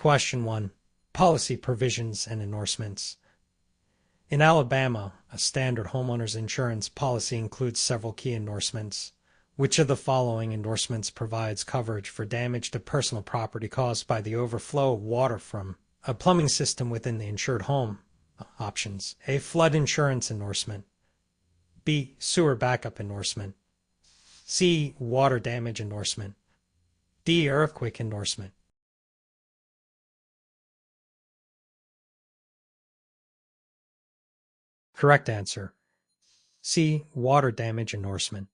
Question 1. Policy provisions and endorsements. In Alabama, a standard homeowners insurance policy includes several key endorsements. Which of the following endorsements provides coverage for damage to personal property caused by the overflow of water from a plumbing system within the insured home? Options: A. Flood insurance endorsement. B. Sewer backup endorsement. C. Water damage endorsement. D. Earthquake endorsement. Correct answer: C. Water damage endorsement.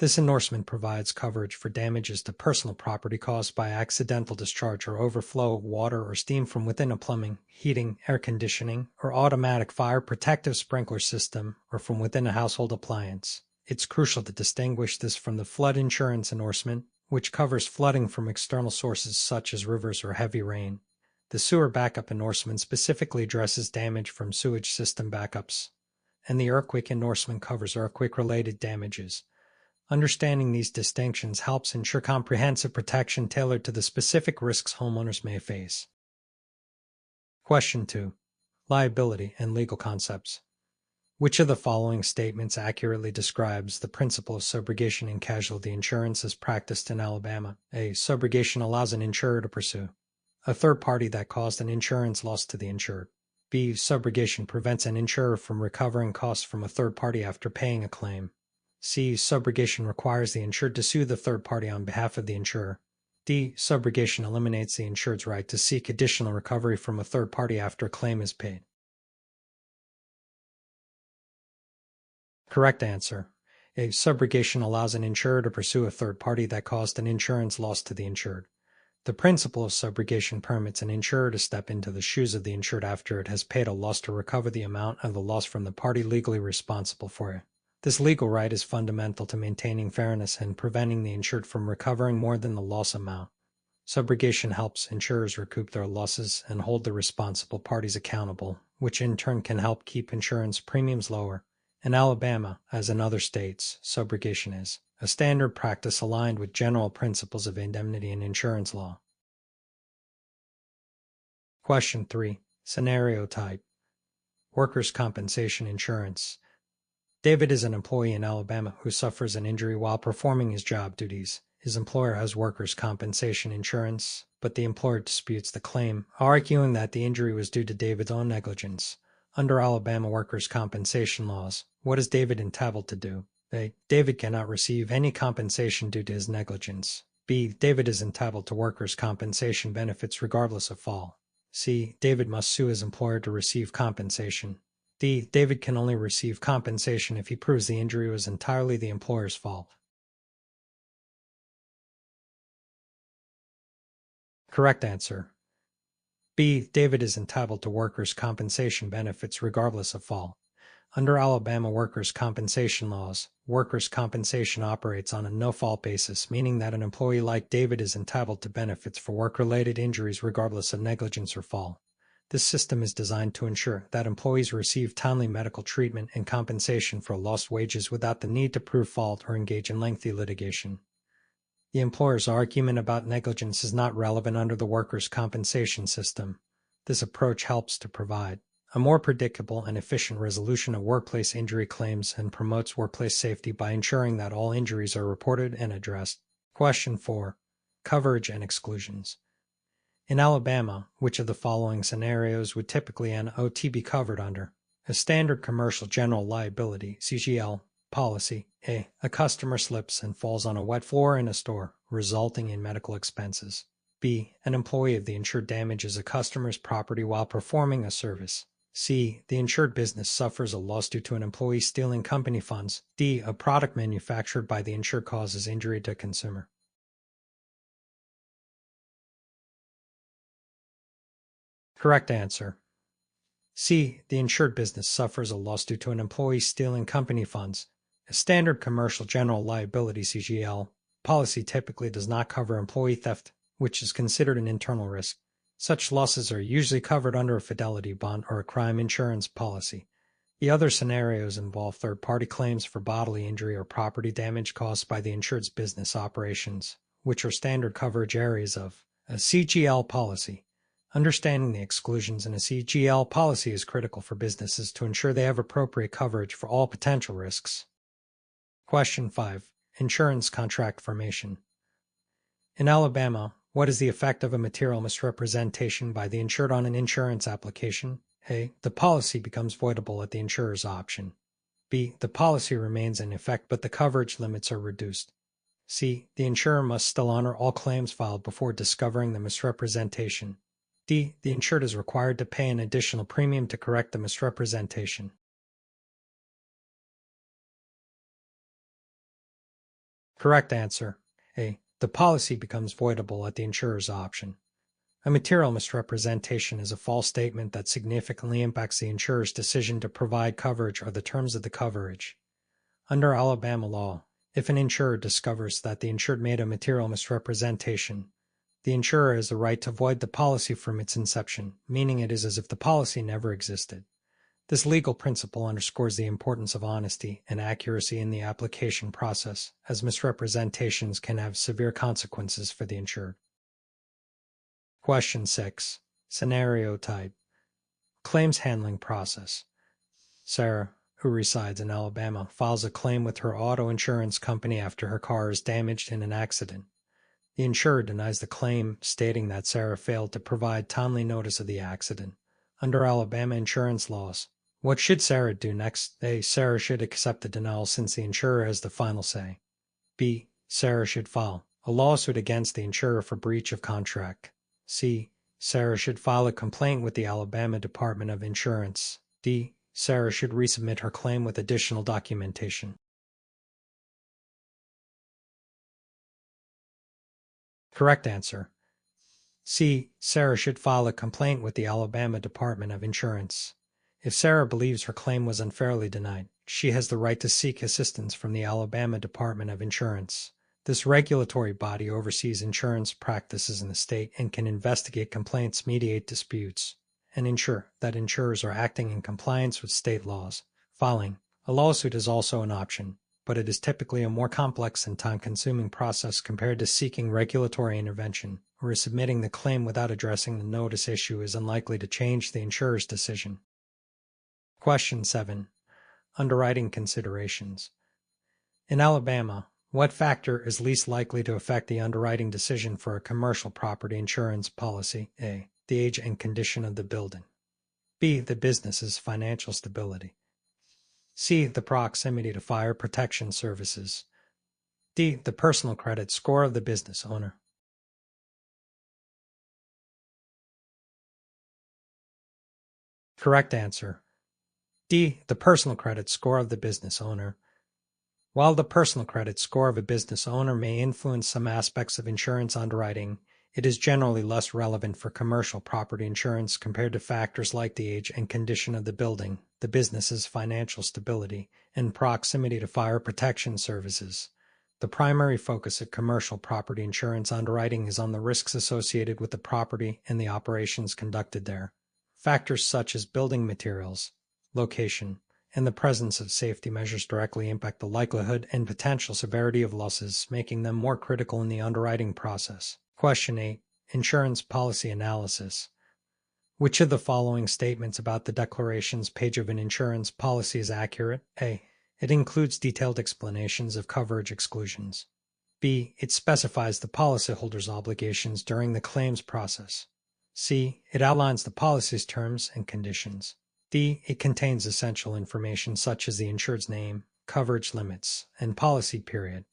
This endorsement provides coverage for damages to personal property caused by accidental discharge or overflow of water or steam from within a plumbing, heating, air conditioning, or automatic fire protective sprinkler system, or from within a household appliance. It's crucial to distinguish this from the flood insurance endorsement, which covers flooding from external sources such as rivers or heavy rain. The sewer backup endorsement specifically addresses damage from sewage system backups, and the earthquake endorsement covers earthquake-related damages. Understanding these distinctions helps ensure comprehensive protection tailored to the specific risks homeowners may face. Question 2. Liability and legal concepts. Which of the following statements accurately describes the principle of subrogation in casualty insurance as practiced in Alabama? A. Subrogation allows an insurer to pursue a third party that caused an insurance loss to the insured. B. Subrogation prevents an insurer from recovering costs from a third party after paying a claim. C. Subrogation requires the insured to sue the third party on behalf of the insurer. D. Subrogation eliminates the insured's right to seek additional recovery from a third party after a claim is paid. Correct answer: A. Subrogation allows an insurer to pursue a third party that caused an insurance loss to the insured. The principle of subrogation permits an insurer to step into the shoes of the insured after it has paid a loss to recover the amount of the loss from the party legally responsible for it. This legal right is fundamental to maintaining fairness and preventing the insured from recovering more than the loss amount. Subrogation helps insurers recoup their losses and hold the responsible parties accountable, which in turn can help keep insurance premiums lower. In Alabama, as in other states, subrogation is a standard practice aligned with general principles of indemnity and insurance law. Question 3. Scenario type. Workers' compensation insurance. David is an employee in Alabama who suffers an injury while performing his job duties. His employer has workers' compensation insurance, but the employer disputes the claim, arguing that the injury was due to David's own negligence. Under Alabama workers' compensation laws, what is David entitled to do? A. David cannot receive any compensation due to his negligence. B. David is entitled to workers' compensation benefits regardless of fault. C. David must sue his employer to receive compensation. D. David can only receive compensation if he proves the injury was entirely the employer's fault. Correct answer: B. David is entitled to workers' compensation benefits regardless of fault. Under Alabama workers' compensation laws, workers' compensation operates on a no-fault basis, meaning that an employee like David is entitled to benefits for work-related injuries regardless of negligence or fault. This system is designed to ensure that employees receive timely medical treatment and compensation for lost wages without the need to prove fault or engage in lengthy litigation. The employer's argument about negligence is not relevant under the workers' compensation system. This approach helps to provide a more predictable and efficient resolution of workplace injury claims and promotes workplace safety by ensuring that all injuries are reported and addressed. Question 4. Coverage and exclusions. In Alabama, which of the following scenarios would typically an OT be covered under? A standard commercial general liability (CGL) policy. A. A customer slips and falls on a wet floor in a store, resulting in medical expenses. B. An employee of the insured damages a customer's property while performing a service. C. The insured business suffers a loss due to an employee stealing company funds. D. A product manufactured by the insured causes injury to a consumer. Correct answer: C. The insured business suffers a loss due to an employee stealing company funds. A standard commercial general liability (CGL) policy typically does not cover employee theft, which is considered an internal risk. Such losses are usually covered under a fidelity bond or a crime insurance policy. The other scenarios involve third-party claims for bodily injury or property damage caused by the insured's business operations, which are standard coverage areas of a CGL policy. Understanding the exclusions in a CGL policy is critical for businesses to ensure they have appropriate coverage for all potential risks. Question 5. Insurance contract formation. In Alabama, what is the effect of a material misrepresentation by the insured on an insurance application? A. The policy becomes voidable at the insurer's option. B. The policy remains in effect but the coverage limits are reduced. C. The insurer must still honor all claims filed before discovering the misrepresentation. D. The insured is required to pay an additional premium to correct the misrepresentation. Correct answer. A. The policy becomes voidable at the insurer's option. A material misrepresentation is a false statement that significantly impacts the insurer's decision to provide coverage or the terms of the coverage. Under Alabama law, if an insurer discovers that the insured made a material misrepresentation, the insurer has the right to void the policy from its inception, meaning it is as if the policy never existed. This legal principle underscores the importance of honesty and accuracy in the application process, as misrepresentations can have severe consequences for the insured. Question 6. Scenario type. Claims handling process. Sarah, who resides in Alabama, files a claim with her auto insurance company after her car is damaged in an accident. The insurer denies the claim, stating that Sarah failed to provide timely notice of the accident. Under Alabama insurance laws, what should Sarah do next? A. Sarah should accept the denial since the insurer has the final say. B. Sarah should file a lawsuit against the insurer for breach of contract. C. Sarah should file a complaint with the Alabama Department of Insurance. D. Sarah should resubmit her claim with additional documentation. Correct answer. C. Sarah should file a complaint with the Alabama Department of Insurance. If Sarah believes her claim was unfairly denied, she has the right to seek assistance from the Alabama Department of Insurance. This regulatory body oversees insurance practices in the state and can investigate complaints, mediate disputes, and ensure that insurers are acting in compliance with state laws. Filing a lawsuit is also an option, but it is typically a more complex and time-consuming process compared to seeking regulatory intervention, where submitting the claim without addressing the notice issue is unlikely to change the insurer's decision. Question 7. Underwriting considerations. In Alabama, what factor is least likely to affect the underwriting decision for a commercial property insurance policy? A. The age and condition of the building. B. The business's financial stability. C. The proximity to fire protection services. D. The personal credit score of the business owner. Correct answer. D. The personal credit score of the business owner. While the personal credit score of a business owner may influence some aspects of insurance underwriting, it is generally less relevant for commercial property insurance compared to factors like the age and condition of the building, the business's financial stability, and proximity to fire protection services. The primary focus of commercial property insurance underwriting is on the risks associated with the property and the operations conducted there. Factors such as building materials, location, and the presence of safety measures directly impact the likelihood and potential severity of losses, making them more critical in the underwriting process. Question 8. Insurance policy analysis. Which of the following statements about the declarations page of an insurance policy is accurate? A. It includes detailed explanations of coverage exclusions. B. It specifies the policyholder's obligations during the claims process. C. It outlines the policy's terms and conditions. D. It contains essential information such as the insured's name, coverage limits, and policy period.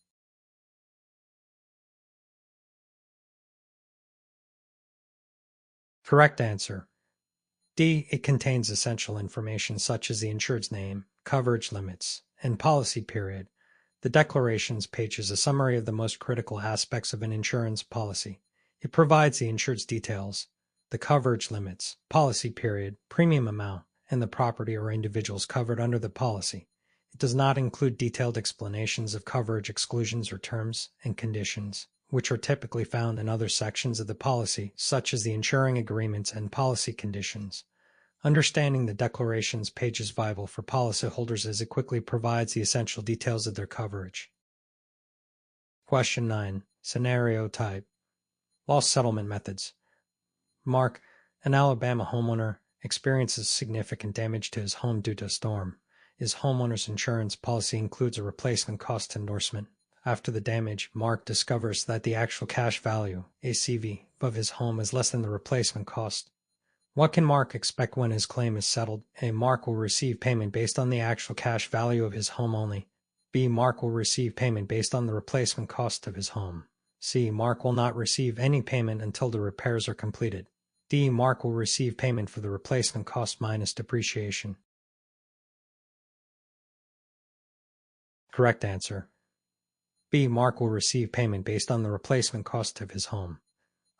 Correct answer. D. It contains essential information such as the insured's name, coverage limits, and policy period. The declarations page is a summary of the most critical aspects of an insurance policy. It provides the insured's details, the coverage limits, policy period, premium amount, and the property or individuals covered under the policy. It does not include detailed explanations of coverage exclusions or terms and conditions, which are typically found in other sections of the policy, such as the insuring agreements and policy conditions. Understanding the declarations page is vital for policyholders as it quickly provides the essential details of their coverage. Question 9. Scenario type. Loss settlement methods. Mark, An Alabama homeowner experiences significant damage to his home due to a storm. His homeowner's insurance policy includes a replacement cost endorsement. After the damage, Mark discovers that the actual cash value, ACV, of his home is less than the replacement cost. What can Mark expect when his claim is settled? A. Mark will receive payment based on the actual cash value of his home only. B. Mark will receive payment based on the replacement cost of his home. C. Mark will not receive any payment until the repairs are completed. D. Mark will receive payment for the replacement cost minus depreciation. Correct answer. B. Mark will receive payment based on the replacement cost of his home.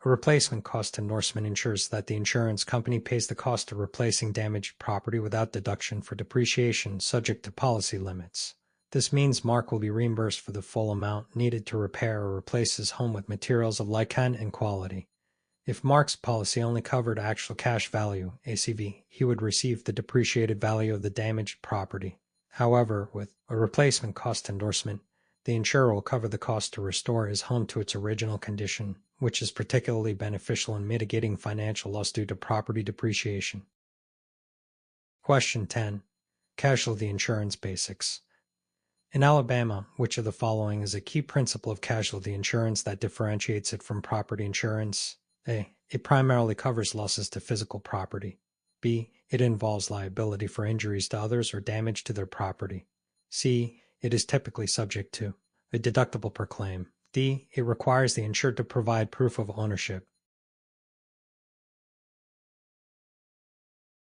A replacement cost endorsement ensures that the insurance company pays the cost of replacing damaged property without deduction for depreciation subject to policy limits. This means Mark will be reimbursed for the full amount needed to repair or replace his home with materials of like kind and quality. If Mark's policy only covered actual cash value, ACV, he would receive the depreciated value of the damaged property. However, with a replacement cost endorsement, the insurer will cover the cost to restore his home to its original condition, which is particularly beneficial in mitigating financial loss due to property depreciation. Question 10. Casualty insurance basics. In Alabama, which of the following is a key principle of casualty insurance that differentiates it from property insurance? A. It primarily covers losses to physical property. B. It involves liability for injuries to others or damage to their property. C. It is typically subject to a deductible per claim. D. It requires the insured to provide proof of ownership.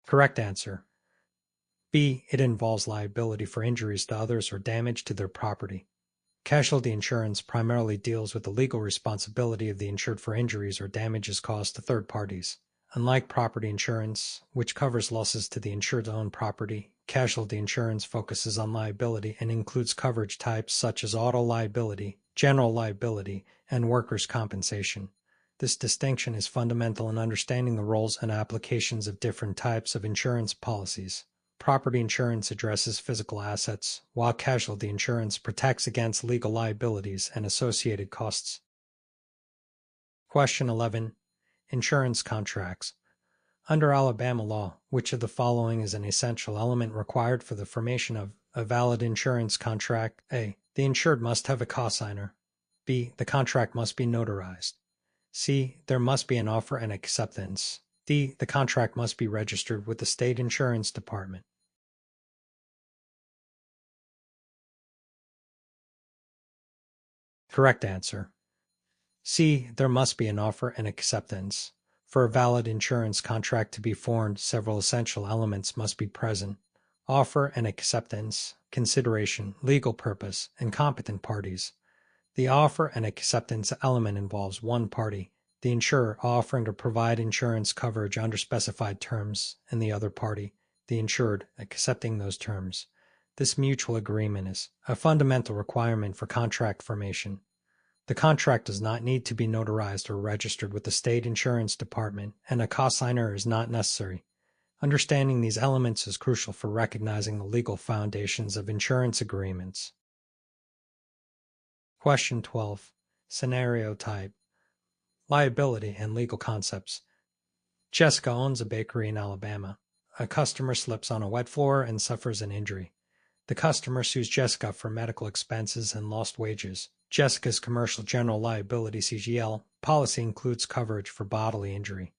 Correct answer. B. It involves liability for injuries to others or damage to their property. Casualty insurance primarily deals with the legal responsibility of the insured for injuries or damages caused to third parties. Unlike property insurance, which covers losses to the insured's own property, casualty insurance focuses on liability and includes coverage types such as auto liability, general liability, and workers' compensation. This distinction is fundamental in understanding the roles and applications of different types of insurance policies. Property insurance addresses physical assets, while casualty insurance protects against legal liabilities and associated costs. Question 11. Insurance contracts. Under Alabama law, which of the following is an essential element required for the formation of a valid insurance contract? A. The insured must have a cosigner. B. The contract must be notarized. C. There must be an offer and acceptance. D. The contract must be registered with the state insurance department. Correct answer. C. There must be an offer and acceptance. For a valid insurance contract to be formed, several essential elements must be present: offer and acceptance, consideration, legal purpose, and competent parties. The offer and acceptance element involves one party, the insurer, offering to provide insurance coverage under specified terms, and the other party, the insured, accepting those terms. This mutual agreement is a fundamental requirement for contract formation. The contract does not need to be notarized or registered with the state insurance department, and a cosigner is not necessary. Understanding these elements is crucial for recognizing the legal foundations of insurance agreements. Question 12. Scenario type. Liability and legal concepts. Jessica owns a bakery in Alabama. A customer slips on a wet floor and suffers an injury. The customer sues Jessica for medical expenses and lost wages. Jessica's commercial general liability (CGL) policy includes coverage for bodily injury.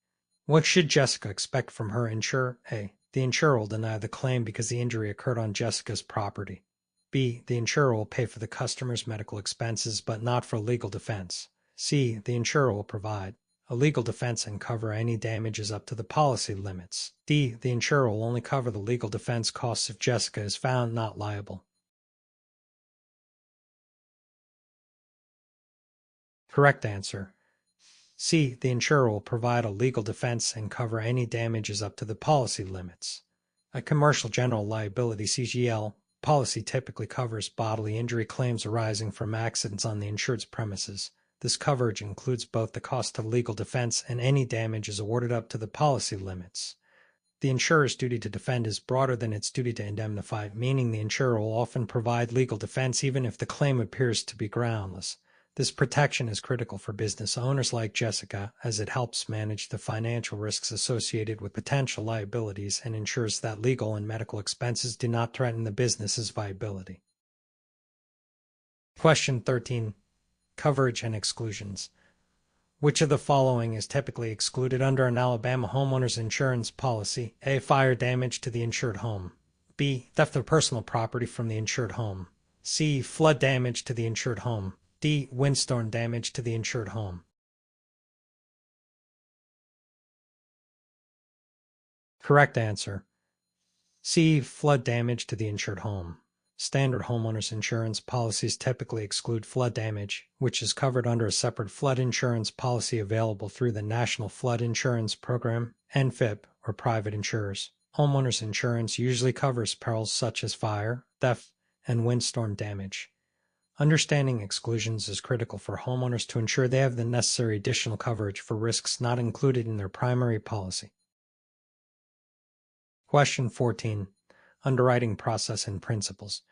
What should Jessica expect from her insurer? A. The insurer will deny the claim because the injury occurred on Jessica's property. B. The insurer will pay for the customer's medical expenses but not for legal defense. C. The insurer will provide a legal defense and cover any damages up to the policy limits. D. The insurer will only cover the legal defense costs if Jessica is found not liable. Correct answer. C. The insurer will provide a legal defense and cover any damages up to the policy limits. A commercial general liability (CGL) policy typically covers bodily injury claims arising from accidents on the insured's premises. This coverage includes both the cost of legal defense and any damages awarded up to the policy limits. The insurer's duty to defend is broader than its duty to indemnify, meaning the insurer will often provide legal defense even if the claim appears to be groundless. This protection is critical for business owners like Jessica, as it helps manage the financial risks associated with potential liabilities and ensures that legal and medical expenses do not threaten the business's viability. Question 13. Coverage and exclusions. Which of the following is typically excluded under an Alabama homeowner's insurance policy? A. Fire damage to the insured home. B. Theft of personal property from the insured home. C. Flood damage to the insured home. D. Windstorm damage to the insured home. Correct answer. C. Flood damage to the insured home. Standard homeowners insurance policies typically exclude flood damage, which is covered under a separate flood insurance policy available through the National Flood Insurance Program, NFIP, or private insurers. Homeowners insurance usually covers perils such as fire, theft, and windstorm damage. Understanding exclusions is critical for homeowners to ensure they have the necessary additional coverage for risks not included in their primary policy. Question 14. Underwriting process and principles.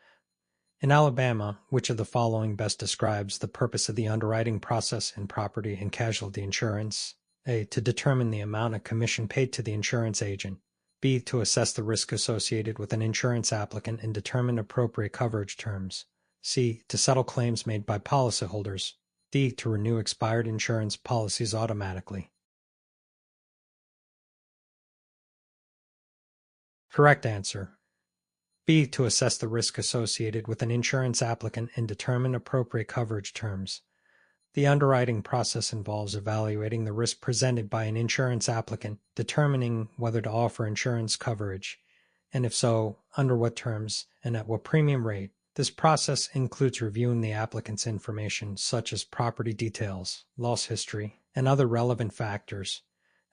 In Alabama, which of the following best describes the purpose of the underwriting process in property and casualty insurance? A. To determine the amount of commission paid to the insurance agent. B. To assess the risk associated with an insurance applicant and determine appropriate coverage terms. C. To settle claims made by policyholders. D. To renew expired insurance policies automatically. Correct answer. B. To assess the risk associated with an insurance applicant and determine appropriate coverage terms. The underwriting process involves evaluating the risk presented by an insurance applicant, determining whether to offer insurance coverage, and if so, under what terms and at what premium rate. This process includes reviewing the applicant's information such as property details, loss history, and other relevant factors.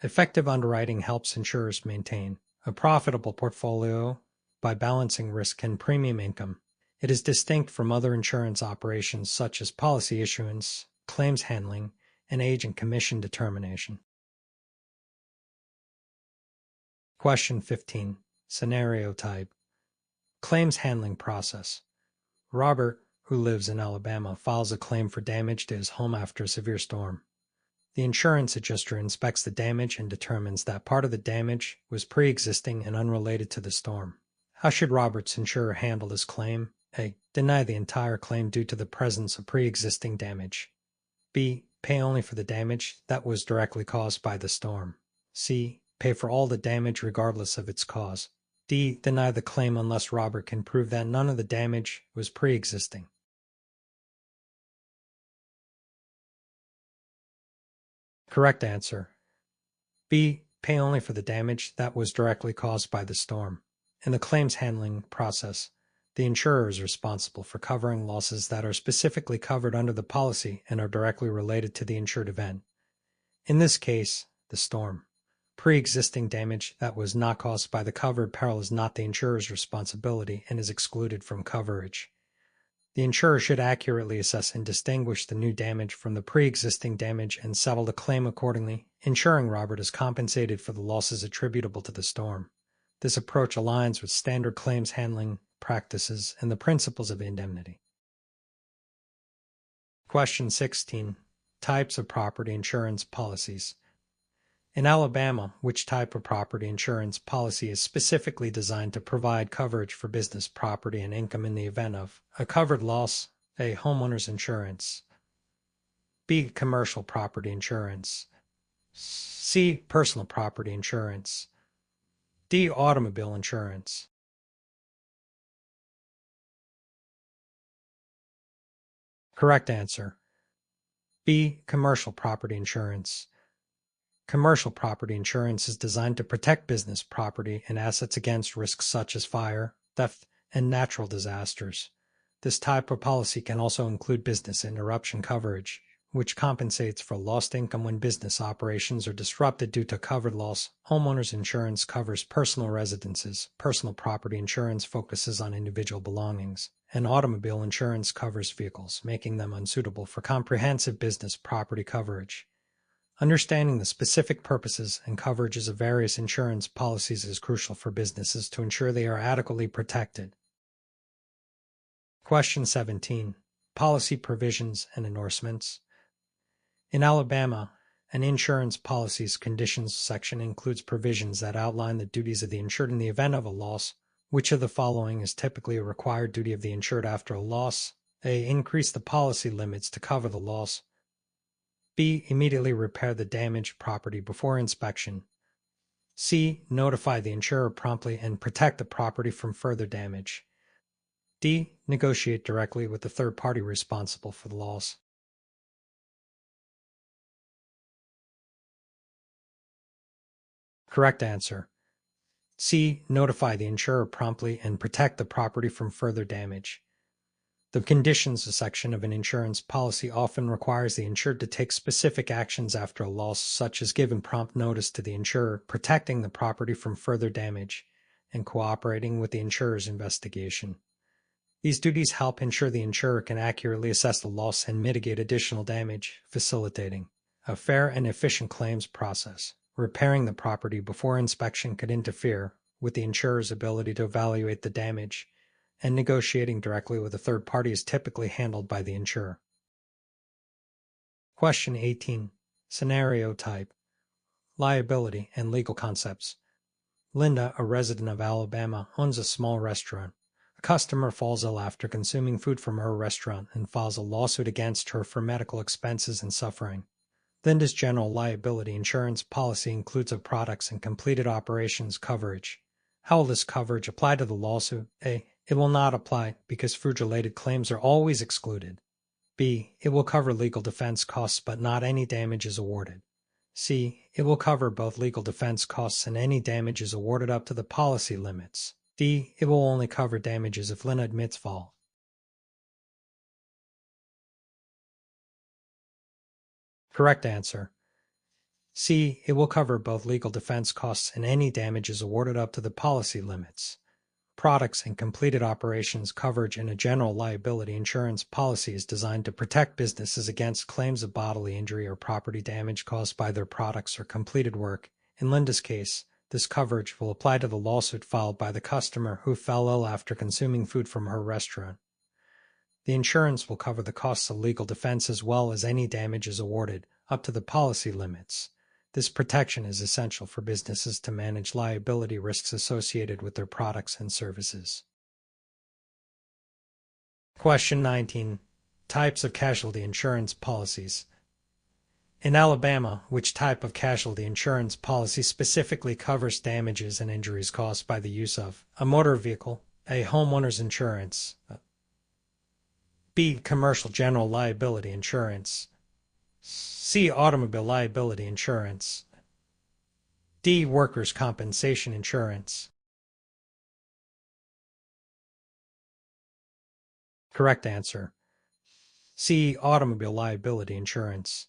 Effective underwriting helps insurers maintain a profitable portfolio by balancing risk and premium income. It is distinct from other insurance operations such as policy issuance, claims handling, and agent commission determination. Question 15. Scenario type. Claims handling process. Robert, who lives in Alabama, files a claim for damage to his home after a severe storm. The insurance adjuster inspects the damage and determines that part of the damage was pre-existing and unrelated to the storm. How should Robert's insurer handle this claim? A. Deny the entire claim due to the presence of pre-existing damage. B. Pay only for the damage that was directly caused by the storm. C. Pay for all the damage regardless of its cause. D. Deny the claim unless Robert can prove that none of the damage was pre-existing. Correct answer. B. Pay only for the damage that was directly caused by the storm. In the claims handling process, the insurer is responsible for covering losses that are specifically covered under the policy and are directly related to the insured event. In this case, the storm. Pre-existing damage that was not caused by the covered peril is not the insurer's responsibility and is excluded from coverage. The insurer should accurately assess and distinguish the new damage from the pre-existing damage and settle the claim accordingly, ensuring Robert is compensated for the losses attributable to the storm. This approach aligns with standard claims handling practices and the principles of indemnity. Question 16. Types of property insurance policies. In Alabama, which type of property insurance policy is specifically designed to provide coverage for business property and income in the event of a covered loss? A. Homeowner's insurance. B. Commercial property insurance. C. Personal property insurance. D. Automobile insurance. Correct answer. B. Commercial property insurance. Commercial property insurance is designed to protect business property and assets against risks such as fire, theft, and natural disasters. This type of policy can also include business interruption coverage, which compensates for lost income when business operations are disrupted due to covered loss. Homeowners insurance covers personal residences. Personal property insurance focuses on individual belongings. And automobile insurance covers vehicles, making them unsuitable for comprehensive business property coverage. Understanding the specific purposes and coverages of various insurance policies is crucial for businesses to ensure they are adequately protected. Question 17. Policy provisions and endorsements. In Alabama, an insurance policy's conditions section includes provisions that outline the duties of the insured in the event of a loss. Which of the following is typically a required duty of the insured after a loss? A. Increase the policy limits to cover the loss. B. Immediately repair the damaged property before inspection. C. Notify the insurer promptly and protect the property from further damage. D. Negotiate directly with the third party responsible for the loss. Correct answer. C. Notify the insurer promptly and protect the property from further damage. The conditions section of an insurance policy often requires the insured to take specific actions after a loss, such as giving prompt notice to the insurer, protecting the property from further damage, and cooperating with the insurer's investigation. These duties help ensure the insurer can accurately assess the loss and mitigate additional damage, facilitating a fair and efficient claims process. Repairing the property before inspection could interfere with the insurer's ability to evaluate the damage, and negotiating directly with a third party is typically handled by the insurer. Question 18. Scenario type. Liability and legal concepts. Linda, a resident of Alabama, owns a small restaurant. A customer falls ill after consuming food from her restaurant and files a lawsuit against her for medical expenses and suffering. Linda's general liability insurance policy includes a products and completed operations coverage. How will this coverage apply to the lawsuit? A. It will not apply because food-related claims are always excluded. B. It will cover legal defense costs but not any damages awarded. C. It will cover both legal defense costs and any damages awarded up to the policy limits. D. It will only cover damages if Linda admits fault. Correct answer. C. It will cover both legal defense costs and any damages awarded up to the policy limits. Products and completed operations coverage in a general liability insurance policy is designed to protect businesses against claims of bodily injury or property damage caused by their products or completed work. In Linda's case, this coverage will apply to the lawsuit filed by the customer who fell ill after consuming food from her restaurant. The insurance will cover the costs of legal defense as well as any damages awarded up to the policy limits. This protection is essential for businesses to manage liability risks associated with their products and services. Question 19. Types of casualty insurance policies. In Alabama, which type of casualty insurance policy specifically covers damages and injuries caused by the use of a motor vehicle, A. Homeowner's insurance, B. Commercial general liability insurance, C. Automobile liability insurance, D. Workers' compensation insurance. Correct answer. C. Automobile liability insurance.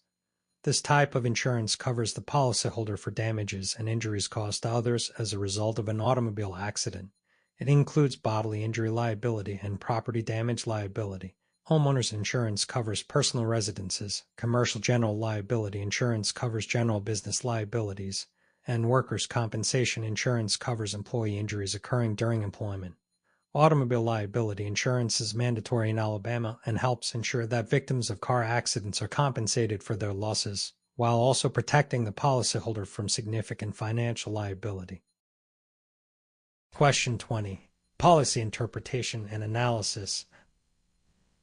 This type of insurance covers the policyholder for damages and injuries caused to others as a result of an automobile accident. It includes bodily injury liability and property damage liability. Homeowners insurance covers personal residences, commercial general liability insurance covers general business liabilities, and workers' compensation insurance covers employee injuries occurring during employment. Automobile liability insurance is mandatory in Alabama and helps ensure that victims of car accidents are compensated for their losses, while also protecting the policyholder from significant financial liability. Question 20. Policy interpretation and analysis.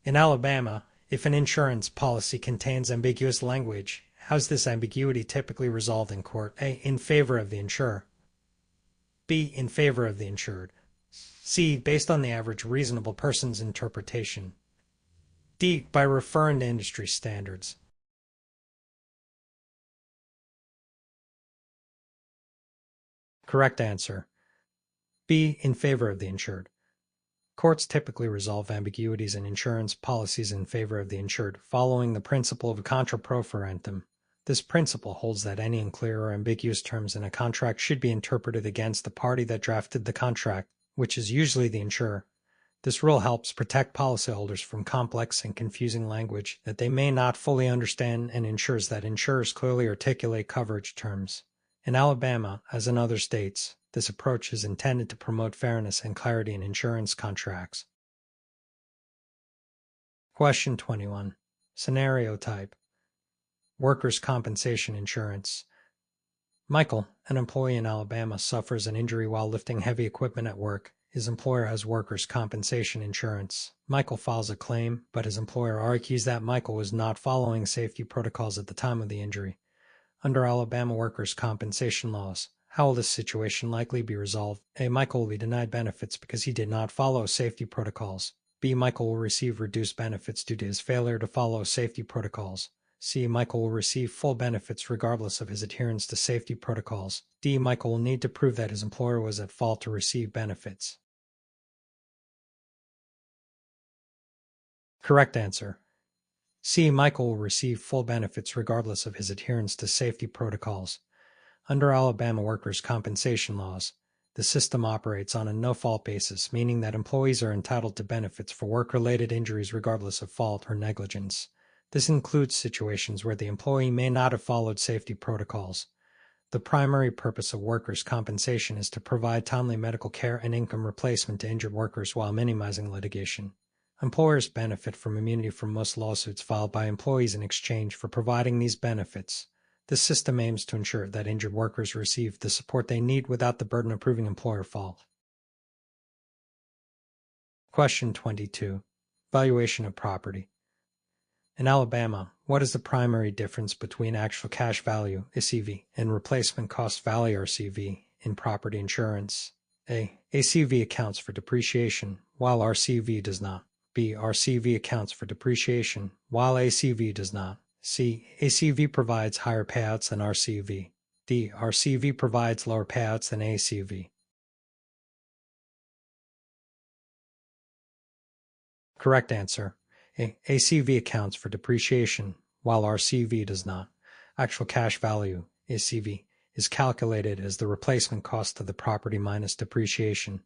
In Alabama, if an insurance policy contains ambiguous language, how is this ambiguity typically resolved in court? A. In favor of the insurer. B. In favor of the insured. C. Based on the average reasonable person's interpretation. D. By referring to industry standards. Correct answer. B. In favor of the insured. Courts typically resolve ambiguities in insurance policies in favor of the insured, following the principle of contra pro forentum. This principle holds that any unclear or ambiguous terms in a contract should be interpreted against the party that drafted the contract, which is usually the insurer. This rule helps protect policyholders from complex and confusing language that they may not fully understand and ensures that insurers clearly articulate coverage terms. In Alabama, as in other states, this approach is intended to promote fairness and clarity in insurance contracts. Question 21. Scenario type. Workers' compensation insurance. Michael, an employee in Alabama, suffers an injury while lifting heavy equipment at work. His employer has workers' compensation insurance. Michael files a claim, but his employer argues that Michael was not following safety protocols at the time of the injury. Under Alabama workers' compensation laws, how will this situation likely be resolved? A. Michael will be denied benefits because he did not follow safety protocols. B. Michael will receive reduced benefits due to his failure to follow safety protocols. C. Michael will receive full benefits regardless of his adherence to safety protocols. D. Michael will need to prove that his employer was at fault to receive benefits. Correct answer. C. Michael will receive full benefits regardless of his adherence to safety protocols. Under Alabama workers' compensation laws, the system operates on a no-fault basis, meaning that employees are entitled to benefits for work-related injuries regardless of fault or negligence. This includes situations where the employee may not have followed safety protocols. The primary purpose of workers' compensation is to provide timely medical care and income replacement to injured workers while minimizing litigation. Employers benefit from immunity from most lawsuits filed by employees in exchange for providing these benefits. This system aims to ensure that injured workers receive the support they need without the burden of proving employer fault. Question 22. Valuation of property. In Alabama, what is the primary difference between actual cash value, ACV, and replacement cost value, RCV, in property insurance? A. ACV accounts for depreciation, while RCV does not. B. RCV accounts for depreciation, while ACV does not. C. ACV provides higher payouts than RCV. D. RCV provides lower payouts than ACV. Correct answer. ACV accounts for depreciation, while RCV does not. Actual cash value, ACV, is calculated as the replacement cost of the property minus depreciation.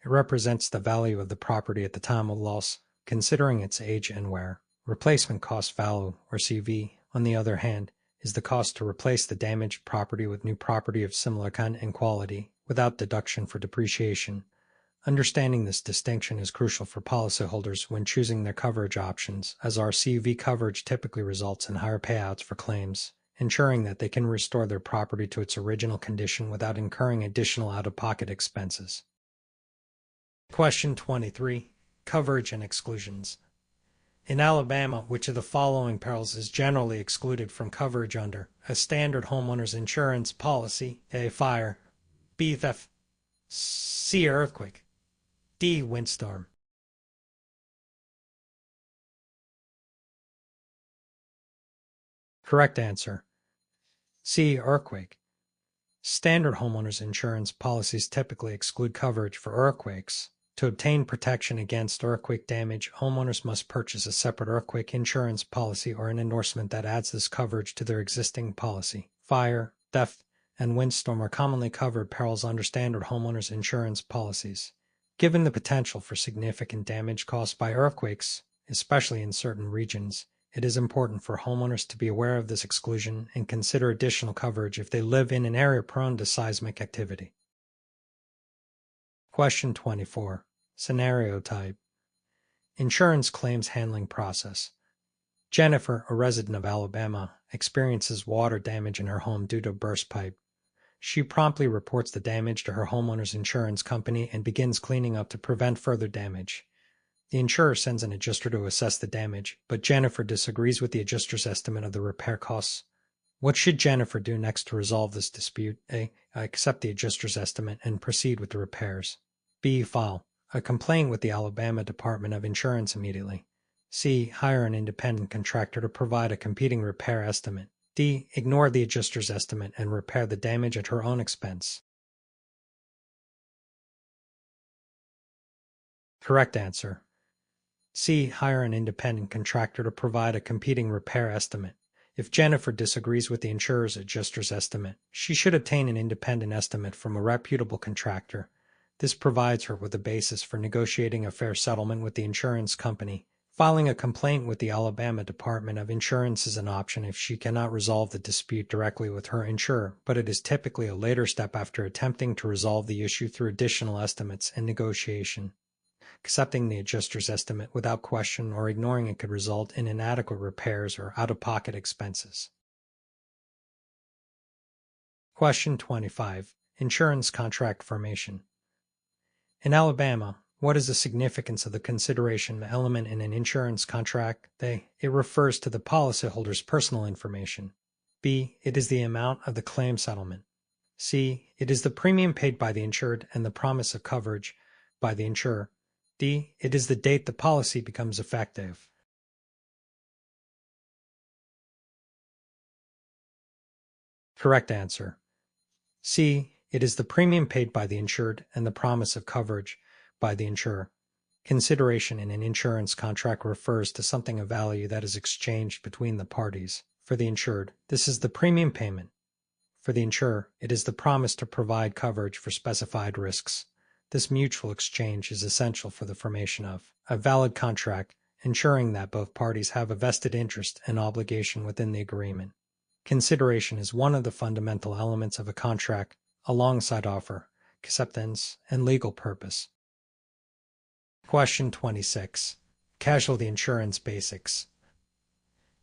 It represents the value of the property at the time of loss, considering its age and wear. Replacement cost value, or CV, on the other hand, is the cost to replace the damaged property with new property of similar kind and quality, without deduction for depreciation. Understanding this distinction is crucial for policyholders when choosing their coverage options, as RCV coverage typically results in higher payouts for claims, ensuring that they can restore their property to its original condition without incurring additional out-of-pocket expenses. Question 23. Coverage and exclusions. In Alabama, which of the following perils is generally excluded from coverage under a standard homeowner's insurance policy? A. Fire. B. Theft. C. Earthquake. D. Windstorm. Correct answer. C. Earthquake. Standard homeowners insurance policies typically exclude coverage for earthquakes. To obtain protection against earthquake damage, homeowners must purchase a separate earthquake insurance policy or an endorsement that adds this coverage to their existing policy. Fire, theft, and windstorm are commonly covered perils under standard homeowners insurance policies. Given the potential for significant damage caused by earthquakes, especially in certain regions, it is important for homeowners to be aware of this exclusion and consider additional coverage if they live in an area prone to seismic activity. Question 24. Scenario type. Insurance claims handling process. Jennifer, a resident of Alabama, experiences water damage in her home due to a burst pipe. She promptly reports the damage to her homeowner's insurance company and begins cleaning up to prevent further damage. The insurer sends an adjuster to assess the damage, but Jennifer disagrees with the adjuster's estimate of the repair costs. What should Jennifer do next to resolve this dispute? A. Accept the adjuster's estimate and proceed with the repairs. B. File a complaint with the Alabama Department of Insurance immediately. C. Hire an independent contractor to provide a competing repair estimate. D. Ignore the adjuster's estimate and repair the damage at her own expense. Correct answer. C. Hire an independent contractor to provide a competing repair estimate. If Jennifer disagrees with the insurer's adjuster's estimate, she should obtain an independent estimate from a reputable contractor. This provides her with a basis for negotiating a fair settlement with the insurance company. Filing a complaint with the Alabama Department of Insurance is an option if she cannot resolve the dispute directly with her insurer, but it is typically a later step after attempting to resolve the issue through additional estimates and negotiation. Accepting the adjuster's estimate without question or ignoring it could result in inadequate repairs or out-of-pocket expenses. Question 25. Insurance contract formation. In Alabama, what is the significance of the consideration element in an insurance contract? A. It refers to the policyholder's personal information. B. It is the amount of the claim settlement. C. It is the premium paid by the insured and the promise of coverage by the insurer. D. It is the date the policy becomes effective. Correct answer. C. It is the premium paid by the insured and the promise of coverage by the insurer. Consideration in an insurance contract refers to something of value that is exchanged between the parties. For the insured, this is the premium payment. For the insurer, it is the promise to provide coverage for specified risks. This mutual exchange is essential for the formation of a valid contract, ensuring that both parties have a vested interest and obligation within the agreement. Consideration is one of the fundamental elements of a contract, alongside offer, acceptance, and legal purpose. Question 26. Casualty insurance basics.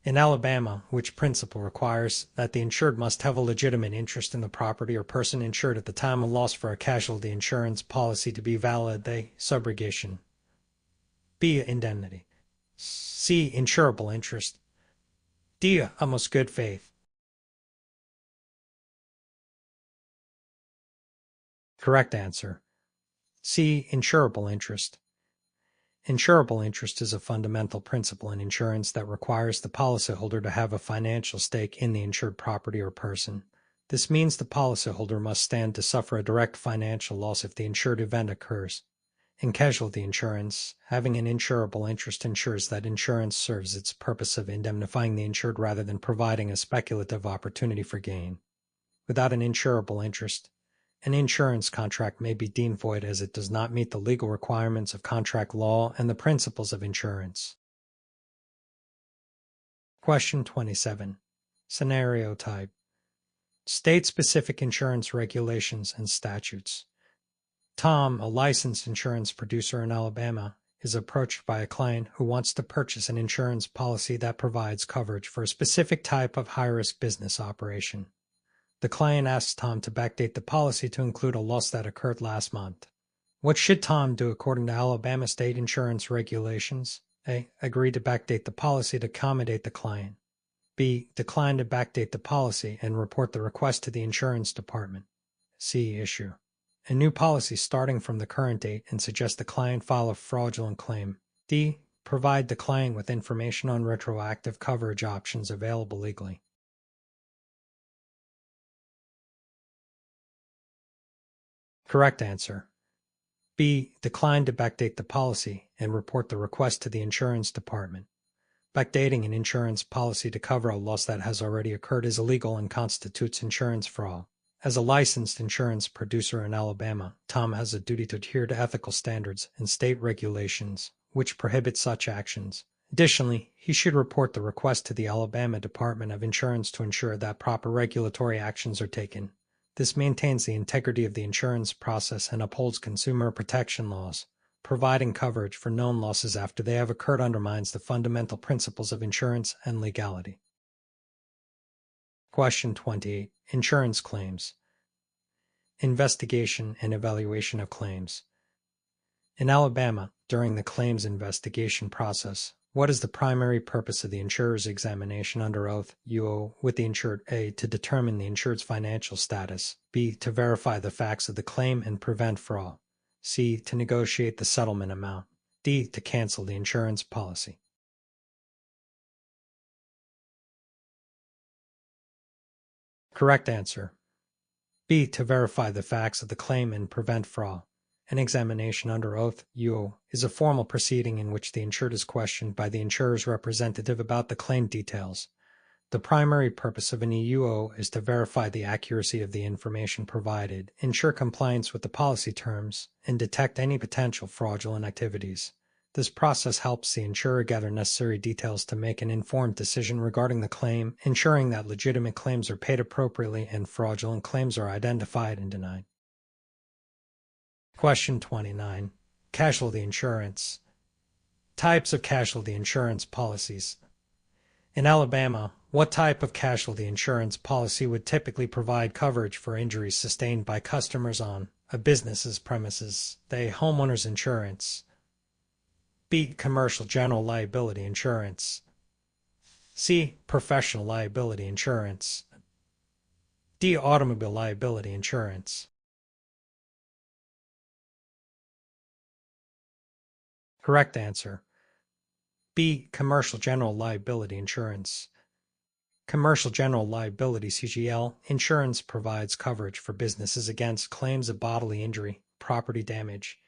In Alabama, which principle requires that the insured must have a legitimate interest in the property or person insured at the time of loss for a casualty insurance policy to be valid? A. Subrogation. B. Indemnity. C. Insurable interest. D. Utmost good faith. Correct answer. C. Insurable interest. Insurable interest is a fundamental principle in insurance that requires the policyholder to have a financial stake in the insured property or person. This means the policyholder must stand to suffer a direct financial loss if the insured event occurs. In casualty insurance, having an insurable interest ensures that insurance serves its purpose of indemnifying the insured rather than providing a speculative opportunity for gain. Without an insurable interest, an insurance contract may be deemed void as it does not meet the legal requirements of contract law and the principles of insurance. Question 27. Scenario type. State-specific insurance regulations and statutes. Tom, a licensed insurance producer in Alabama, is approached by a client who wants to purchase an insurance policy that provides coverage for a specific type of high-risk business operation. The client asks Tom to backdate the policy to include a loss that occurred last month. What should Tom do according to Alabama state insurance regulations? A. Agree to backdate the policy to accommodate the client. B. Decline to backdate the policy and report the request to the insurance department. C. Issue a new policy starting from the current date and suggest the client file a fraudulent claim. D. Provide the client with information on retroactive coverage options available legally. Correct answer. B. Decline to backdate the policy and report the request to the insurance department. Backdating an insurance policy to cover a loss that has already occurred is illegal and constitutes insurance fraud. As a licensed insurance producer in Alabama, Tom has a duty to adhere to ethical standards and state regulations, which prohibit such actions. Additionally, he should report the request to the Alabama Department of Insurance to ensure that proper regulatory actions are taken. This maintains the integrity of the insurance process and upholds consumer protection laws. Providing coverage for known losses after they have occurred undermines the fundamental principles of insurance and legality. Question 28. Insurance claims. Investigation and evaluation of claims. In Alabama, during the claims investigation process, what is the primary purpose of the insurer's examination under oath, UO, with the insured? A. To determine the insured's financial status. B. To verify the facts of the claim and prevent fraud. C. To negotiate the settlement amount. D. To cancel the insurance policy. Correct answer. B. To verify the facts of the claim and prevent fraud. An examination under oath, UO, is a formal proceeding in which the insured is questioned by the insurer's representative about the claim details. The primary purpose of an EUO is to verify the accuracy of the information provided, ensure compliance with the policy terms, and detect any potential fraudulent activities. This process helps the insurer gather necessary details to make an informed decision regarding the claim, ensuring that legitimate claims are paid appropriately and fraudulent claims are identified and denied. Question 29. Casualty insurance. Types of casualty insurance policies. In Alabama, what type of casualty insurance policy would typically provide coverage for injuries sustained by customers on a business's premises? A. Homeowners insurance. B. Commercial general liability insurance. C. Professional liability insurance. D. Automobile liability insurance. Correct answer. B. Commercial general liability insurance. Commercial general liability (CGL) insurance provides coverage for businesses against claims of bodily injury, property damage,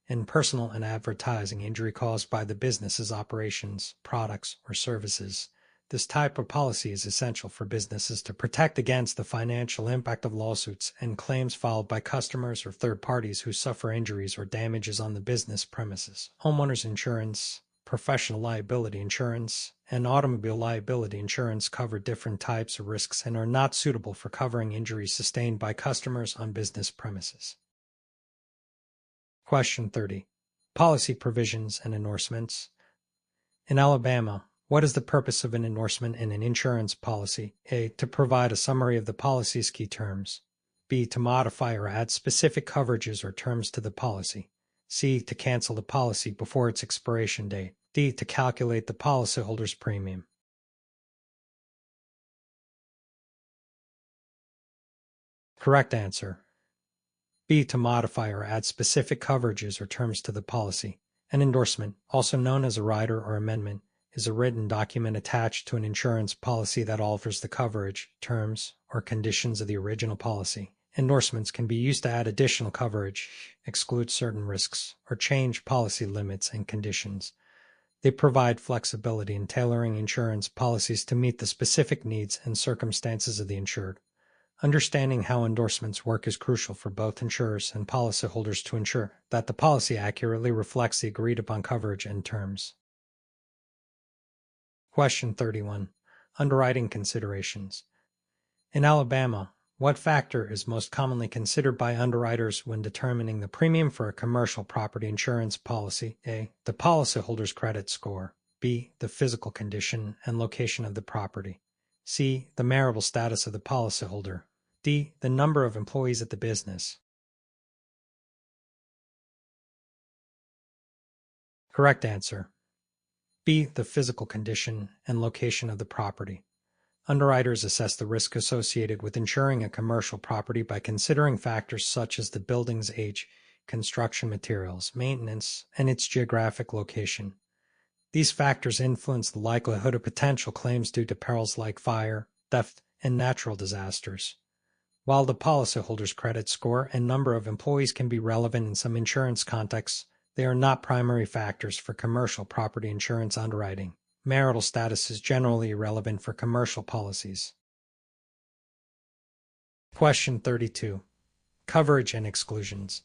and personal and advertising injury caused by the business's operations, products, or services. This type of policy is essential for businesses to protect against the financial impact of lawsuits and claims filed by customers or third parties who suffer injuries or damages on the business premises. Homeowners insurance, professional liability insurance, and automobile liability insurance cover different types of risks and are not suitable for covering injuries sustained by customers on business premises. Question 30. Policy provisions and endorsements. In Alabama, what is the purpose of an endorsement in an insurance policy? A. To provide a summary of the policy's key terms. B. To modify or add specific coverages or terms to the policy. C. To cancel the policy before its expiration date. D. To calculate the policyholder's premium. Correct answer. B. To modify or add specific coverages or terms to the policy. An endorsement, also known as a rider or amendment, is a written document attached to an insurance policy that alters the coverage, terms, or conditions of the original policy. Endorsements can be used to add additional coverage, exclude certain risks, or change policy limits and conditions. They provide flexibility in tailoring insurance policies to meet the specific needs and circumstances of the insured. Understanding how endorsements work is crucial for both insurers and policyholders to ensure that the policy accurately reflects the agreed-upon coverage and terms. Question 31. Underwriting considerations. In Alabama, what factor is most commonly considered by underwriters when determining the premium for a commercial property insurance policy? A. The policyholder's credit score. B. The physical condition and location of the property. C. The marital status of the policyholder. D. The number of employees at the business. Correct answer. B. The physical condition and location of the property. Underwriters assess the risk associated with insuring a commercial property by considering factors such as the building's age, construction materials, maintenance, and its geographic location. These factors influence the likelihood of potential claims due to perils like fire, theft, and natural disasters. While the policyholder's credit score and number of employees can be relevant in some insurance contexts, they are not primary factors for commercial property insurance underwriting. Marital status is generally irrelevant for commercial policies. Question 32. Coverage and exclusions.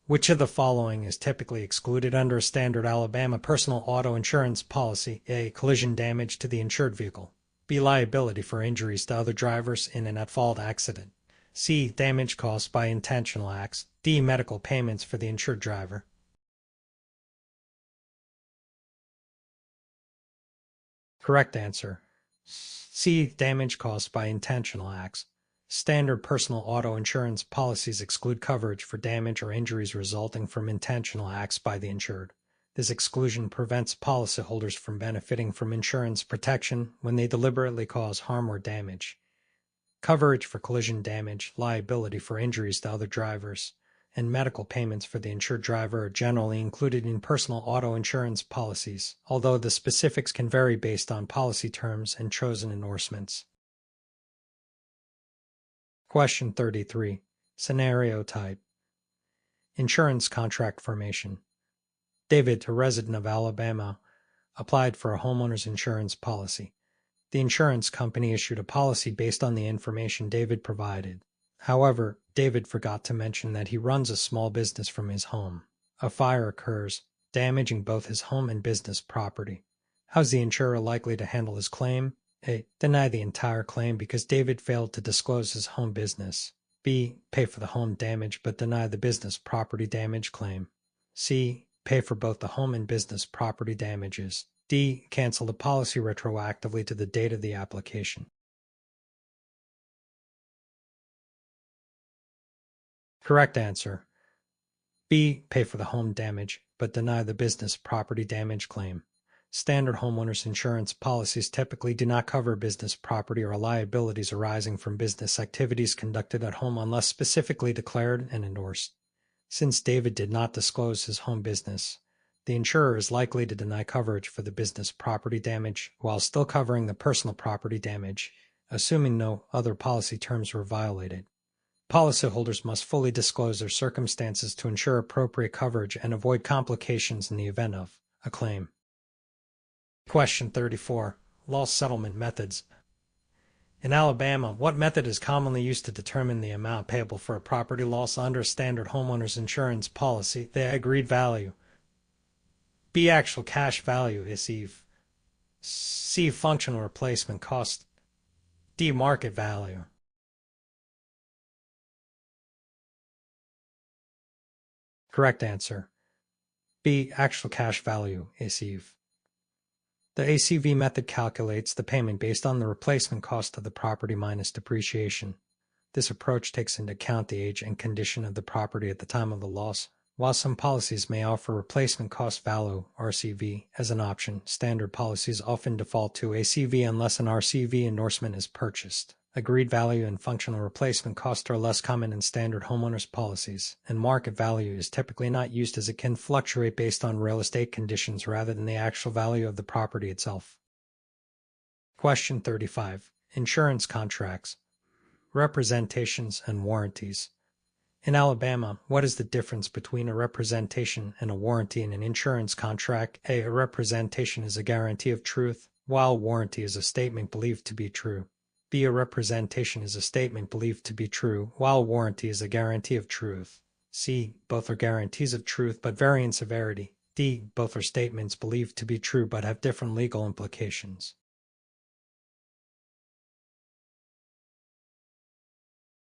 Which of the following is typically excluded under a standard Alabama personal auto insurance policy? A. Collision damage to the insured vehicle. B. Liability for injuries to other drivers in an at-fault accident. C. Damage caused by intentional acts. D. Medical payments for the insured driver. Correct answer. C. Damage caused by intentional acts. Standard personal auto insurance policies exclude coverage for damage or injuries resulting from intentional acts by the insured. This exclusion prevents policyholders from benefiting from insurance protection when they deliberately cause harm or damage. Coverage for collision damage, liability for injuries to other drivers, and medical payments for the insured driver are generally included in personal auto insurance policies, although the specifics can vary based on policy terms and chosen endorsements. Question 33. Scenario type. Insurance contract formation. David, a resident of Alabama, applied for a homeowner's insurance policy. The insurance company issued a policy based on the information David provided. However, David forgot to mention that he runs a small business from his home. A fire occurs, damaging both his home and business property. How is the insurer likely to handle his claim? A. Deny the entire claim because David failed to disclose his home business. B. Pay for the home damage but deny the business property damage claim. C. Pay for both the home and business property damages. D. Cancel the policy retroactively to the date of the application. Correct answer. B. Pay for the home damage, but deny the business property damage claim. Standard homeowners insurance policies typically do not cover business property or liabilities arising from business activities conducted at home unless specifically declared and endorsed. Since David did not disclose his home business, the insurer is likely to deny coverage for the business property damage while still covering the personal property damage, assuming no other policy terms were violated. Policyholders must fully disclose their circumstances to ensure appropriate coverage and avoid complications in the event of a claim. Question 34. Loss settlement methods. In Alabama, what method is commonly used to determine the amount payable for a property loss under a standard homeowner's insurance policy? The agreed value. B. Actual cash value received. C. Functional replacement cost. D. Market value. Correct answer. B. Actual cash value received. The ACV method calculates the payment based on the replacement cost of the property minus depreciation. This approach takes into account the age and condition of the property at the time of the loss. While some policies may offer replacement cost value (RCV) as an option, standard policies often default to ACV unless an RCV endorsement is purchased. Agreed value and functional replacement cost are less common in standard homeowners policies, and market value is typically not used as it can fluctuate based on real estate conditions rather than the actual value of the property itself. Question 35. Insurance contracts. Representations and warranties. In Alabama, what is the difference between a representation and a warranty in an insurance contract? A representation is a guarantee of truth, while a warranty is a statement believed to be true. B. A representation is a statement believed to be true, while a warranty is a guarantee of truth. C. Both are guarantees of truth but vary in severity. D. Both are statements believed to be true but have different legal implications.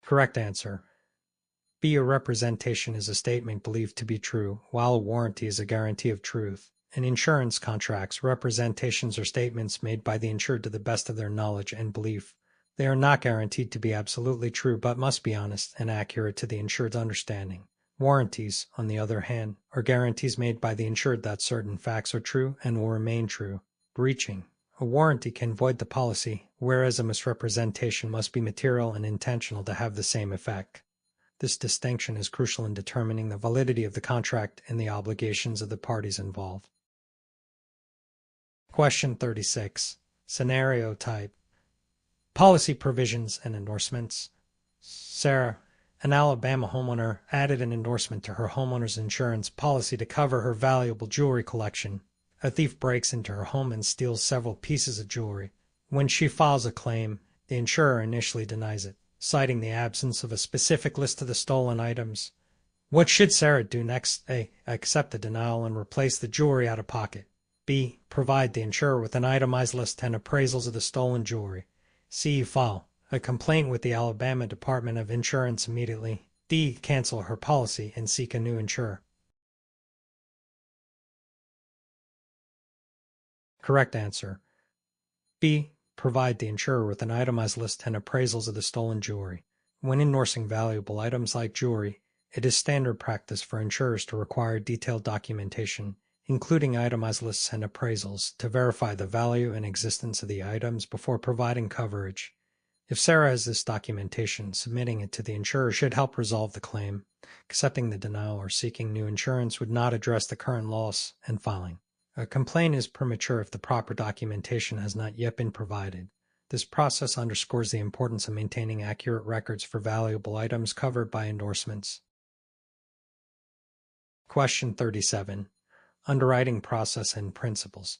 Correct answer. B. A representation is a statement believed to be true, while a warranty is a guarantee of truth. In insurance contracts, representations are statements made by the insured to the best of their knowledge and belief. They are not guaranteed to be absolutely true but must be honest and accurate to the insured's understanding. Warranties, on the other hand, are guarantees made by the insured that certain facts are true and will remain true. Breaching. A warranty can void the policy, whereas a misrepresentation must be material and intentional to have the same effect. This distinction is crucial in determining the validity of the contract and the obligations of the parties involved. Question 36. Scenario type. Policy provisions and endorsements. Sarah, an Alabama homeowner, added an endorsement to her homeowner's insurance policy to cover her valuable jewelry collection. A thief breaks into her home and steals several pieces of jewelry. When she files a claim, the insurer initially denies it, citing the absence of a specific list of the stolen items. What should Sarah do next? A. Accept the denial and replace the jewelry out of pocket. B. Provide the insurer with an itemized list and appraisals of the stolen jewelry. C. File a complaint with the Alabama Department of Insurance immediately. D. Cancel her policy and seek a new insurer. Correct answer. B. Provide the insurer with an itemized list and appraisals of the stolen jewelry. When endorsing valuable items like jewelry, it is standard practice for insurers to require detailed documentation, including itemized lists and appraisals, to verify the value and existence of the items before providing coverage. If Sarah has this documentation, submitting it to the insurer should help resolve the claim. Accepting the denial or seeking new insurance would not address the current loss, and filing a complaint is premature if the proper documentation has not yet been provided. This process underscores the importance of maintaining accurate records for valuable items covered by endorsements. Question 37. Underwriting process and principles.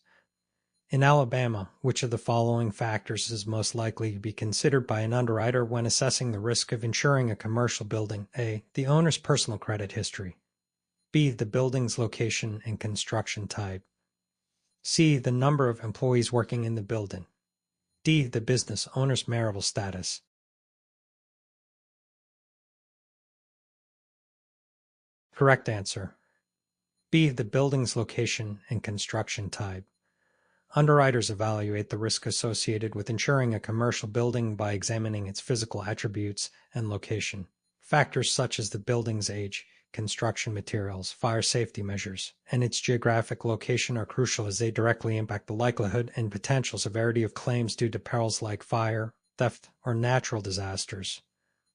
In Alabama, which of the following factors is most likely to be considered by an underwriter when assessing the risk of insuring a commercial building? A. The owner's personal credit history. B. The building's location and construction type. C. The number of employees working in the building. D. The business owner's marital status. Correct answer. B. The building's location and construction type. Underwriters evaluate the risk associated with insuring a commercial building by examining its physical attributes and location. Factors such as the building's age, construction materials, fire safety measures, and its geographic location are crucial as they directly impact the likelihood and potential severity of claims due to perils like fire, theft, or natural disasters.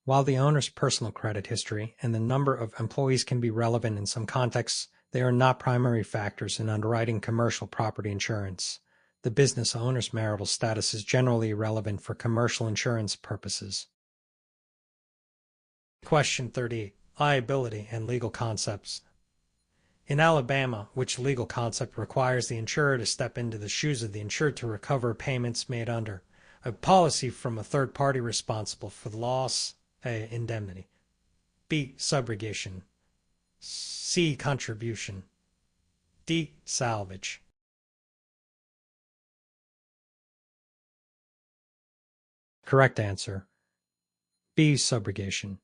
While the owner's personal credit history and the number of employees can be relevant in some contexts, they are not primary factors in underwriting commercial property insurance. The business owner's marital status is generally irrelevant for commercial insurance purposes. Question 30. Liability and legal concepts. In Alabama, which legal concept requires the insurer to step into the shoes of the insured to recover payments made under a policy from a third party responsible for the loss, A. Indemnity, B. Subrogation, C. Contribution, D. Salvage. Correct answer, B. Subrogation.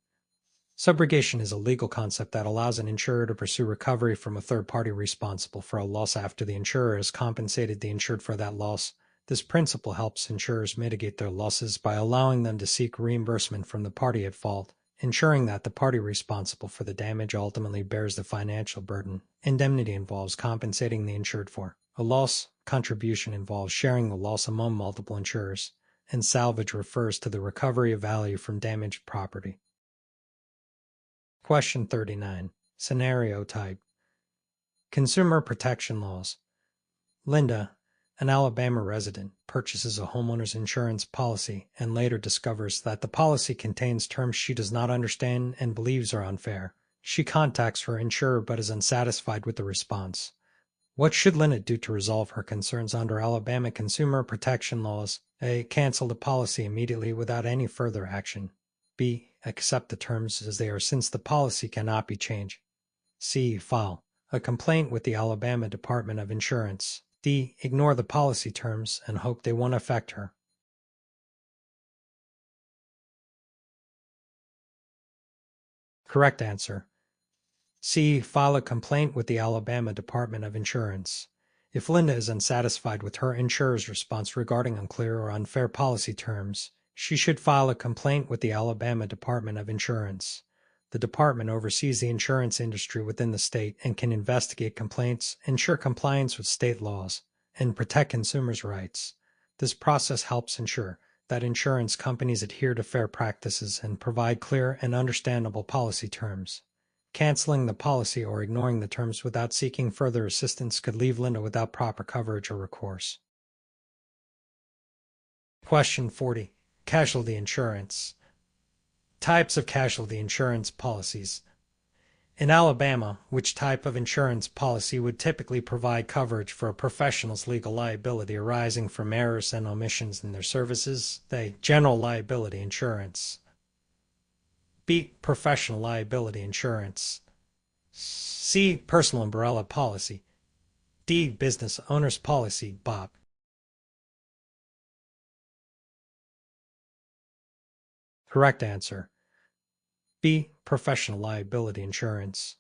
Subrogation is a legal concept that allows an insurer to pursue recovery from a third party responsible for a loss after the insurer has compensated the insured for that loss. This principle helps insurers mitigate their losses by allowing them to seek reimbursement from the party at fault, ensuring that the party responsible for the damage ultimately bears the financial burden. Indemnity involves compensating the insured for a loss. Contribution involves sharing the loss among multiple insurers, and salvage refers to the recovery of value from damaged property. Question 39. Scenario type. Consumer protection laws. Linda, an Alabama resident, purchases a homeowner's insurance policy and later discovers that the policy contains terms she does not understand and believes are unfair. She contacts her insurer but is unsatisfied with the response. What should Linda do to resolve her concerns under Alabama consumer protection laws? A. Cancel the policy immediately without any further action. B. Accept the terms as they are since the policy cannot be changed. C. File a complaint with the Alabama Department of Insurance. D. Ignore the policy terms and hope they won't affect her. Correct answer. C. File a complaint with the Alabama Department of Insurance. If Linda is unsatisfied with her insurer's response regarding unclear or unfair policy terms, she should file a complaint with the Alabama Department of Insurance. The department oversees the insurance industry within the state and can investigate complaints, ensure compliance with state laws, and protect consumers' rights. This process helps ensure that insurance companies adhere to fair practices and provide clear and understandable policy terms. Canceling the policy or ignoring the terms without seeking further assistance could leave Linda without proper coverage or recourse. Question 40. Casualty insurance. Types of casualty insurance policies. In Alabama, which type of insurance policy would typically provide coverage for a professional's legal liability arising from errors and omissions in their services? A. General liability insurance. B. Professional liability insurance. C. Personal umbrella policy. D. Business owner's policy, BOP. Correct answer. B. Professional liability insurance.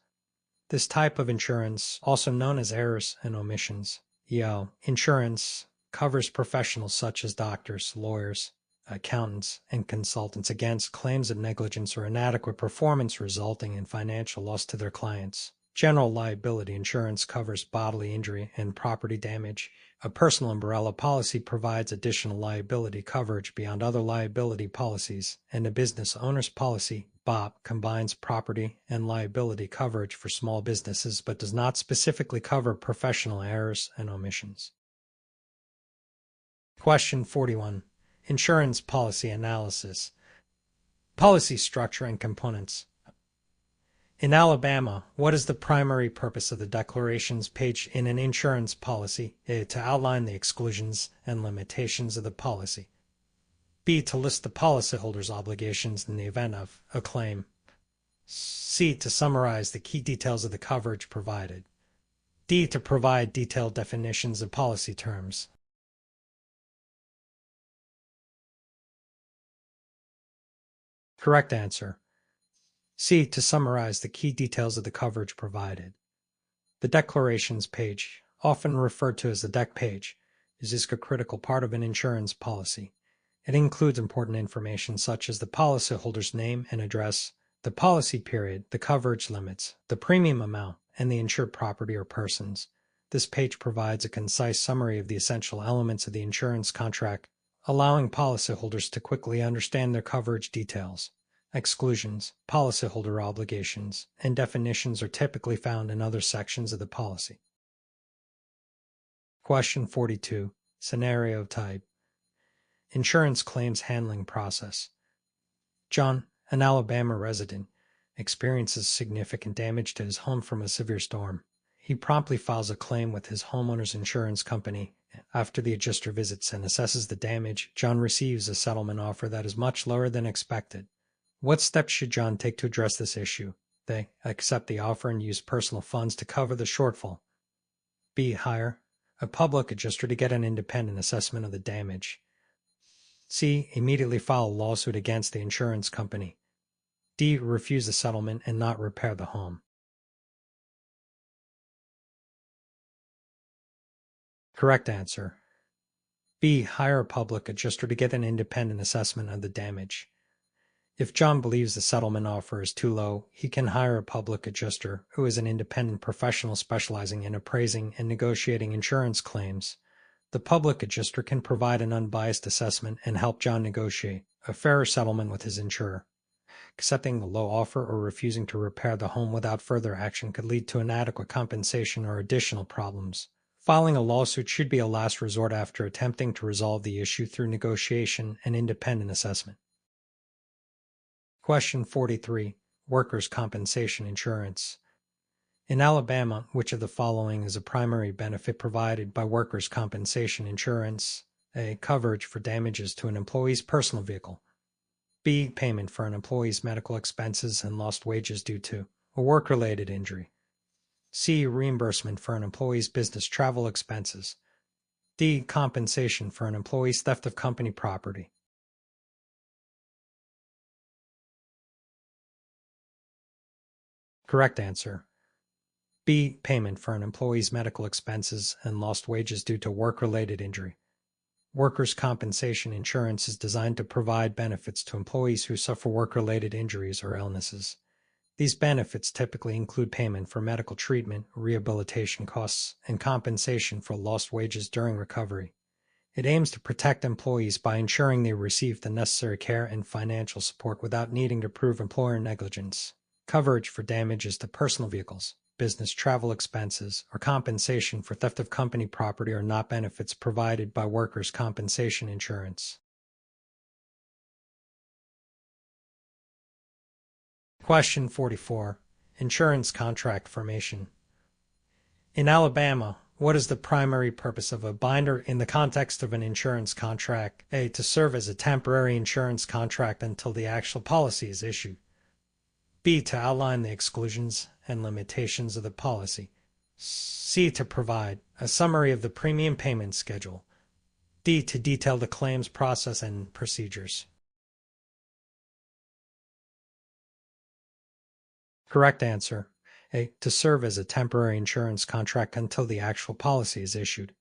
This type of insurance, also known as errors and omissions, EO, insurance, covers professionals such as doctors, lawyers, accountants, and consultants against claims of negligence or inadequate performance resulting in financial loss to their clients. General liability insurance covers bodily injury and property damage. A personal umbrella policy provides additional liability coverage beyond other liability policies, and a business owner's policy, BOP, combines property and liability coverage for small businesses but does not specifically cover professional errors and omissions. Question 41. Insurance policy analysis. Policy structure and components. In Alabama, what is the primary purpose of the declarations page in an insurance policy? A. To outline the exclusions and limitations of the policy. B. To list the policyholder's obligations in the event of a claim. C. To summarize the key details of the coverage provided. D. To provide detailed definitions of policy terms. Correct answer. C. To summarize the key details of the coverage provided. The declarations page, often referred to as the deck page, is a critical part of an insurance policy. It includes important information such as the policyholder's name and address, the policy period, the coverage limits, the premium amount, and the insured property or persons. This page provides a concise summary of the essential elements of the insurance contract, allowing policyholders to quickly understand their coverage details. Exclusions, policyholder obligations, and definitions are typically found in other sections of the policy. Question 42. Scenario type. Insurance claims handling process. John, an Alabama resident, experiences significant damage to his home from a severe storm. He promptly files a claim with his homeowner's insurance company. After the adjuster visits and assesses the damage, John receives a settlement offer that is much lower than expected. What steps should John take to address this issue? A. Accept the offer and use personal funds to cover the shortfall. B. Hire a public adjuster to get an independent assessment of the damage. C. Immediately file a lawsuit against the insurance company. D. Refuse the settlement and not repair the home. Correct answer. B. Hire a public adjuster to get an independent assessment of the damage. If John believes the settlement offer is too low, he can hire a public adjuster who is an independent professional specializing in appraising and negotiating insurance claims. The public adjuster can provide an unbiased assessment and help John negotiate a fairer settlement with his insurer. Accepting the low offer or refusing to repair the home without further action could lead to inadequate compensation or additional problems. Filing a lawsuit should be a last resort after attempting to resolve the issue through negotiation and independent assessment. Question 43. Workers' compensation insurance. In Alabama, which of the following is a primary benefit provided by workers' compensation insurance? A. Coverage for damages to an employee's personal vehicle. B. Payment for an employee's medical expenses and lost wages due to a work-related injury. C. Reimbursement for an employee's business travel expenses. D. Compensation for an employee's theft of company property. Correct answer. B. Payment for an employee's medical expenses and lost wages due to work-related injury. Workers' compensation insurance is designed to provide benefits to employees who suffer work-related injuries or illnesses. These benefits typically include payment for medical treatment, rehabilitation costs, and compensation for lost wages during recovery. It aims to protect employees by ensuring they receive the necessary care and financial support without needing to prove employer negligence. Coverage for damages to personal vehicles, business travel expenses, or compensation for theft of company property are not benefits provided by workers' compensation insurance. Question 44. Insurance contract formation. In Alabama, what is the primary purpose of a binder in the context of an insurance contract? A. To serve as a temporary insurance contract until the actual policy is issued. B. To outline the exclusions and limitations of the policy. C. To provide a summary of the premium payment schedule. D. To detail the claims process and procedures. Correct answer. A. To serve as a temporary insurance contract until the actual policy is issued.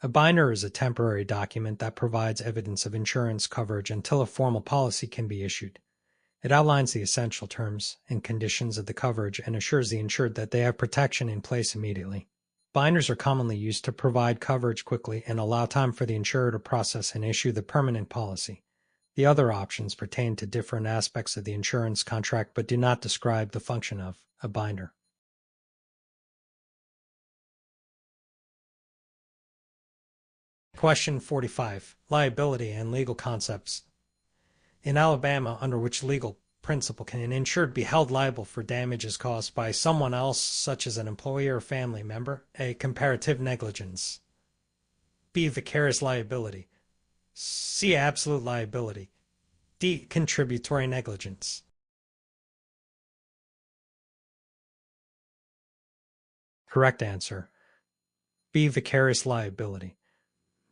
A binder is a temporary document that provides evidence of insurance coverage until a formal policy can be issued. It outlines the essential terms and conditions of the coverage and assures the insured that they have protection in place immediately. Binders are commonly used to provide coverage quickly and allow time for the insurer to process and issue the permanent policy. The other options pertain to different aspects of the insurance contract but do not describe the function of a binder. Question 45. Liability and legal concepts. In Alabama, under which legal principle can an insured be held liable for damages caused by someone else, such as an employee or family member? A. Comparative negligence. B. Vicarious liability. C. Absolute liability. D. Contributory negligence. Correct answer. B. Vicarious liability.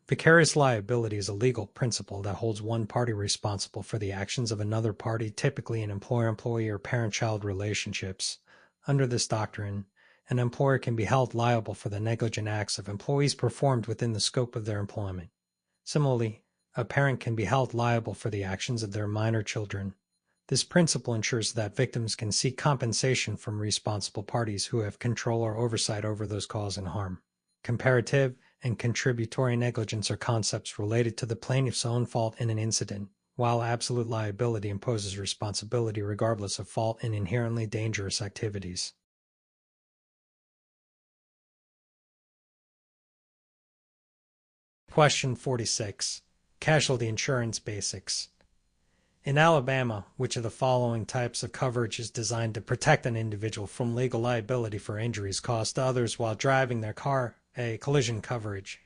Vicarious liability is a legal principle that holds one party responsible for the actions of another party, typically in employer-employee or parent-child relationships. Under this doctrine, an employer can be held liable for the negligent acts of employees performed within the scope of their employment. Similarly, a parent can be held liable for the actions of their minor children. This principle ensures that victims can seek compensation from responsible parties who have control or oversight over those causing harm. Comparative and contributory negligence are concepts related to the plaintiff's own fault in an incident, while absolute liability imposes responsibility regardless of fault in inherently dangerous activities. Question 46. Casualty insurance basics. In Alabama, which of the following types of coverage is designed to protect an individual from legal liability for injuries caused to others while driving their car? A. Collision coverage.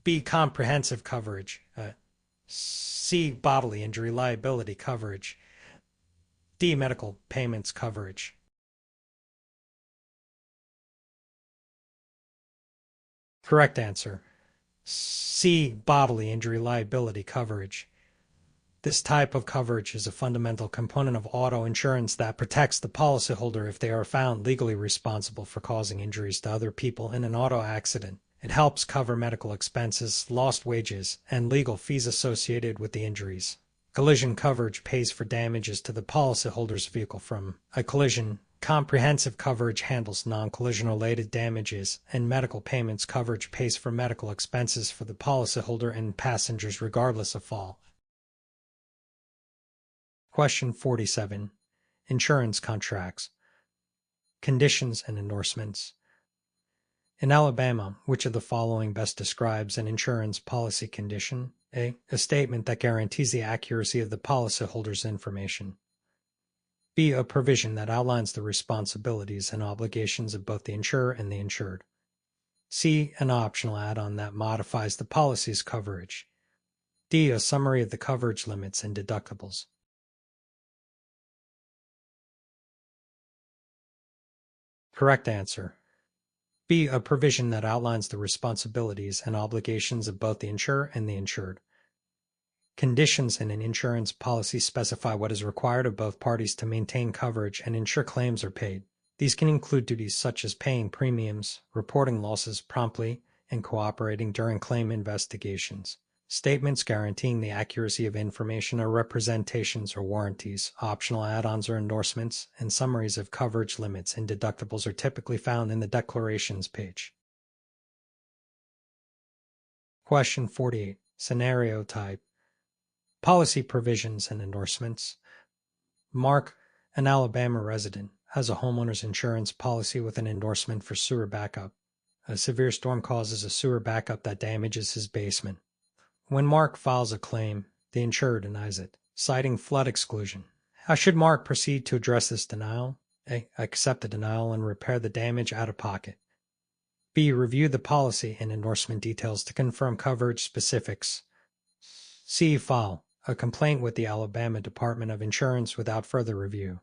B. Comprehensive coverage. C. Bodily injury liability coverage. D. Medical payments coverage. Correct answer. C. Bodily injury liability coverage. This type of coverage is a fundamental component of auto insurance that protects the policyholder if they are found legally responsible for causing injuries to other people in an auto accident. It helps cover medical expenses, lost wages, and legal fees associated with the injuries. Collision coverage pays for damages to the policyholder's vehicle from a collision. Comprehensive coverage handles non-collision related damages, and medical payments coverage pays for medical expenses for the policyholder and passengers regardless of fault. Question 47. Insurance contracts. Conditions and endorsements. In Alabama, which of the following best describes an insurance policy condition? A. A statement that guarantees the accuracy of the policyholder's information. B. A provision that outlines the responsibilities and obligations of both the insurer and the insured. C. An optional add-on that modifies the policy's coverage. D. A summary of the coverage limits and deductibles. Correct answer. B. A provision that outlines the responsibilities and obligations of both the insurer and the insured. Conditions in an insurance policy specify what is required of both parties to maintain coverage and ensure claims are paid. These can include duties such as paying premiums, reporting losses promptly, and cooperating during claim investigations. Statements guaranteeing the accuracy of information are representations or warranties. Optional add-ons or endorsements, and summaries of coverage limits and deductibles are typically found in the declarations page. Question 48. Scenario type. Policy provisions and endorsements. Mark, an Alabama resident, has a homeowner's insurance policy with an endorsement for sewer backup. A severe storm causes a sewer backup that damages his basement. When Mark files a claim, the insurer denies it, citing flood exclusion. How should Mark proceed to address this denial? A. Accept the denial and repair the damage out of pocket. B. Review the policy and endorsement details to confirm coverage specifics. C. File a complaint with the Alabama Department of Insurance without further review.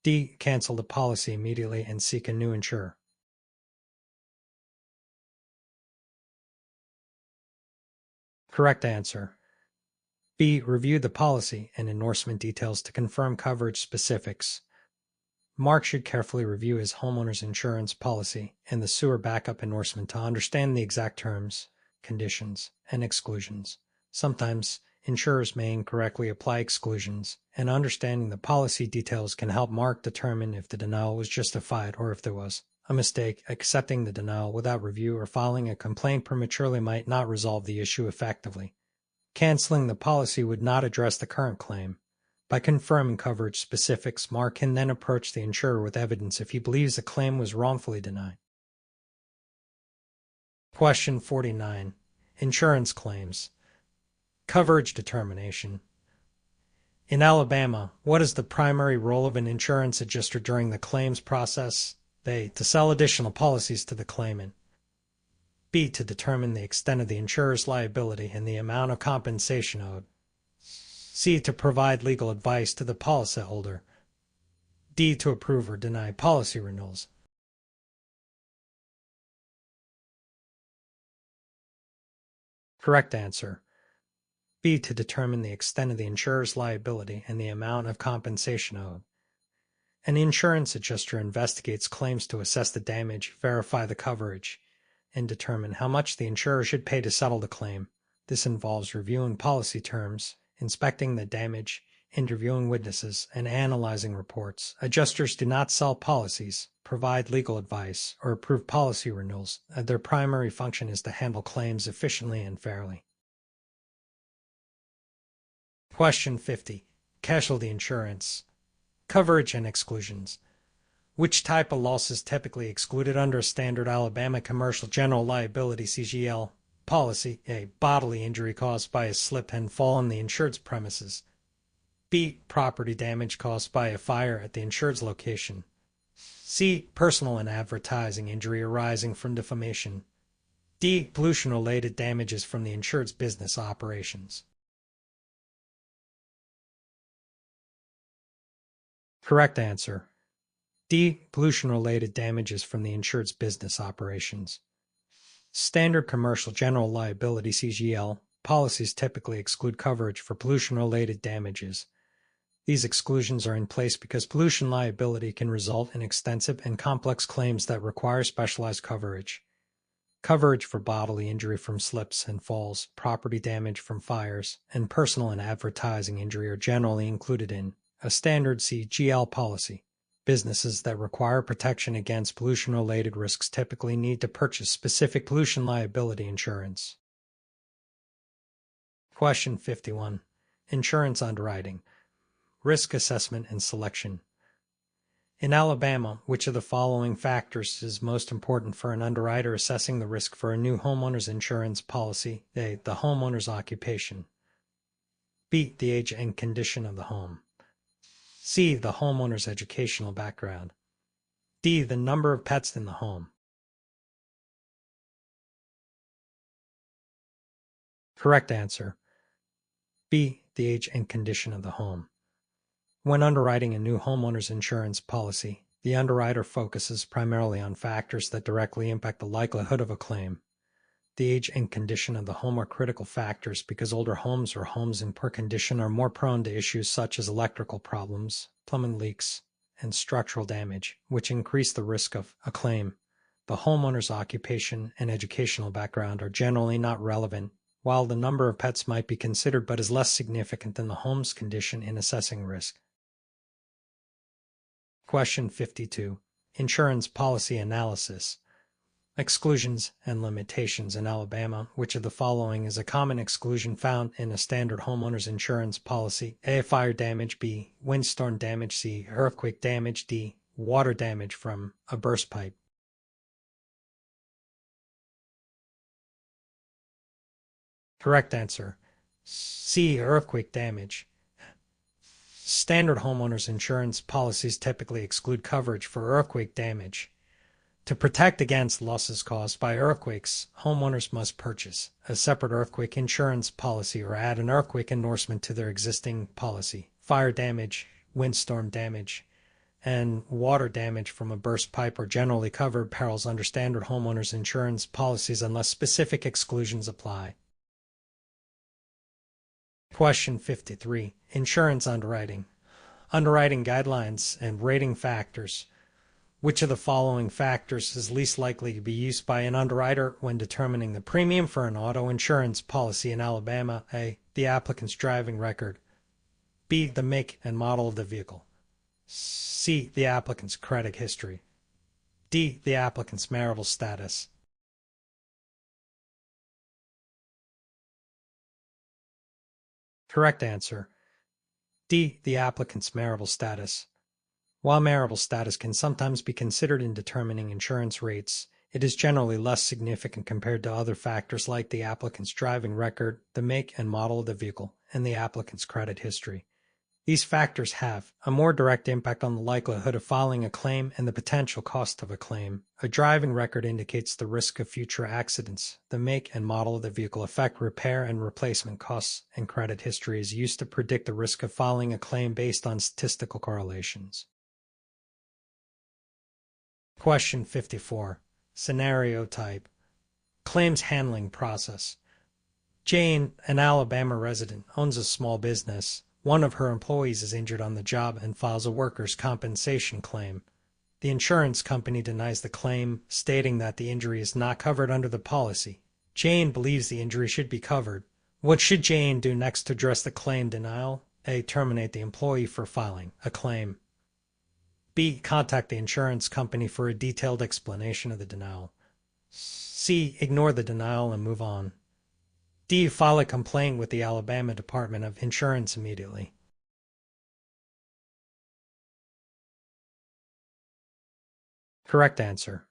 D. Cancel the policy immediately and seek a new insurer. Correct answer. B. Review the policy and endorsement details to confirm coverage specifics. Mark should carefully review his homeowner's insurance policy and the sewer backup endorsement to understand the exact terms, conditions, and exclusions. Sometimes, insurers may incorrectly apply exclusions, and understanding the policy details can help Mark determine if the denial was justified or if there was a mistake. Accepting the denial without review or filing a complaint prematurely might not resolve the issue effectively. Canceling the policy would not address the current claim. By confirming coverage specifics, Mark can then approach the insurer with evidence if he believes the claim was wrongfully denied. Question 49. Insurance claims. Coverage determination. In Alabama, what is the primary role of an insurance adjuster during the claims process? A. To sell additional policies to the claimant. B. To determine the extent of the insurer's liability and the amount of compensation owed. C. To provide legal advice to the policyholder. D. To approve or deny policy renewals. Correct answer. B. To determine the extent of the insurer's liability and the amount of compensation owed. An insurance adjuster investigates claims to assess the damage, verify the coverage, and determine how much the insurer should pay to settle the claim. This involves reviewing policy terms, inspecting the damage, interviewing witnesses, and analyzing reports. Adjusters do not sell policies, provide legal advice, or approve policy renewals. Their primary function is to handle claims efficiently and fairly. Question 50. Casualty insurance. Coverage and exclusions. Which type of loss is typically excluded under a standard Alabama commercial general liability CGL policy? A. Bodily injury caused by a slip and fall on the insured's premises. B. Property damage caused by a fire at the insured's location. C. Personal and advertising injury arising from defamation. D. Pollution-related damages from the insured's business operations. Correct answer. D. Pollution-related damages from the insured's business operations. Standard commercial general liability CGL policies typically exclude coverage for pollution-related damages. These exclusions are in place because pollution liability can result in extensive and complex claims that require specialized coverage. Coverage for bodily injury from slips and falls, property damage from fires, and personal and advertising injury are generally included in a standard CGL policy. Businesses that require protection against pollution-related risks typically need to purchase specific pollution liability insurance. Question 51. Insurance underwriting. Risk assessment and selection. In Alabama, which of the following factors is most important for an underwriter assessing the risk for a new homeowner's insurance policy? A. The homeowner's occupation. B. The age and condition of the home. C. The homeowner's educational background. D. The number of pets in the home. Correct answer. B. The age and condition of the home. When underwriting a new homeowner's insurance policy, the underwriter focuses primarily on factors that directly impact the likelihood of a claim. The age and condition of the home are critical factors because older homes or homes in poor condition are more prone to issues such as electrical problems, plumbing leaks, and structural damage, which increase the risk of a claim. The homeowner's occupation and educational background are generally not relevant, while the number of pets might be considered but is less significant than the home's condition in assessing risk. Question 52. Insurance policy analysis. Exclusions and limitations in Alabama. Which of the following is a common exclusion found in a standard homeowner's insurance policy? A. Fire damage. B. Windstorm damage. C. Earthquake damage. D. Water damage from a burst pipe. Correct answer. C. Earthquake damage. Standard homeowners insurance policies typically exclude coverage for earthquake damage. To protect against losses caused by earthquakes, homeowners must purchase a separate earthquake insurance policy or add an earthquake endorsement to their existing policy. Fire damage, windstorm damage, and water damage from a burst pipe are generally covered perils under standard homeowners insurance policies unless specific exclusions apply. Question 53. Insurance underwriting. Underwriting guidelines and rating factors. Which of the following factors is least likely to be used by an underwriter when determining the premium for an auto insurance policy in Alabama? A. The applicant's driving record. B. The make and model of the vehicle. C. The applicant's credit history. D. The applicant's marital status. Correct answer. D. The applicant's marital status. While marital status can sometimes be considered in determining insurance rates, it is generally less significant compared to other factors like the applicant's driving record, the make and model of the vehicle, and the applicant's credit history. These factors have a more direct impact on the likelihood of filing a claim and the potential cost of a claim. A driving record indicates the risk of future accidents. The make and model of the vehicle affect repair and replacement costs, and credit history is used to predict the risk of filing a claim based on statistical correlations. Question 54. Scenario type. Claims handling process. Jane, an Alabama resident, owns a small business. One of her employees is injured on the job and files a workers' compensation claim. The insurance company denies the claim, stating that the injury is not covered under the policy. Jane believes the injury should be covered. What should Jane do next to address the claim denial? A. Terminate the employee for filing a claim. B. Contact the insurance company for a detailed explanation of the denial. C. Ignore the denial and move on. D. File a complaint with the Alabama Department of Insurance immediately. Correct answer.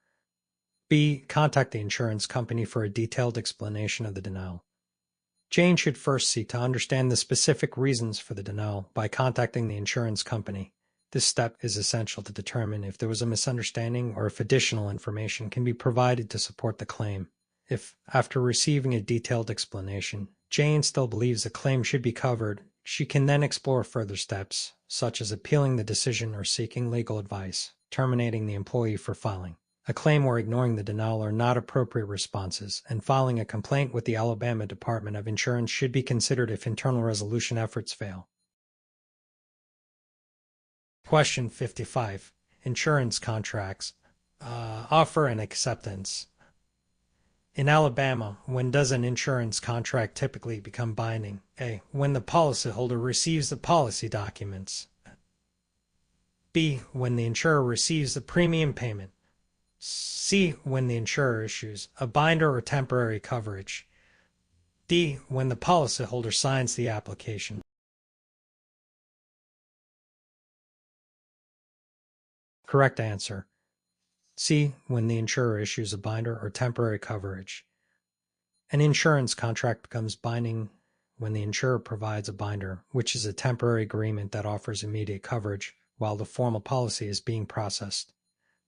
B. Contact the insurance company for a detailed explanation of the denial. Jane should first seek to understand the specific reasons for the denial by contacting the insurance company. This step is essential to determine if there was a misunderstanding or if additional information can be provided to support the claim. If, after receiving a detailed explanation, Jane still believes the claim should be covered, she can then explore further steps, such as appealing the decision or seeking legal advice, terminating the employee for filing a claim or ignoring the denial are not appropriate responses, and filing a complaint with the Alabama Department of Insurance should be considered if internal resolution efforts fail. Question 55. Insurance contracts. Offer and acceptance. In Alabama, when does an insurance contract typically become binding? A. When the policyholder receives the policy documents. B. When the insurer receives the premium payment. C. When the insurer issues a binder or temporary coverage. D. When the policyholder signs the application. Correct answer. C. When the insurer issues a binder or temporary coverage. An insurance contract becomes binding when the insurer provides a binder, which is a temporary agreement that offers immediate coverage while the formal policy is being processed.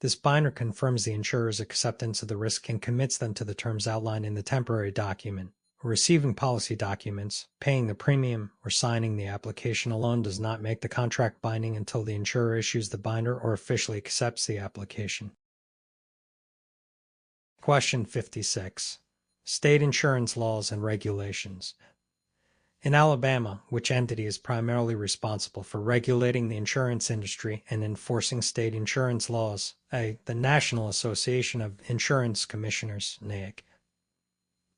This binder confirms the insurer's acceptance of the risk and commits them to the terms outlined in the temporary document. Receiving policy documents, paying the premium, or signing the application alone does not make the contract binding until the insurer issues the binder or officially accepts the application. Question 56. State insurance laws and regulations. In Alabama, which entity is primarily responsible for regulating the insurance industry and enforcing state insurance laws? A. The National Association of Insurance Commissioners, NAIC.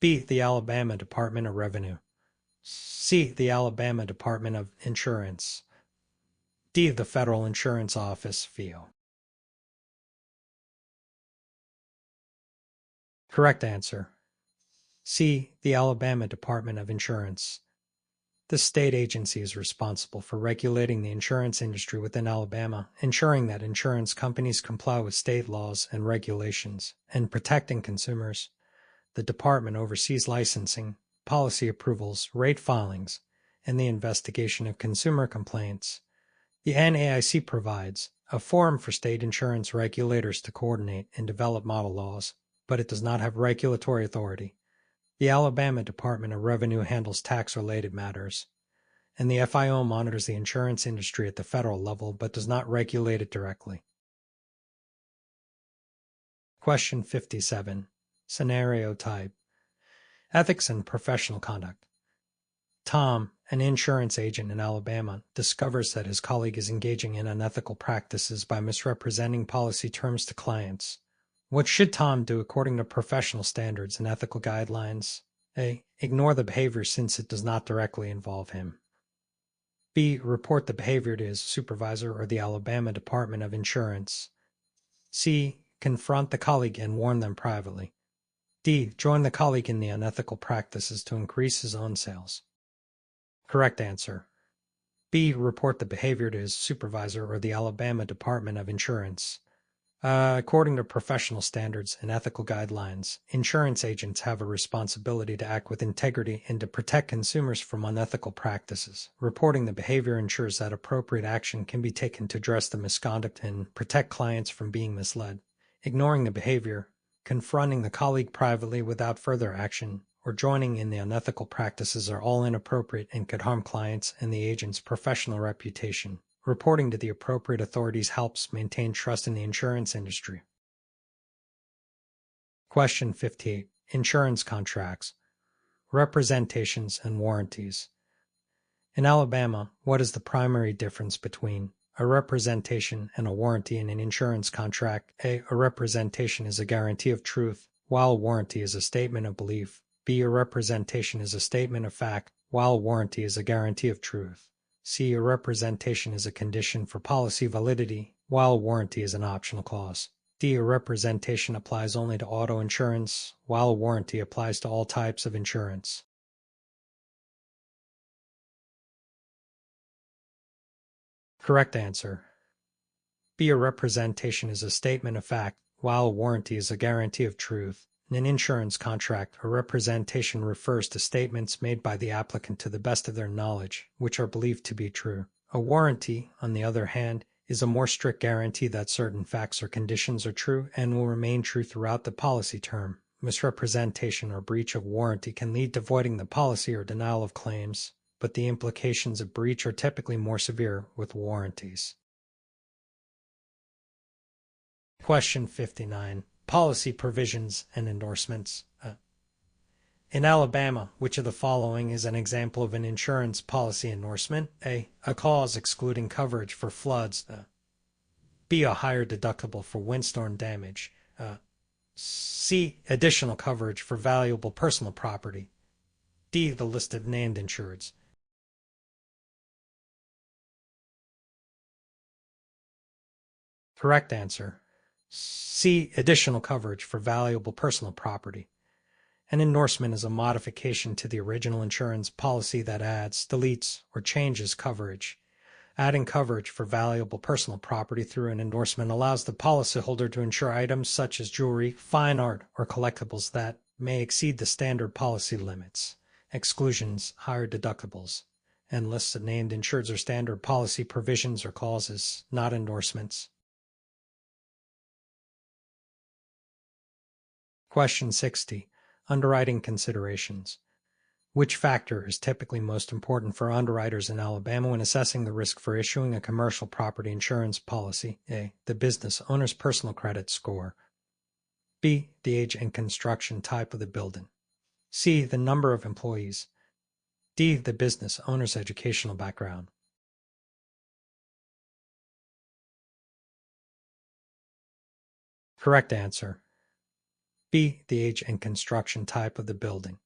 B. The Alabama Department of Revenue. C. The Alabama Department of Insurance. D. The Federal Insurance Office, FIO. Correct answer. C. The Alabama Department of Insurance. This state agency is responsible for regulating the insurance industry within Alabama, ensuring that insurance companies comply with state laws and regulations, and protecting consumers. The department oversees licensing, policy approvals, rate filings, and the investigation of consumer complaints. The NAIC provides a forum for state insurance regulators to coordinate and develop model laws, but it does not have regulatory authority. The Alabama Department of Revenue handles tax-related matters, and the FIO monitors the insurance industry at the federal level but does not regulate it directly. Question 57. Scenario type. Ethics and professional conduct. Tom, an insurance agent in Alabama, discovers that his colleague is engaging in unethical practices by misrepresenting policy terms to clients. What should Tom do according to professional standards and ethical guidelines? A. Ignore the behavior since it does not directly involve him. B. Report the behavior to his supervisor or the Alabama Department of Insurance. C. Confront the colleague and warn them privately. D. Join the colleague in the unethical practices to increase his own sales. Correct answer. B. Report the behavior to his supervisor or the Alabama Department of Insurance. According to professional standards and ethical guidelines, insurance agents have a responsibility to act with integrity and to protect consumers from unethical practices. Reporting the behavior ensures that appropriate action can be taken to address the misconduct and protect clients from being misled. Ignoring the behavior, confronting the colleague privately without further action, or joining in the unethical practices are all inappropriate and could harm clients and the agent's professional reputation. Reporting to the appropriate authorities helps maintain trust in the insurance industry. Question 58. Insurance contracts. Representations and warranties. In Alabama, what is the primary difference between a representation and a warranty in an insurance contract? A representation is a guarantee of truth, while a warranty is a statement of belief. B. A representation is a statement of fact, while a warranty is a guarantee of truth. C. A representation is a condition for policy validity, while a warranty is an optional clause. D. A representation applies only to auto insurance, while a warranty applies to all types of insurance. Correct answer. B. A representation is a statement of fact, while a warranty is a guarantee of truth. In an insurance contract, a representation refers to statements made by the applicant to the best of their knowledge, which are believed to be true. A warranty, on the other hand, is a more strict guarantee that certain facts or conditions are true and will remain true throughout the policy term. Misrepresentation or breach of warranty can lead to voiding the policy or denial of claims, but the implications of breach are typically more severe with warranties. Question 59. Policy provisions and endorsements. In Alabama, which of the following is an example of an insurance policy endorsement? A. A clause excluding coverage for floods. B. A higher deductible for windstorm damage. C. Additional coverage for valuable personal property. D. The list of named insureds. Correct answer. C. Additional coverage for valuable personal property. An endorsement is a modification to the original insurance policy that adds, deletes, or changes coverage. Adding coverage for valuable personal property through an endorsement allows the policyholder to insure items such as jewelry, fine art, or collectibles that may exceed the standard policy limits. Exclusions, higher deductibles, and lists of named insureds are standard policy provisions or clauses, not endorsements. Question 60. Underwriting considerations. Which factor is typically most important for underwriters in Alabama when assessing the risk for issuing a commercial property insurance policy? A. The business owner's personal credit score. B. The age and construction type of the building. C. The number of employees. D. The business owner's educational background. Correct answer. B. The age and construction type of the building.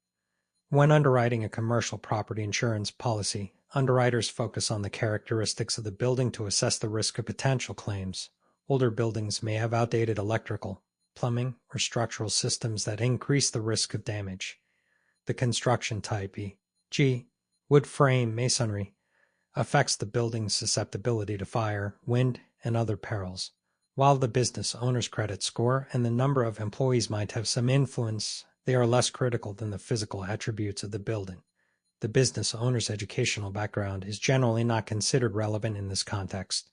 When underwriting a commercial property insurance policy, underwriters focus on the characteristics of the building to assess the risk of potential claims. Older buildings may have outdated electrical, plumbing, or structural systems that increase the risk of damage. The construction type, e.g., wood frame masonry, affects the building's susceptibility to fire, wind, and other perils. While the business owner's credit score and the number of employees might have some influence, they are less critical than the physical attributes of the building. The business owner's educational background is generally not considered relevant in this context.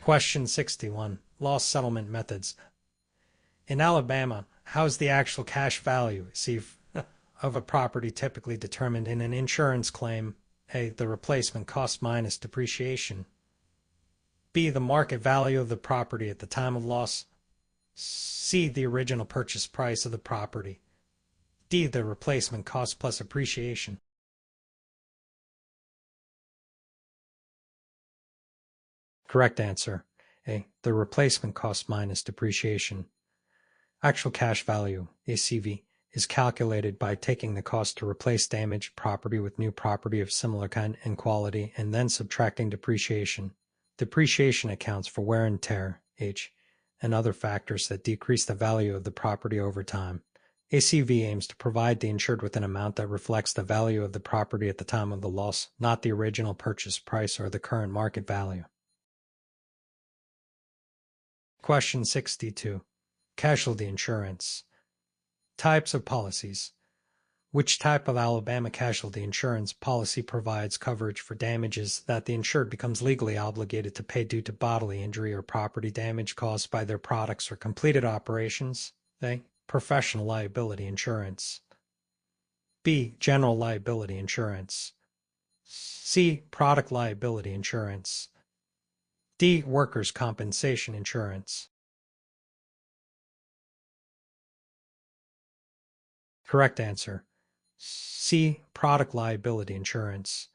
Question 61. Loss settlement methods. In Alabama, how is the actual cash value of a property typically determined in an insurance claim? A. The replacement cost minus depreciation. B. The market value of the property at the time of loss. C. The original purchase price of the property. D. The replacement cost plus appreciation. Correct answer. A. The replacement cost minus depreciation. Actual cash value, ACV, is calculated by taking the cost to replace damaged property with new property of similar kind and quality and then subtracting depreciation. Depreciation accounts for wear and tear, age, and other factors that decrease the value of the property over time. ACV aims to provide the insured with an amount that reflects the value of the property at the time of the loss, not the original purchase price or the current market value. Question 62. Casualty insurance. Types of policies. Which type of Alabama casualty insurance policy provides coverage for damages that the insured becomes legally obligated to pay due to bodily injury or property damage caused by their products or completed operations? A. Professional liability insurance. B. General liability insurance. C. Product liability insurance. D. Workers' compensation insurance. Correct answer. C. Product liability insurance.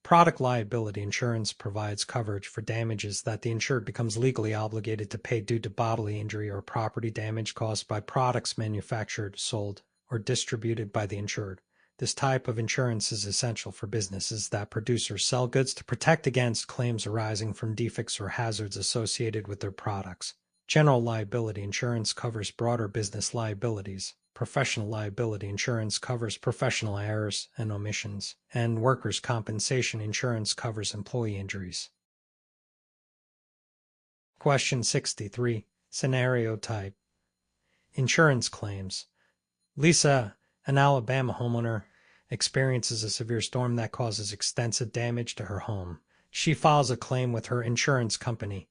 Product liability insurance provides coverage for damages that the insured becomes legally obligated to pay due to bodily injury or property damage caused by products manufactured, sold, or distributed by the insured. This type of insurance is essential for businesses that produce or sell goods to protect against claims arising from defects or hazards associated with their products. General liability insurance covers broader business liabilities. Professional liability insurance covers professional errors and omissions, and workers' compensation insurance covers employee injuries. Question 63. Scenario type. Insurance claims. Lisa, an Alabama homeowner, experiences a severe storm that causes extensive damage to her home. She files a claim with her insurance company.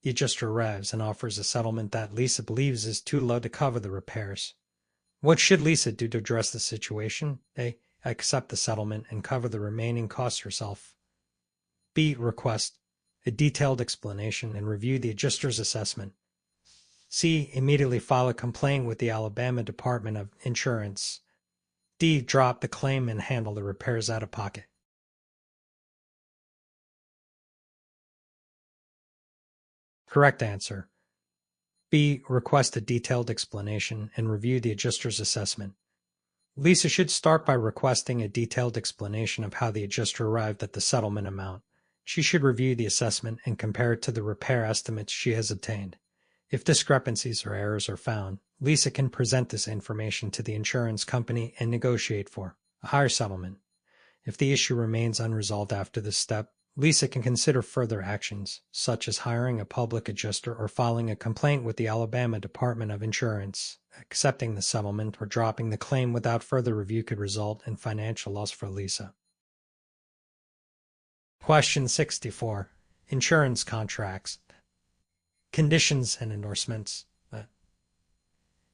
The adjuster arrives and offers a settlement that Lisa believes is too low to cover the repairs. What should Lisa do to address the situation? A. Accept the settlement and cover the remaining costs herself. B. Request a detailed explanation and review the adjuster's assessment. C. Immediately file a complaint with the Alabama Department of Insurance. D. Drop the claim and handle the repairs out of pocket. Correct answer. B. Request a detailed explanation and review the adjuster's assessment. Lisa should start by requesting a detailed explanation of how the adjuster arrived at the settlement amount. She should review the assessment and compare it to the repair estimates she has obtained. If discrepancies or errors are found, Lisa can present this information to the insurance company and negotiate for a higher settlement. If the issue remains unresolved after this step, Lisa can consider further actions, such as hiring a public adjuster or filing a complaint with the Alabama Department of Insurance. Accepting the settlement or dropping the claim without further review could result in financial loss for Lisa. Question 64. Insurance contracts. Conditions and endorsements.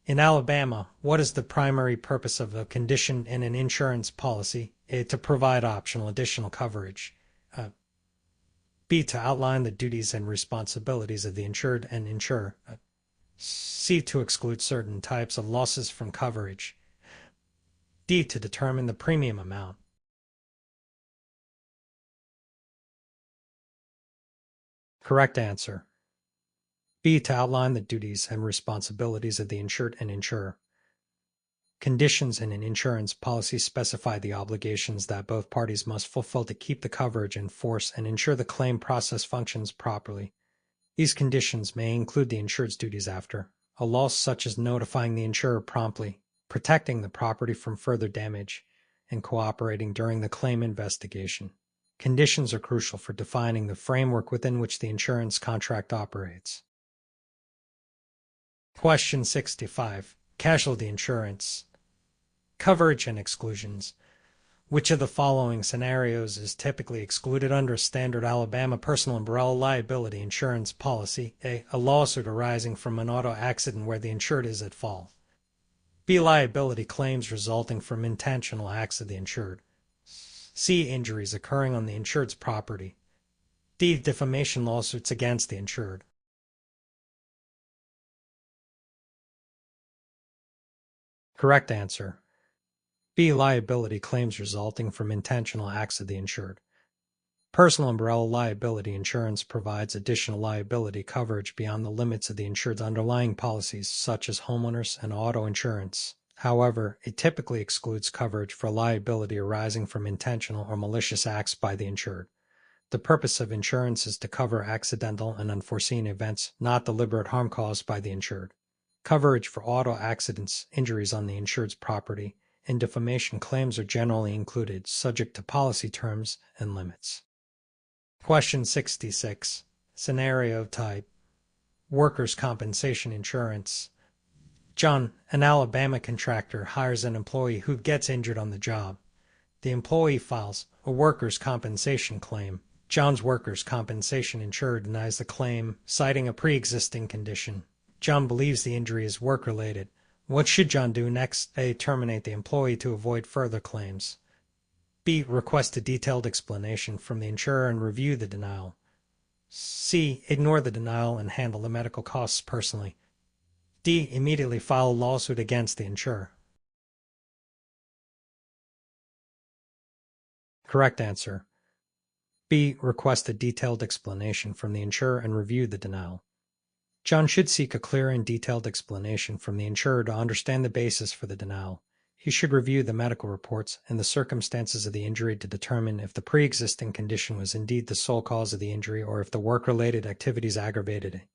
In Alabama, what is the primary purpose of a condition in an insurance policy? A. To provide optional additional coverage. B. To outline the duties and responsibilities of the insured and insurer. C. To exclude certain types of losses from coverage. D. To determine the premium amount. Correct answer. B. To outline the duties and responsibilities of the insured and insurer. Conditions in an insurance policy specify the obligations that both parties must fulfill to keep the coverage in force and ensure the claim process functions properly. These conditions may include the insured's duties after a loss, such as notifying the insurer promptly, protecting the property from further damage, and cooperating during the claim investigation. Conditions are crucial for defining the framework within which the insurance contract operates. Question 65. Casualty insurance. Coverage and exclusions. Which of the following scenarios is typically excluded under a standard Alabama personal umbrella liability insurance policy? A. A lawsuit arising from an auto accident where the insured is at fault. B. Liability claims resulting from intentional acts of the insured. C. Injuries occurring on the insured's property. D. Defamation lawsuits against the insured. Correct answer. B. Liability claims resulting from intentional acts of the insured. Personal umbrella liability insurance provides additional liability coverage beyond the limits of the insured's underlying policies, such as homeowners and auto insurance. However, it typically excludes coverage for liability arising from intentional or malicious acts by the insured. The purpose of insurance is to cover accidental and unforeseen events, not deliberate harm caused by the insured. Coverage for auto accidents, injuries on the insured's property, and defamation claims are generally included, subject to policy terms and limits. Question 66. Scenario type. Workers' compensation insurance. John, an Alabama contractor, hires an employee who gets injured on the job. The employee files a workers' compensation claim. John's workers' compensation insurer denies the claim, citing a pre-existing condition. John believes the injury is work-related. What should John do next? A. Terminate the employee to avoid further claims. B. Request a detailed explanation from the insurer and review the denial. C. Ignore the denial and handle the medical costs personally. D. Immediately file a lawsuit against the insurer. Correct answer. B. Request a detailed explanation from the insurer and review the denial. John should seek a clear and detailed explanation from the insurer to understand the basis for the denial. He should review the medical reports and the circumstances of the injury to determine if the pre-existing condition was indeed the sole cause of the injury or if the work-related activities aggravated it.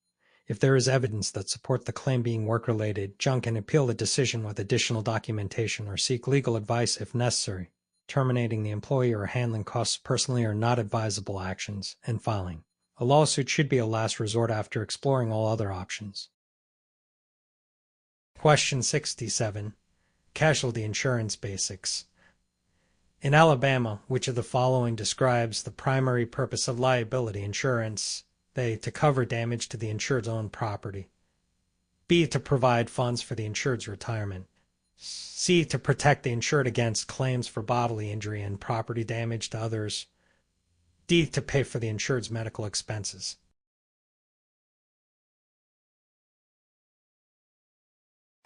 If there is evidence that supports the claim being work-related, John can appeal the decision with additional documentation or seek legal advice if necessary. Terminating the employee or handling costs personally are not advisable actions, and filing a lawsuit should be a last resort after exploring all other options. Question 67. Casualty insurance basics. In Alabama, which of the following describes the primary purpose of liability insurance? A. To cover damage to the insured's own property. B. To provide funds for the insured's retirement. C. To protect the insured against claims for bodily injury and property damage to others. D. To pay for the insured's medical expenses.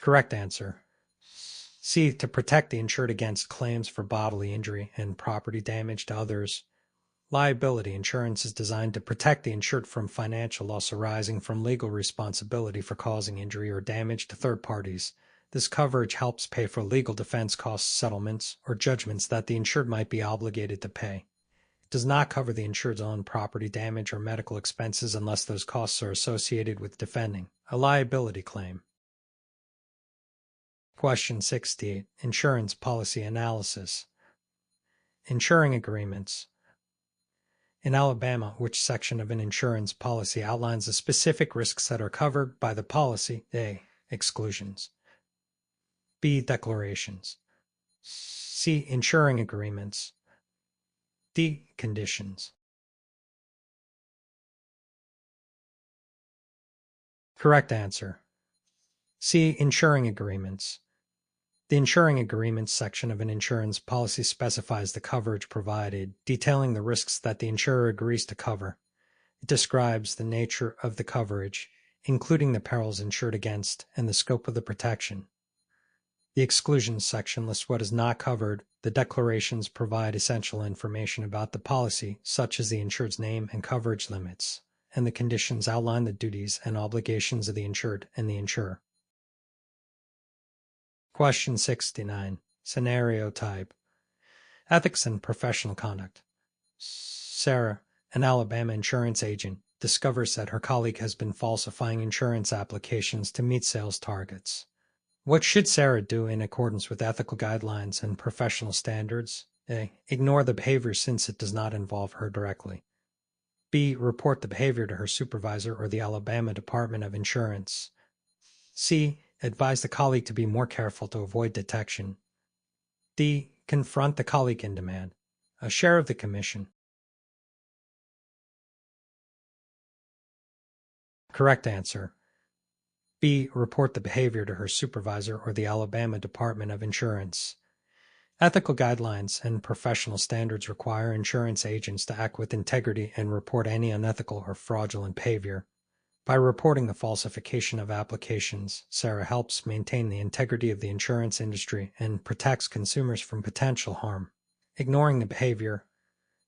Correct answer. C. To protect the insured against claims for bodily injury and property damage to others. Liability insurance is designed to protect the insured from financial loss arising from legal responsibility for causing injury or damage to third parties. This coverage helps pay for legal defense costs, settlements, or judgments that the insured might be obligated to pay. It does not cover the insured's own property damage or medical expenses unless those costs are associated with defending a liability claim. Question 68. Insurance policy analysis. Insuring agreements. In Alabama, which section of an insurance policy outlines the specific risks that are covered by the policy? A. Exclusions. B. Declarations. C. Insuring agreements. D. Conditions. Correct answer. C. Insuring agreements. The insuring agreements section of an insurance policy specifies the coverage provided, detailing the risks that the insurer agrees to cover. It describes the nature of the coverage, including the perils insured against and the scope of the protection. The exclusions section lists what is not covered. The declarations provide essential information about the policy, such as the insured's name and coverage limits, and the conditions outline the duties and obligations of the insured and the insurer. Question 69. Scenario type. Ethics and professional conduct. Sarah, an Alabama insurance agent, discovers that her colleague has been falsifying insurance applications to meet sales targets. What should Sarah do in accordance with ethical guidelines and professional standards? A. Ignore the behavior since it does not involve her directly. B. Report the behavior to her supervisor or the Alabama Department of Insurance. C. Advise the colleague to be more careful to avoid detection. D. Confront the colleague and demand a share of the commission. Correct answer. B. Report the behavior to her supervisor or the Alabama Department of Insurance. Ethical guidelines and professional standards require insurance agents to act with integrity and report any unethical or fraudulent behavior. By reporting the falsification of applications, Sarah helps maintain the integrity of the insurance industry and protects consumers from potential harm. Ignoring the behavior,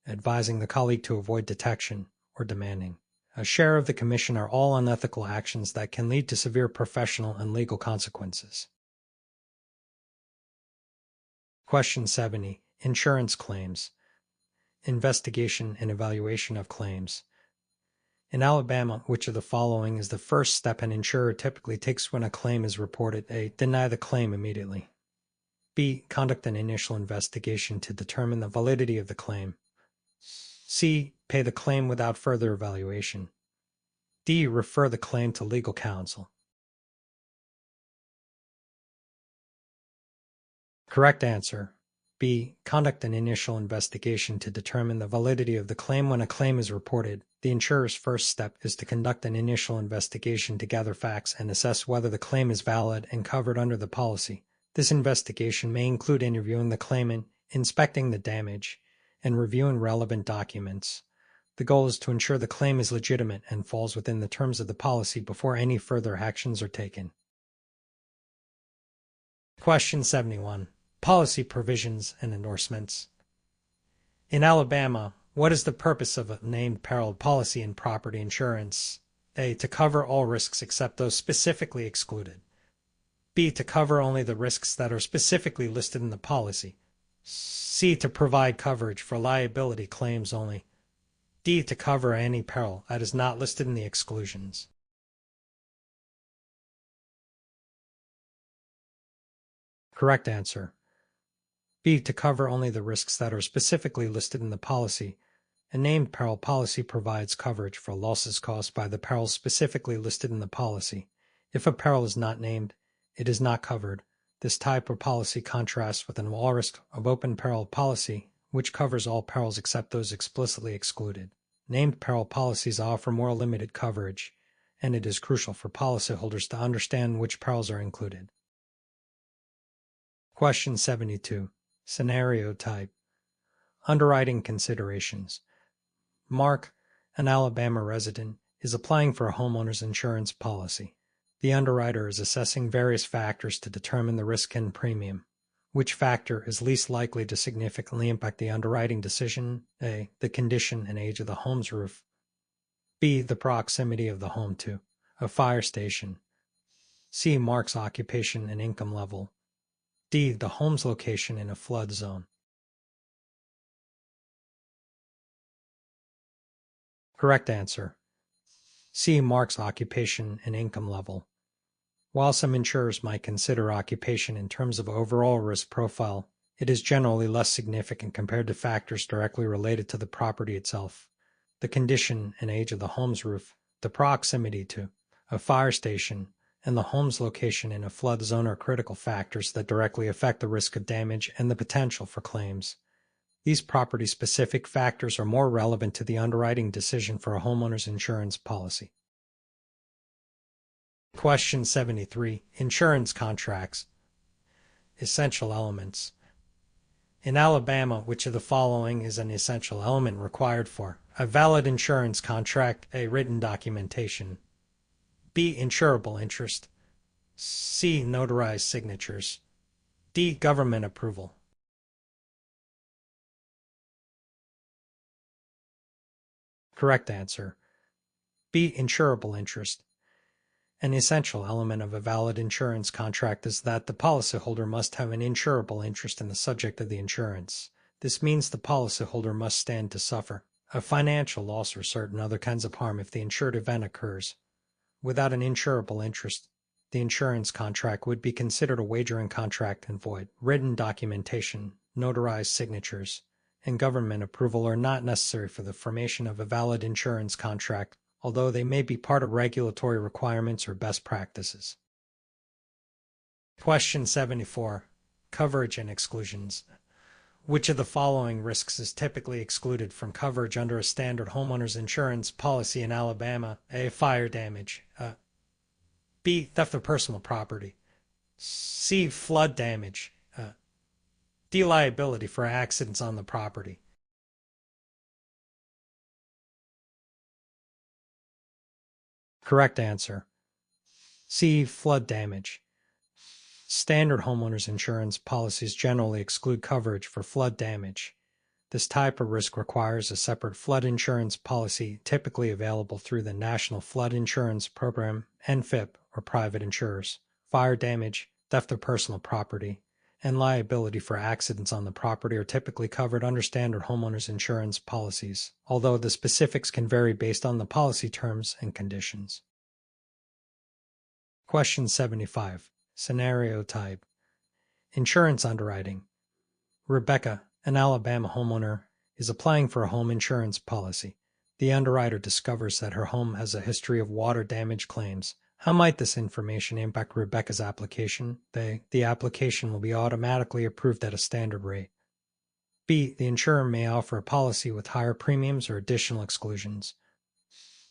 advising the colleague to avoid detection, or demanding a share of the commission are all unethical actions that can lead to severe professional and legal consequences. Question 70. Insurance claims. Investigation and evaluation of claims. In Alabama, which of the following is the first step an insurer typically takes when a claim is reported? A. Deny the claim immediately. B. Conduct an initial investigation to determine the validity of the claim. C. Pay the claim without further evaluation. D. Refer the claim to legal counsel. Correct answer. B. Conduct an initial investigation to determine the validity of the claim when a claim is reported. The insurer's first step is to conduct an initial investigation to gather facts and assess whether the claim is valid and covered under the policy. This investigation may include interviewing the claimant, inspecting the damage, and reviewing relevant documents. The goal is to ensure the claim is legitimate and falls within the terms of the policy before any further actions are taken. Question 71. Policy provisions and endorsements. In Alabama, what is the purpose of a named peril policy in property insurance? A. To cover all risks except those specifically excluded. B. To cover only the risks that are specifically listed in the policy. C. To provide coverage for liability claims only. D. To cover any peril that is not listed in the exclusions. Correct answer. B. To cover only the risks that are specifically listed in the policy. A named peril policy provides coverage for losses caused by the perils specifically listed in the policy. If a peril is not named, it is not covered. This type of policy contrasts with an all-risk of open peril policy, which covers all perils except those explicitly excluded. Named peril policies offer more limited coverage, and it is crucial for policyholders to understand which perils are included. Question 72. Scenario type. Underwriting considerations. Mark, an Alabama resident, is applying for a homeowner's insurance policy. The underwriter is assessing various factors to determine the risk and premium. Which factor is least likely to significantly impact the underwriting decision? A. The condition and age of the home's roof. B. The proximity of the home to a fire station. C. Mark's occupation and income level. D. The home's location in a flood zone. Correct answer. C. Mark's occupation and income level. While some insurers might consider occupation in terms of overall risk profile, it is generally less significant compared to factors directly related to the property itself. The condition and age of the home's roof, the proximity to a fire station, and the home's location in a flood zone are critical factors that directly affect the risk of damage and the potential for claims. These property-specific factors are more relevant to the underwriting decision for a homeowner's insurance policy. Question 73. Insurance contracts. Essential elements. In Alabama, which of the following is an essential element required for a valid insurance contract? A. Written documentation. B. Insurable interest. C. Notarized signatures. D. Government approval. Correct answer. B. Insurable interest. An essential element of a valid insurance contract is that the policyholder must have an insurable interest in the subject of the insurance. This means the policyholder must stand to suffer a financial loss or certain other kinds of harm if the insured event occurs. Without an insurable interest, the insurance contract would be considered a wagering contract and void. Written documentation, notarized signatures, and government approval are not necessary for the formation of a valid insurance contract, although they may be part of regulatory requirements or best practices. Question 74. Coverage and exclusions. Which of the following risks is typically excluded from coverage under a standard homeowner's insurance policy in Alabama? A. Fire damage. B. Theft of personal property. C. Flood damage. D. Liability for accidents on the property. Correct answer. C. Flood damage. Standard homeowners insurance policies generally exclude coverage for flood damage. This type of risk requires a separate flood insurance policy, typically available through the National Flood Insurance Program, NFIP, or private insurers. Fire damage, theft of personal property, and liability for accidents on the property are typically covered under standard homeowners insurance policies, although the specifics can vary based on the policy terms and conditions. Question 75. Scenario type. Insurance underwriting. Rebecca, an Alabama homeowner, is applying for a home insurance policy. The underwriter discovers that her home has a history of water damage claims. How might this information impact Rebecca's application? The application will be automatically approved at a standard rate. B. The insurer may offer a policy with higher premiums or additional exclusions.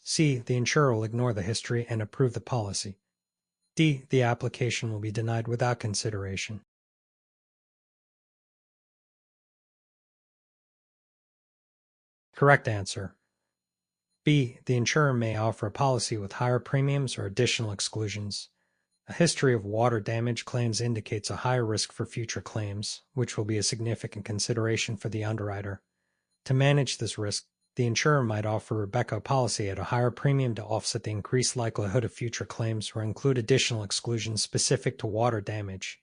C. The insurer will ignore the history and approve the policy. D. The application will be denied without consideration. Correct answer. B. The insurer may offer a policy with higher premiums or additional exclusions. A history of water damage claims indicates a higher risk for future claims, which will be a significant consideration for the underwriter. To manage this risk, the insurer might offer Rebecca a policy at a higher premium to offset the increased likelihood of future claims or include additional exclusions specific to water damage.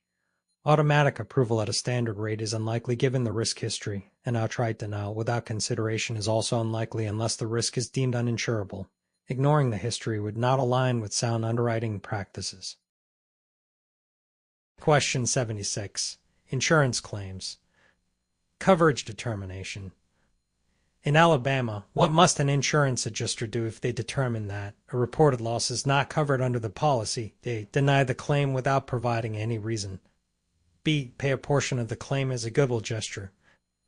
Automatic approval at a standard rate is unlikely given the risk history, and outright denial without consideration is also unlikely unless the risk is deemed uninsurable. Ignoring the history would not align with sound underwriting practices. Question 76. Insurance claims. Coverage determination. In Alabama, what must an insurance adjuster do if they determine that a reported loss is not covered under the policy? They deny the claim without providing any reason. B. Pay a portion of the claim as a goodwill gesture.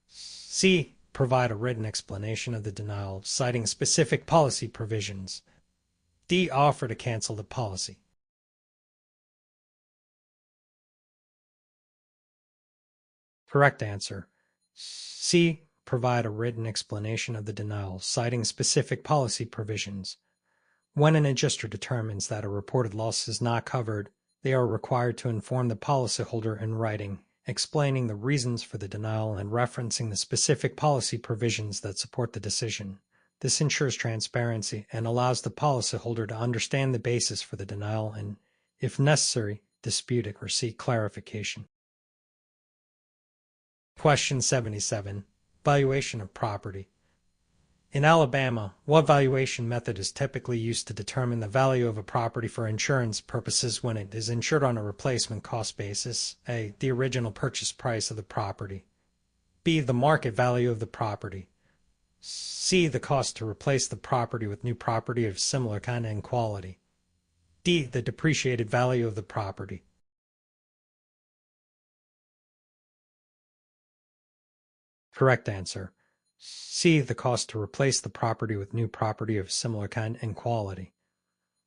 C. Provide a written explanation of the denial, citing specific policy provisions. D. Offer to cancel the policy. Correct answer. C. Provide a written explanation of the denial, citing specific policy provisions. When an adjuster determines that a reported loss is not covered, they are required to inform the policyholder in writing, explaining the reasons for the denial and referencing the specific policy provisions that support the decision. This ensures transparency and allows the policyholder to understand the basis for the denial and, if necessary, dispute it or seek clarification. Question 77. Valuation of property. In Alabama, what valuation method is typically used to determine the value of a property for insurance purposes when it is insured on a replacement cost basis? A. The original purchase price of the property. B. The market value of the property. C. The cost to replace the property with new property of similar kind and quality. D. The depreciated value of the property. Correct answer. C. The cost to replace the property with new property of similar kind and quality.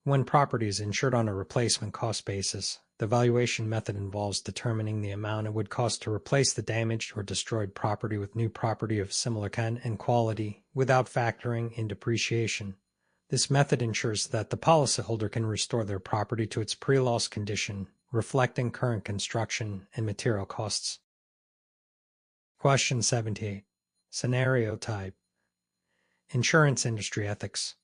When property is insured on a replacement cost basis, the valuation method involves determining the amount it would cost to replace the damaged or destroyed property with new property of similar kind and quality without factoring in depreciation. This method ensures that the policyholder can restore their property to its pre-loss condition, reflecting current construction and material costs. Question 78. Scenario type. Insurance industry ethics.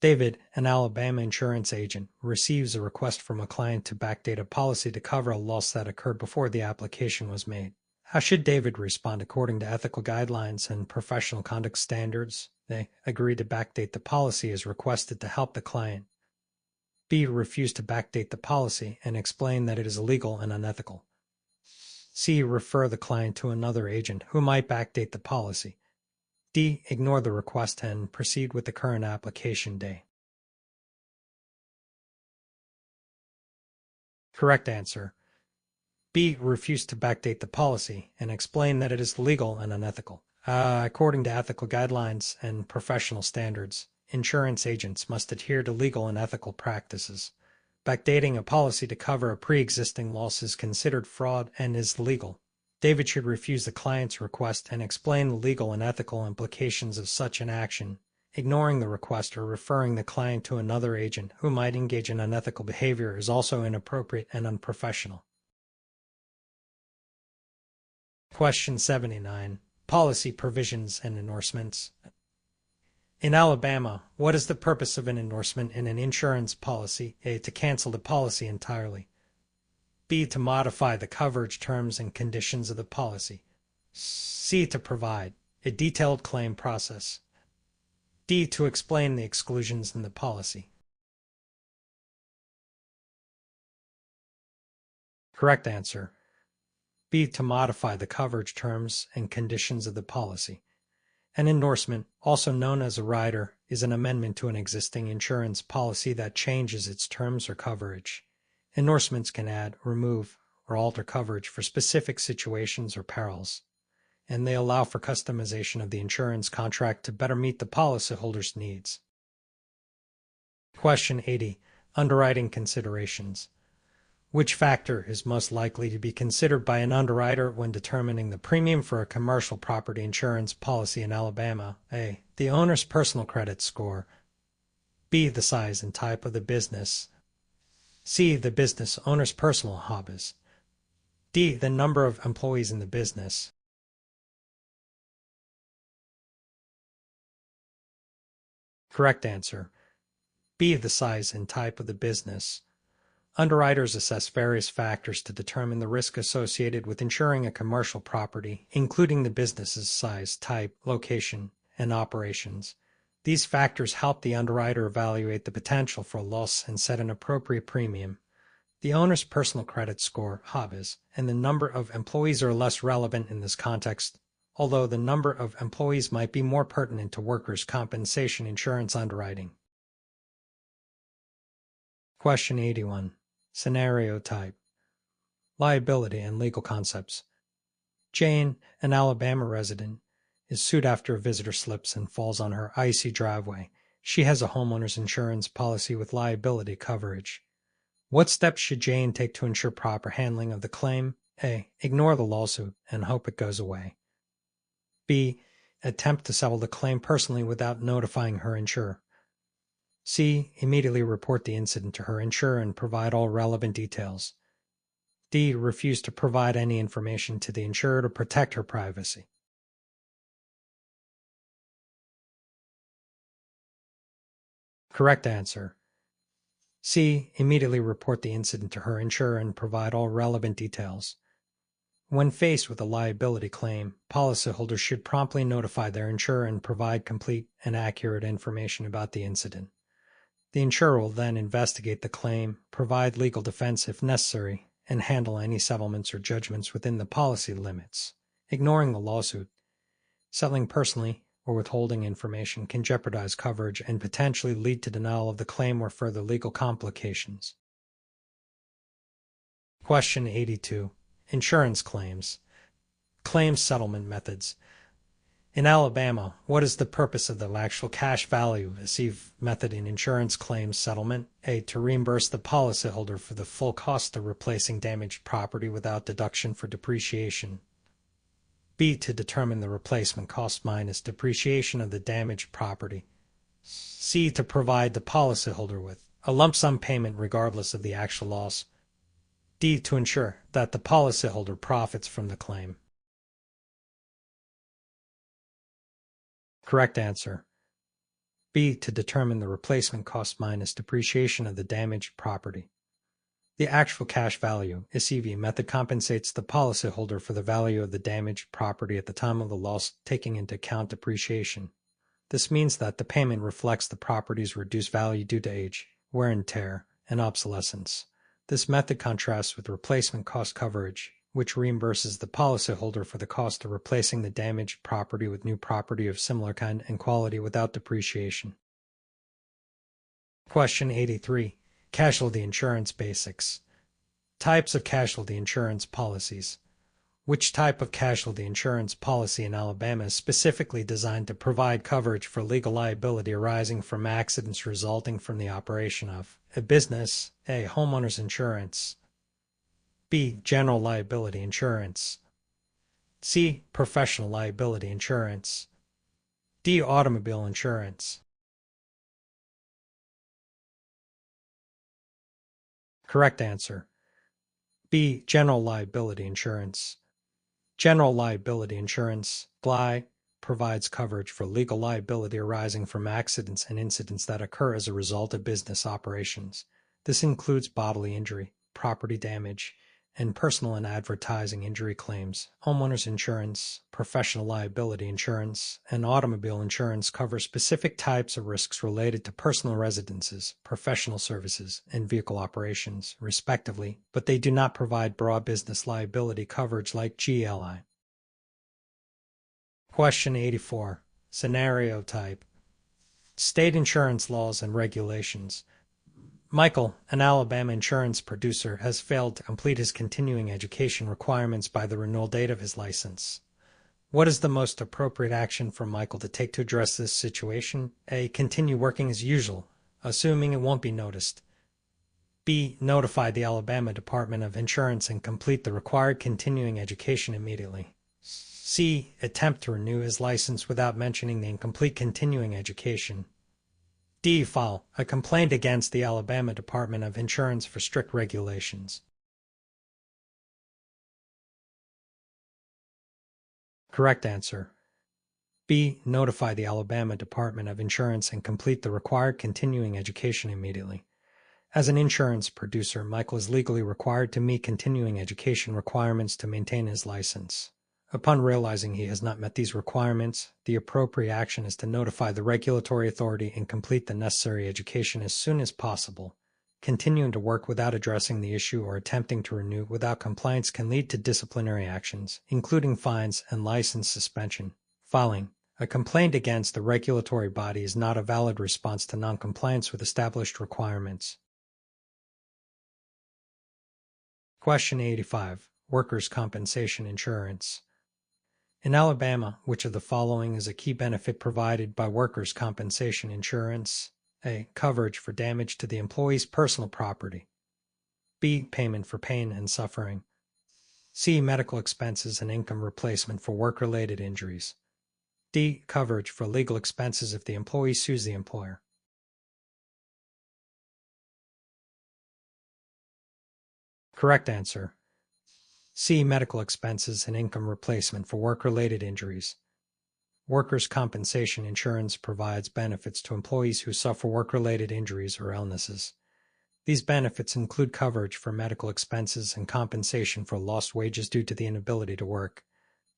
David, an Alabama insurance agent, receives a request from a client to backdate a policy to cover a loss that occurred before the application was made. How should David respond according to ethical guidelines and professional conduct standards? A. Agree to backdate the policy as requested to help the client. B. Refuse to backdate the policy and explain that it is illegal and unethical. C. Refer the client to another agent who might backdate the policy. D. Ignore the request and proceed with the current application day. Correct answer. B. Refuse to backdate the policy and explain that it is legal and unethical. According to ethical guidelines and professional standards, insurance agents must adhere to legal and ethical practices. Backdating a policy to cover a pre-existing loss is considered fraud and is illegal. David should refuse the client's request and explain the legal and ethical implications of such an action. Ignoring the request or referring the client to another agent who might engage in unethical behavior is also inappropriate and unprofessional. Question 79. Policy provisions and endorsements. In Alabama, what is the purpose of an endorsement in an insurance policy? A. To cancel the policy entirely. B. To modify the coverage terms and conditions of the policy. C. To provide a detailed claim process. D. To explain the exclusions in the policy. Correct answer. B. To modify the coverage terms and conditions of the policy. An endorsement, also known as a rider, is an amendment to an existing insurance policy that changes its terms or coverage. Endorsements can add, remove, or alter coverage for specific situations or perils, and they allow for customization of the insurance contract to better meet the policyholder's needs. Question 80. Underwriting considerations. Which factor is most likely to be considered by an underwriter when determining the premium for a commercial property insurance policy in Alabama? A. The owner's personal credit score. B. The size and type of the business. C. The business owner's personal hobbies. D. The number of employees in the business. Correct answer. B. The size and type of the business. Underwriters assess various factors to determine the risk associated with insuring a commercial property, including the business's size, type, location, and operations. These factors help the underwriter evaluate the potential for a loss and set an appropriate premium. The owner's personal credit score, HAVIS, and the number of employees are less relevant in this context, although the number of employees might be more pertinent to workers' compensation insurance underwriting. Question 81. Scenario type. Liability and legal concepts. Jane, an Alabama resident, is sued after a visitor slips and falls on her icy driveway. She has a homeowner's insurance policy with liability coverage. What steps should Jane take to ensure proper handling of the claim? A. Ignore the lawsuit and hope it goes away. B. Attempt to settle the claim personally without notifying her insurer. C. Immediately report the incident to her insurer and provide all relevant details. D. Refuse to provide any information to the insurer to protect her privacy. Correct answer. C. Immediately report the incident to her insurer and provide all relevant details. When faced with a liability claim, policyholders should promptly notify their insurer and provide complete and accurate information about the incident. The insurer will then investigate the claim, provide legal defense if necessary, and handle any settlements or judgments within the policy limits. Ignoring the lawsuit, settling personally, or withholding information can jeopardize coverage and potentially lead to denial of the claim or further legal complications. Question 82. Insurance claims. Claims settlement methods. In Alabama, what is the purpose of the actual cash value received method in insurance claims settlement? A. To reimburse the policyholder for the full cost of replacing damaged property without deduction for depreciation. B. To determine the replacement cost minus depreciation of the damaged property. C. To provide the policyholder with a lump sum payment regardless of the actual loss. D. To ensure that the policyholder profits from the claim. Correct answer. B. To determine the replacement cost minus depreciation of the damaged property. The actual cash value, ACV method, compensates the policyholder for the value of the damaged property at the time of the loss, taking into account depreciation. This means that the payment reflects the property's reduced value due to age, wear and tear, and obsolescence. This method contrasts with replacement cost coverage, which reimburses the policyholder for the cost of replacing the damaged property with new property of similar kind and quality without depreciation. Question 83. Casualty insurance basics. Types of casualty insurance policies. Which type of casualty insurance policy in Alabama is specifically designed to provide coverage for legal liability arising from accidents resulting from the operation of a business? A. Homeowner's insurance. B. General liability insurance. C. Professional liability insurance. D. Automobile insurance. Correct answer. B. General liability insurance. General liability insurance, GLI, provides coverage for legal liability arising from accidents and incidents that occur as a result of business operations. This includes bodily injury, property damage, and personal and advertising injury claims. Homeowners insurance, professional liability insurance, and automobile insurance cover specific types of risks related to personal residences, professional services, and vehicle operations, respectively, but they do not provide broad business liability coverage like GLI. Question 84. Scenario type. State insurance laws and regulations. Michael, an Alabama insurance producer, has failed to complete his continuing education requirements by the renewal date of his license. What is the most appropriate action for Michael to take to address this situation? A. Continue working as usual, assuming it won't be noticed. B. Notify the Alabama Department of Insurance and complete the required continuing education immediately. C. Attempt to renew his license without mentioning the incomplete continuing education. D. File a complaint against the Alabama Department of Insurance for strict regulations. Correct answer. B. Notify the Alabama Department of Insurance and complete the required continuing education immediately. As an insurance producer, Michael is legally required to meet continuing education requirements to maintain his license. Upon realizing he has not met these requirements, the appropriate action is to notify the regulatory authority and complete the necessary education as soon as possible. Continuing to work without addressing the issue or attempting to renew without compliance can lead to disciplinary actions, including fines and license suspension. Filing a complaint against the regulatory body is not a valid response to noncompliance with established requirements. Question 85. Workers' compensation insurance. In Alabama, which of the following is a key benefit provided by workers' compensation insurance? A. Coverage for damage to the employee's personal property. B. Payment for pain and suffering. C. Medical expenses and income replacement for work-related injuries. D. Coverage for legal expenses if the employee sues the employer. Correct answer. C. Medical expenses and income replacement for work-related injuries. Workers' compensation insurance provides benefits to employees who suffer work-related injuries or illnesses. These benefits include coverage for medical expenses and compensation for lost wages due to the inability to work.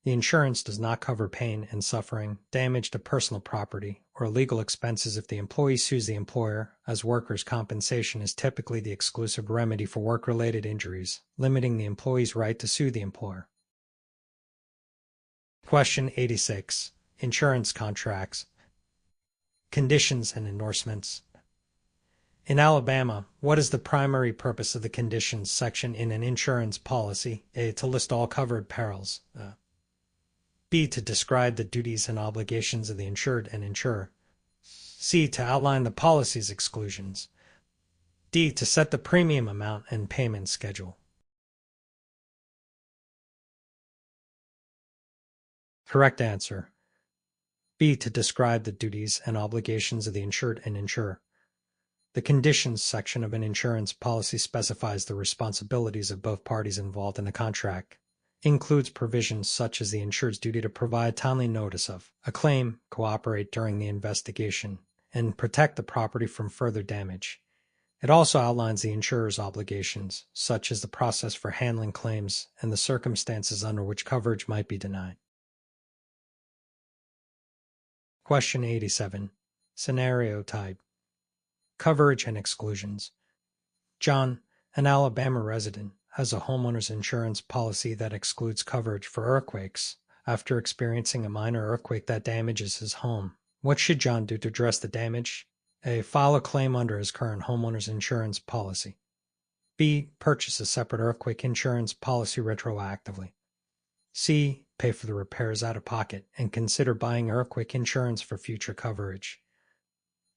The insurance does not cover pain and suffering, damage to personal property, or legal expenses if the employee sues the employer, as workers' compensation is typically the exclusive remedy for work-related injuries, limiting the employee's right to sue the employer. Question 86. Insurance contracts. Conditions and endorsements. In Alabama, what is the primary purpose of the conditions section in an insurance policy? A. To list all covered perils. B. To describe the duties and obligations of the insured and insurer. C. To outline the policy's exclusions. D. To set the premium amount and payment schedule. Correct answer. B. To describe the duties and obligations of the insured and insurer. The conditions section of an insurance policy specifies the responsibilities of both parties involved in the contract. Includes provisions such as the insured's duty to provide timely notice of a claim, cooperate during the investigation, and protect the property from further damage. It also outlines the insurer's obligations, such as the process for handling claims and the circumstances under which coverage might be denied. Question 87. Scenario type. Coverage and exclusions. John, an Alabama resident, has a homeowner's insurance policy that excludes coverage for earthquakes after experiencing a minor earthquake that damages his home. What should John do to address the damage? A. File a claim under his current homeowner's insurance policy. B. Purchase a separate earthquake insurance policy retroactively. C. Pay for the repairs out of pocket and consider buying earthquake insurance for future coverage.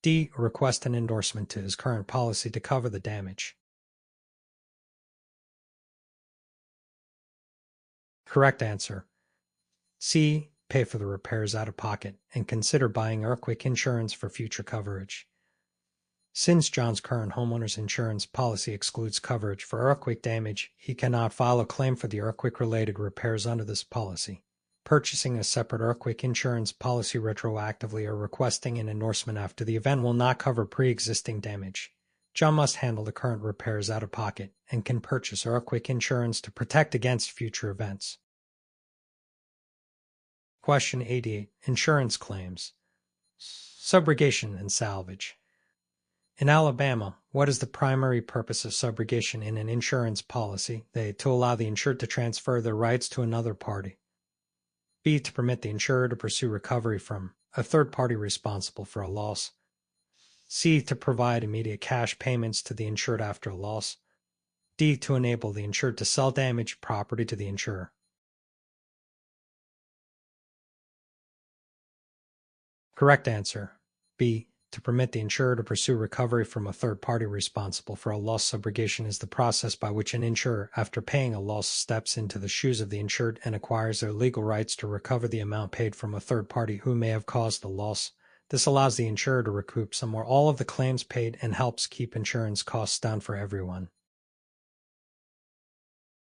D. Request an endorsement to his current policy to cover the damage. Correct answer. C. Pay for the repairs out of pocket and consider buying earthquake insurance for future coverage. Since John's current homeowner's insurance policy excludes coverage for earthquake damage, he cannot file a claim for the earthquake-related repairs under this policy. Purchasing a separate earthquake insurance policy retroactively or requesting an endorsement after the event will not cover pre-existing damage. John must handle the current repairs out of pocket and can purchase earthquake insurance to protect against future events. Question 88. Insurance claims. Subrogation and salvage. In Alabama, what is the primary purpose of subrogation in an insurance policy? A. To allow the insured to transfer their rights to another party. B. To permit the insurer to pursue recovery from a third party responsible for a loss. C. To provide immediate cash payments to the insured after a loss. D. To enable the insured to sell damaged property to the insurer. Correct answer. B. To permit the insurer to pursue recovery from a third party responsible for a loss. Subrogation is the process by which an insurer, after paying a loss, steps into the shoes of the insured and acquires their legal rights to recover the amount paid from a third party who may have caused the loss. This allows the insurer to recoup some or all of the claims paid and helps keep insurance costs down for everyone.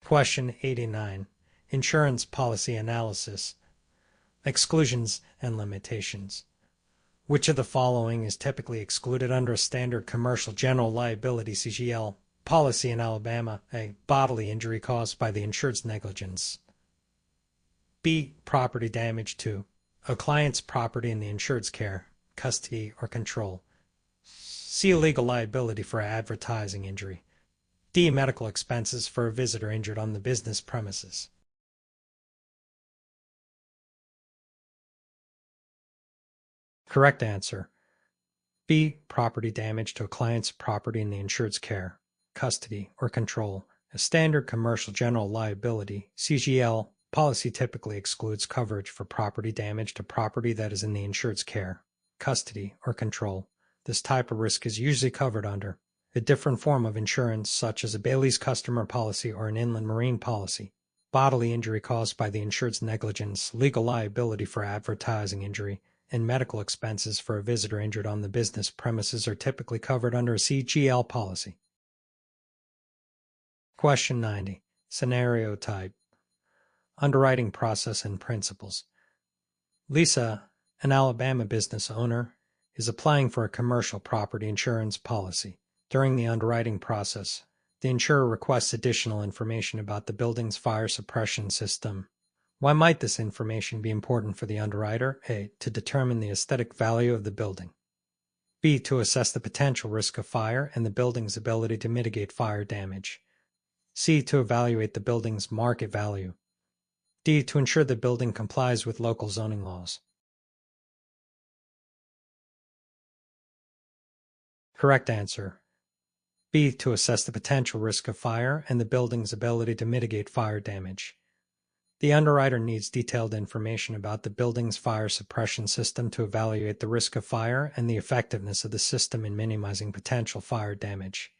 Question 89. Insurance policy analysis. Exclusions and limitations. Which of the following is typically excluded under a standard commercial general liability (CGL) policy in Alabama? A. Bodily injury caused by the insured's negligence. B. Property damage to a client's property in the insured's care, custody, or control. C. Legal liability for advertising injury. D. Medical expenses for a visitor injured on the business premises. Correct answer. B. Property damage to a client's property in the insured's care, custody, or control. A standard commercial general liability (CGL) policy typically excludes coverage for property damage to property that is in the insured's care, custody, or control. This type of risk is usually covered under a different form of insurance, such as a Bailey's customer policy or an inland marine policy. Bodily injury caused by the insured's negligence, legal liability for advertising injury, and medical expenses for a visitor injured on the business premises are typically covered under a CGL policy. Question 90. Scenario type. Underwriting process and principles. Lisa, an Alabama business owner, is applying for a commercial property insurance policy. During the underwriting process, the insurer requests additional information about the building's fire suppression system. Why might this information be important for the underwriter? A. To determine the aesthetic value of the building. B. To assess the potential risk of fire and the building's ability to mitigate fire damage. C. To evaluate the building's market value. D. To ensure the building complies with local zoning laws. Correct answer. B. To assess the potential risk of fire and the building's ability to mitigate fire damage. The underwriter needs detailed information about the building's fire suppression system to evaluate the risk of fire and the effectiveness of the system in minimizing potential fire damage.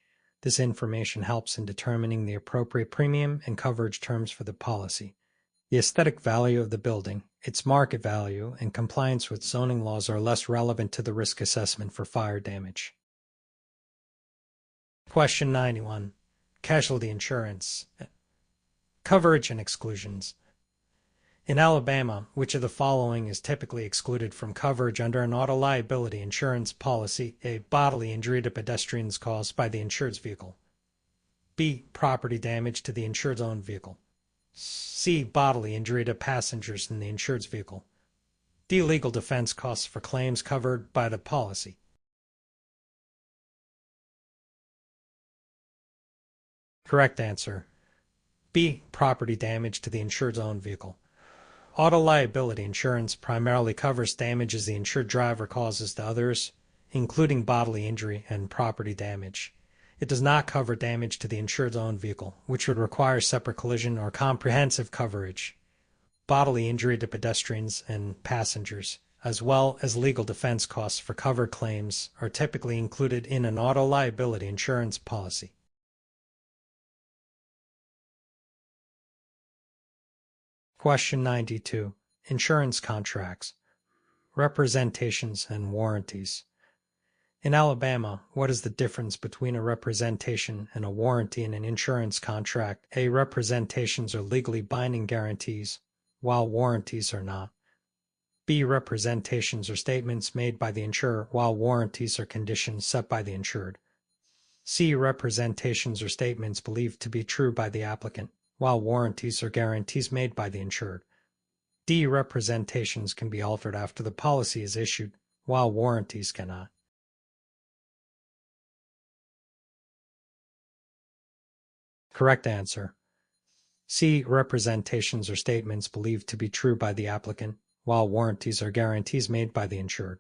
This information helps in determining the appropriate premium and coverage terms for the policy. The aesthetic value of the building, its market value, and compliance with zoning laws are less relevant to the risk assessment for fire damage. Question 91. Casualty insurance. Coverage and exclusions. In Alabama, which of the following is typically excluded from coverage under an auto liability insurance policy? A. Bodily injury to pedestrians caused by the insured's vehicle. B. Property damage to the insured's own vehicle. C. Bodily injury to passengers in the insured's vehicle. D. Legal defense costs for claims covered by the policy. Correct answer. B. Property damage to the insured's own vehicle. Auto liability insurance primarily covers damages the insured driver causes to others, including bodily injury and property damage. It does not cover damage to the insured's own vehicle, which would require separate collision or comprehensive coverage. Bodily injury to pedestrians and passengers, as well as legal defense costs for covered claims, are typically included in an auto liability insurance policy. Question 92. Insurance contracts. Representations and warranties. In Alabama, what is the difference between a representation and a warranty in an insurance contract? A. Representations are legally binding guarantees, while warranties are not. B. Representations are statements made by the insurer, while warranties are conditions set by the insured. C. Representations are statements believed to be true by the applicant, while warranties are guarantees made by the insured. D. Representations can be altered after the policy is issued, while warranties cannot. Correct answer. C. Representations are statements believed to be true by the applicant, while warranties are guarantees made by the insured.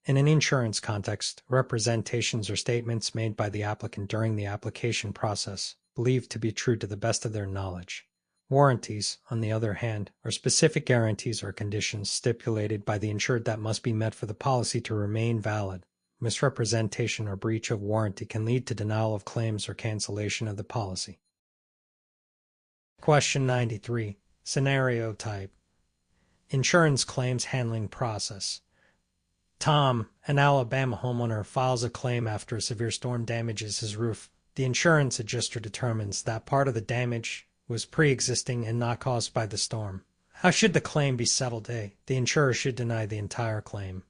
In an insurance context, representations are statements made by the applicant during the application process, believed to be true to the best of their knowledge. Warranties, on the other hand, are specific guarantees or conditions stipulated by the insured that must be met for the policy to remain valid. Misrepresentation or breach of warranty can lead to denial of claims or cancellation of the policy. Question 93. Scenario type. Insurance claims handling process. Tom, an Alabama homeowner, files a claim after a severe storm damages his roof. The insurance adjuster determines that part of the damage was pre-existing and not caused by the storm. How should the claim be settled? A. The insurer should deny the entire claim.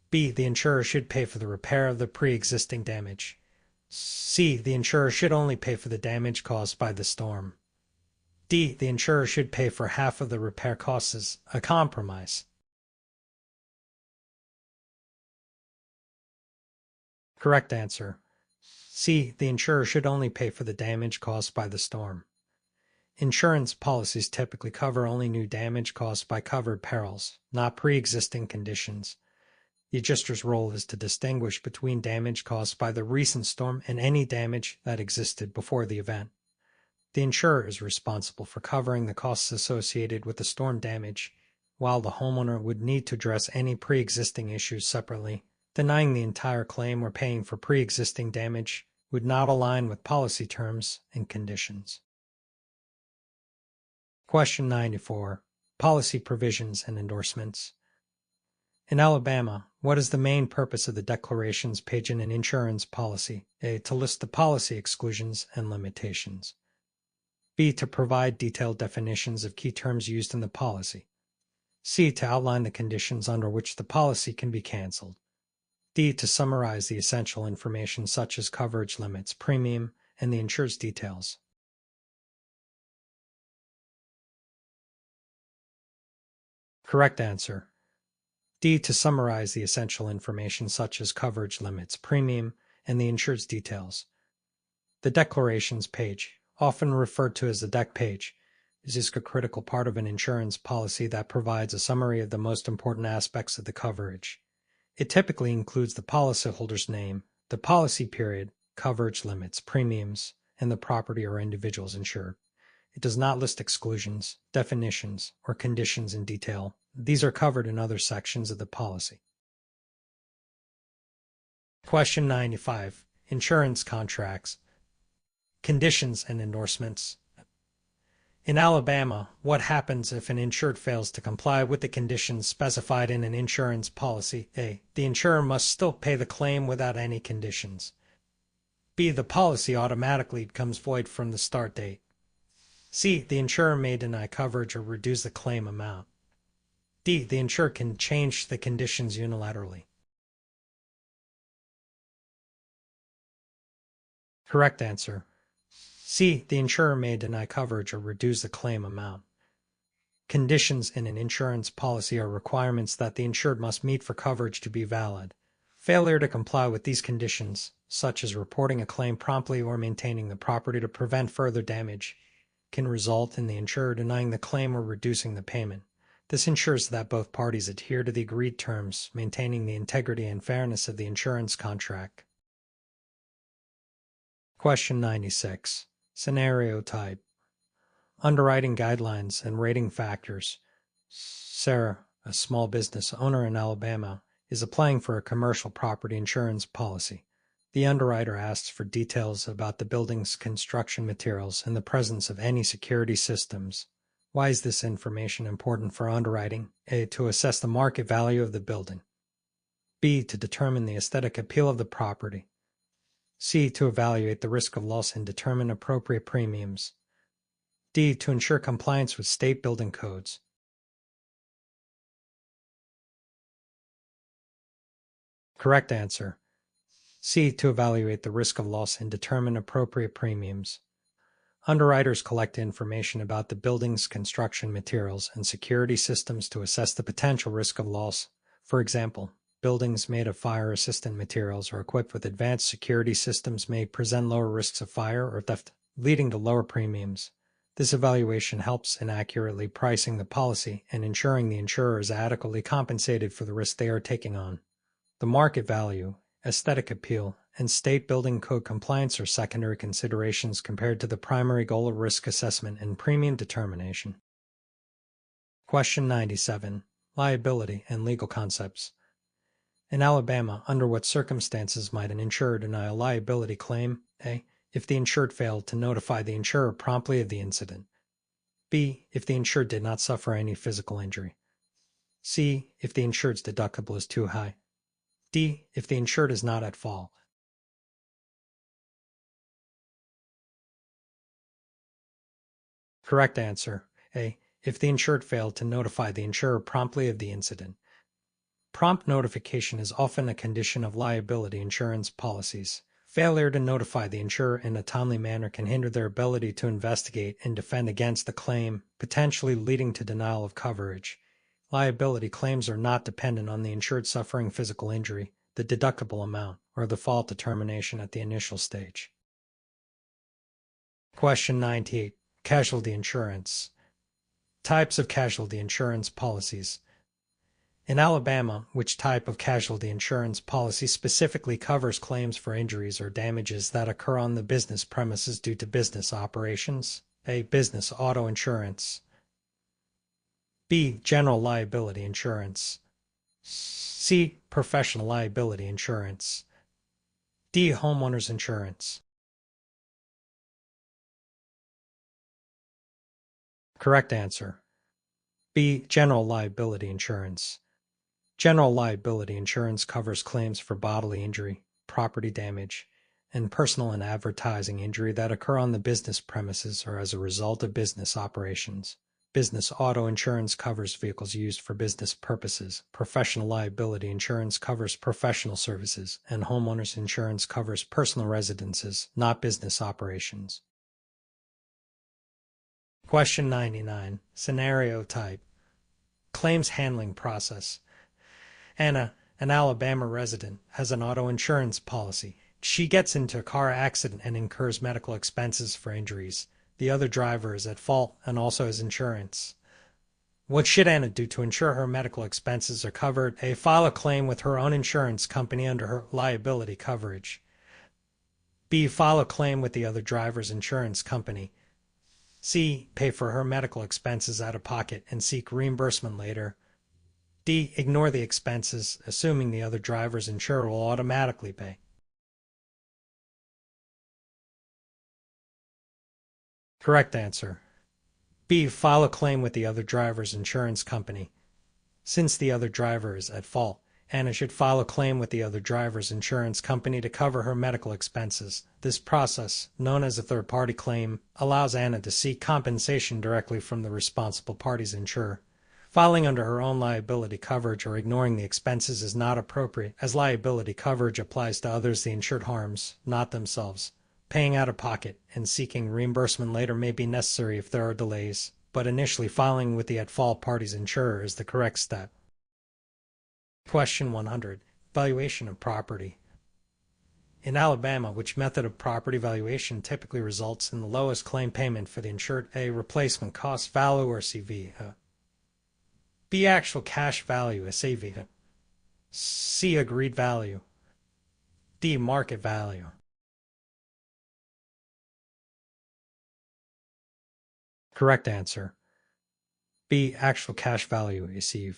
B. The insurer should pay for the repair of the pre-existing damage. C. The insurer should only pay for the damage caused by the storm. D. The insurer should pay for half of the repair costs as a compromise. Correct answer. C. The insurer should only pay for the damage caused by the storm. Insurance policies typically cover only new damage caused by covered perils, not pre-existing conditions. The adjuster's role is to distinguish between damage caused by the recent storm and any damage that existed before the event. The insurer is responsible for covering the costs associated with the storm damage, while the homeowner would need to address any pre-existing issues separately. Denying the entire claim or paying for pre-existing damage would not align with policy terms and conditions. Question 94. Policy provisions and endorsements. In Alabama, what is the main purpose of the declarations page in an insurance policy? A. To list the policy exclusions and limitations. B. To provide detailed definitions of key terms used in the policy. C. To outline the conditions under which the policy can be canceled. D. To summarize the essential information such as coverage limits, premium, and the insured's details. Correct answer. D. To summarize the essential information such as coverage limits, premium, and the insured's details. The declarations page, often referred to as the deck page, is a critical part of an insurance policy that provides a summary of the most important aspects of the coverage. It typically includes the policyholder's name, the policy period, coverage limits, premiums, and the property or individuals insured. It does not list exclusions, definitions, or conditions in detail. These are covered in other sections of the policy. Question 95. Insurance contracts. Conditions and endorsements. In Alabama, what happens if an insured fails to comply with the conditions specified in an insurance policy? A. The insurer must still pay the claim without any conditions. B. The policy automatically becomes void from the start date. C. The insurer may deny coverage or reduce the claim amount. D. The insurer can change the conditions unilaterally. Correct answer. C. The insurer may deny coverage or reduce the claim amount. Conditions in an insurance policy are requirements that the insured must meet for coverage to be valid. Failure to comply with these conditions, such as reporting a claim promptly or maintaining the property to prevent further damage, can result in the insurer denying the claim or reducing the payment. This ensures that both parties adhere to the agreed terms, maintaining the integrity and fairness of the insurance contract. Question 96. Scenario type. Underwriting guidelines and rating factors. Sarah, a small business owner in Alabama, is applying for a commercial property insurance policy. The underwriter asks for details about the building's construction materials and the presence of any security systems. Why is this information important for underwriting? A. To assess the market value of the building. B. To determine the aesthetic appeal of the property. C. To evaluate the risk of loss and determine appropriate premiums. D. To ensure compliance with state building codes. Correct answer. C. To evaluate the risk of loss and determine appropriate premiums. Underwriters collect information about the building's construction materials and security systems to assess the potential risk of loss. For example, buildings made of fire-resistant materials or equipped with advanced security systems may present lower risks of fire or theft, leading to lower premiums. This evaluation helps in accurately pricing the policy and ensuring the insurer is adequately compensated for the risk they are taking on. The market value, aesthetic appeal, and state building code compliance are secondary considerations compared to the primary goal of risk assessment and premium determination. Question 97. Liability and legal concepts. In Alabama, under what circumstances might an insurer deny a liability claim? A. If the insured failed to notify the insurer promptly of the incident. B. If the insured did not suffer any physical injury. C. If the insured's deductible is too high. D. If the insured is not at fault. Correct answer. A. if the insured failed to notify the insurer promptly of the incident. Prompt notification is often a condition of liability insurance policies. Failure to notify the insurer in a timely manner can hinder their ability to investigate and defend against the claim, potentially leading to denial of coverage. Liability claims are not dependent on the insured suffering physical injury, the deductible amount, or the fault determination at the initial stage. Question 98. Casualty insurance. Types of casualty insurance policies. In Alabama, which type of casualty insurance policy specifically covers claims for injuries or damages that occur on the business premises due to business operations? A. Business auto insurance. B. General liability insurance. C. Professional liability insurance. D. Homeowners insurance. Correct answer. B. General liability insurance. General liability insurance covers claims for bodily injury, property damage, and personal and advertising injury that occur on the business premises or as a result of business operations. Business auto insurance covers vehicles used for business purposes. Professional liability insurance covers professional services, and homeowners insurance covers personal residences, not business operations. Question 99. Scenario type. Claims handling process. Anna, an Alabama resident, has an auto insurance policy. She gets into a car accident and incurs medical expenses for injuries. The other driver is at fault and also has insurance. What should Anna do to ensure her medical expenses are covered? A. File a claim with her own insurance company under her liability coverage. B. File a claim with the other driver's insurance company. C. Pay for her medical expenses out of pocket and seek reimbursement later. D. Ignore the expenses, assuming the other driver's insurer will automatically pay. Correct answer. B. File a claim with the other driver's insurance company. Since the other driver is at fault, Anna should file a claim with the other driver's insurance company to cover her medical expenses. This process, known as a third-party claim, allows Anna to seek compensation directly from the responsible party's insurer. Filing under her own liability coverage or ignoring the expenses is not appropriate, as liability coverage applies to others the insured harms, not themselves. Paying out of pocket and seeking reimbursement later may be necessary if there are delays, but initially filing with the at-fault party's insurer is the correct step. Question 100. Valuation of property. In Alabama, which method of property valuation typically results in the lowest claim payment for the insured? A. Replacement cost value or CV. B. Actual cash value, SAV. C. Agreed value. D. Market value. Correct answer. B. Actual cash value, ACV.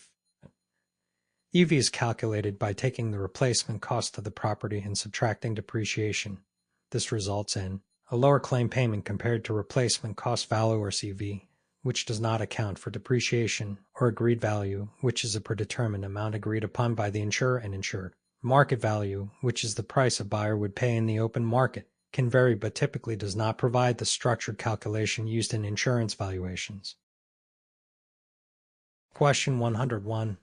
EV is calculated by taking the replacement cost of the property and subtracting depreciation. This results in a lower claim payment compared to replacement cost value or CV, which does not account for depreciation, or agreed value, which is a predetermined amount agreed upon by the insurer and insured. Market value, which is the price a buyer would pay in the open market, can vary but typically does not provide the structured calculation used in insurance valuations. Question 101.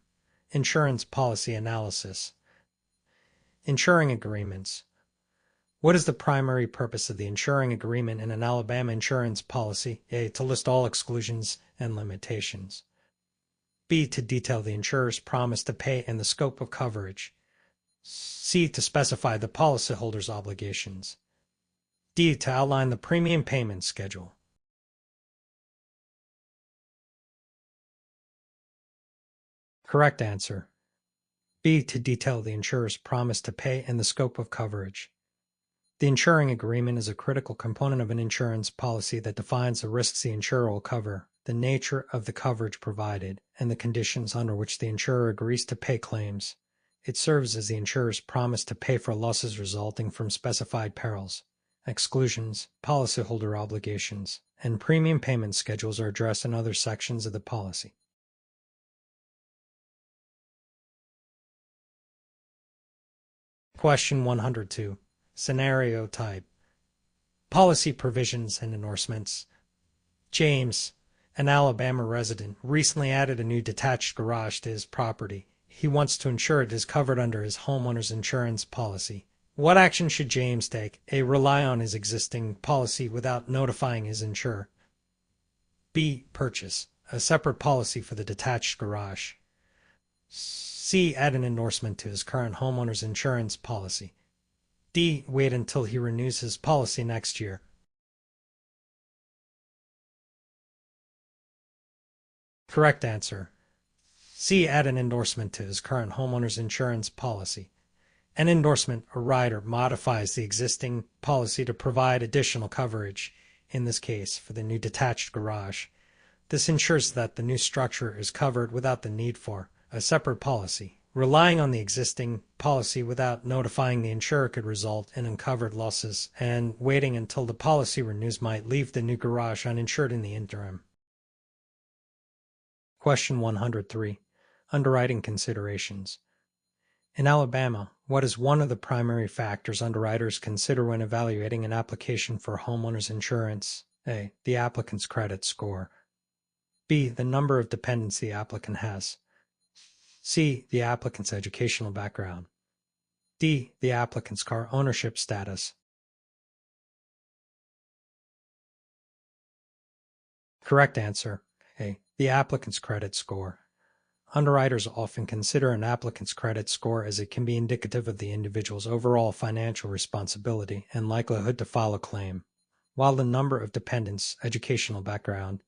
Insurance policy analysis. Insuring agreements. What is the primary purpose of the insuring agreement in an Alabama insurance policy? A. To list all exclusions and limitations. B. To detail the insurer's promise to pay and the scope of coverage. C. To specify the policyholder's obligations. D. To outline the premium payment schedule. Correct answer. B. To detail the insurer's promise to pay and the scope of coverage. The insuring agreement is a critical component of an insurance policy that defines the risks the insurer will cover, the nature of the coverage provided, and the conditions under which the insurer agrees to pay claims. It serves as the insurer's promise to pay for losses resulting from specified perils. Exclusions, policyholder obligations, and premium payment schedules are addressed in other sections of the policy. Question 102. Scenario type. Policy provisions and endorsements. James, An Alabama resident recently added a new detached garage to his property. He wants to ensure it is covered under his homeowner's insurance policy. What action should James take? A. Rely on his existing policy without notifying his insurer. B. Purchase a separate policy for the detached garage. C. Add an endorsement to his current homeowner's insurance policy. D. Wait until he renews his policy next year. Correct answer. C. Add an endorsement to his current homeowner's insurance policy. An endorsement or rider modifies the existing policy to provide additional coverage, in this case for the new detached garage. This ensures that the new structure is covered without the need for a separate policy. Relying on the existing policy without notifying the insurer could result in uncovered losses, and waiting until the policy renews might leave the new garage uninsured in the interim. Question 103. Underwriting considerations. In Alabama, what is one of the primary factors underwriters consider when evaluating an application for homeowners insurance? A. The applicant's credit score. B. The number of dependents the applicant has. C. The applicant's educational background. D. The applicant's car ownership status. Correct answer. A. The applicant's credit score. Underwriters often consider an applicant's credit score as it can be indicative of the individual's overall financial responsibility and likelihood to file a claim. While the number of dependents, educational background,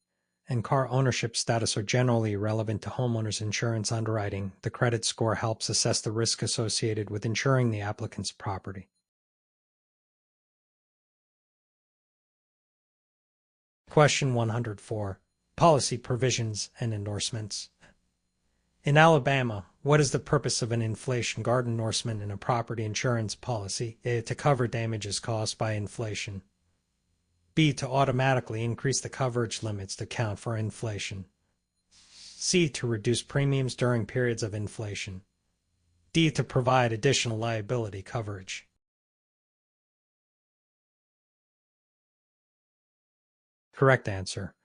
and car ownership status are generally relevant to homeowners insurance underwriting, the credit score helps assess the risk associated with insuring the applicant's property. Question 104. Policy provisions and endorsements. In Alabama, what is the purpose of an inflation guard endorsement in a property insurance policy? A. To cover damages caused by inflation. B. To automatically increase the coverage limits to account for inflation. C. To reduce premiums during periods of inflation. D. To provide additional liability coverage. Correct answer.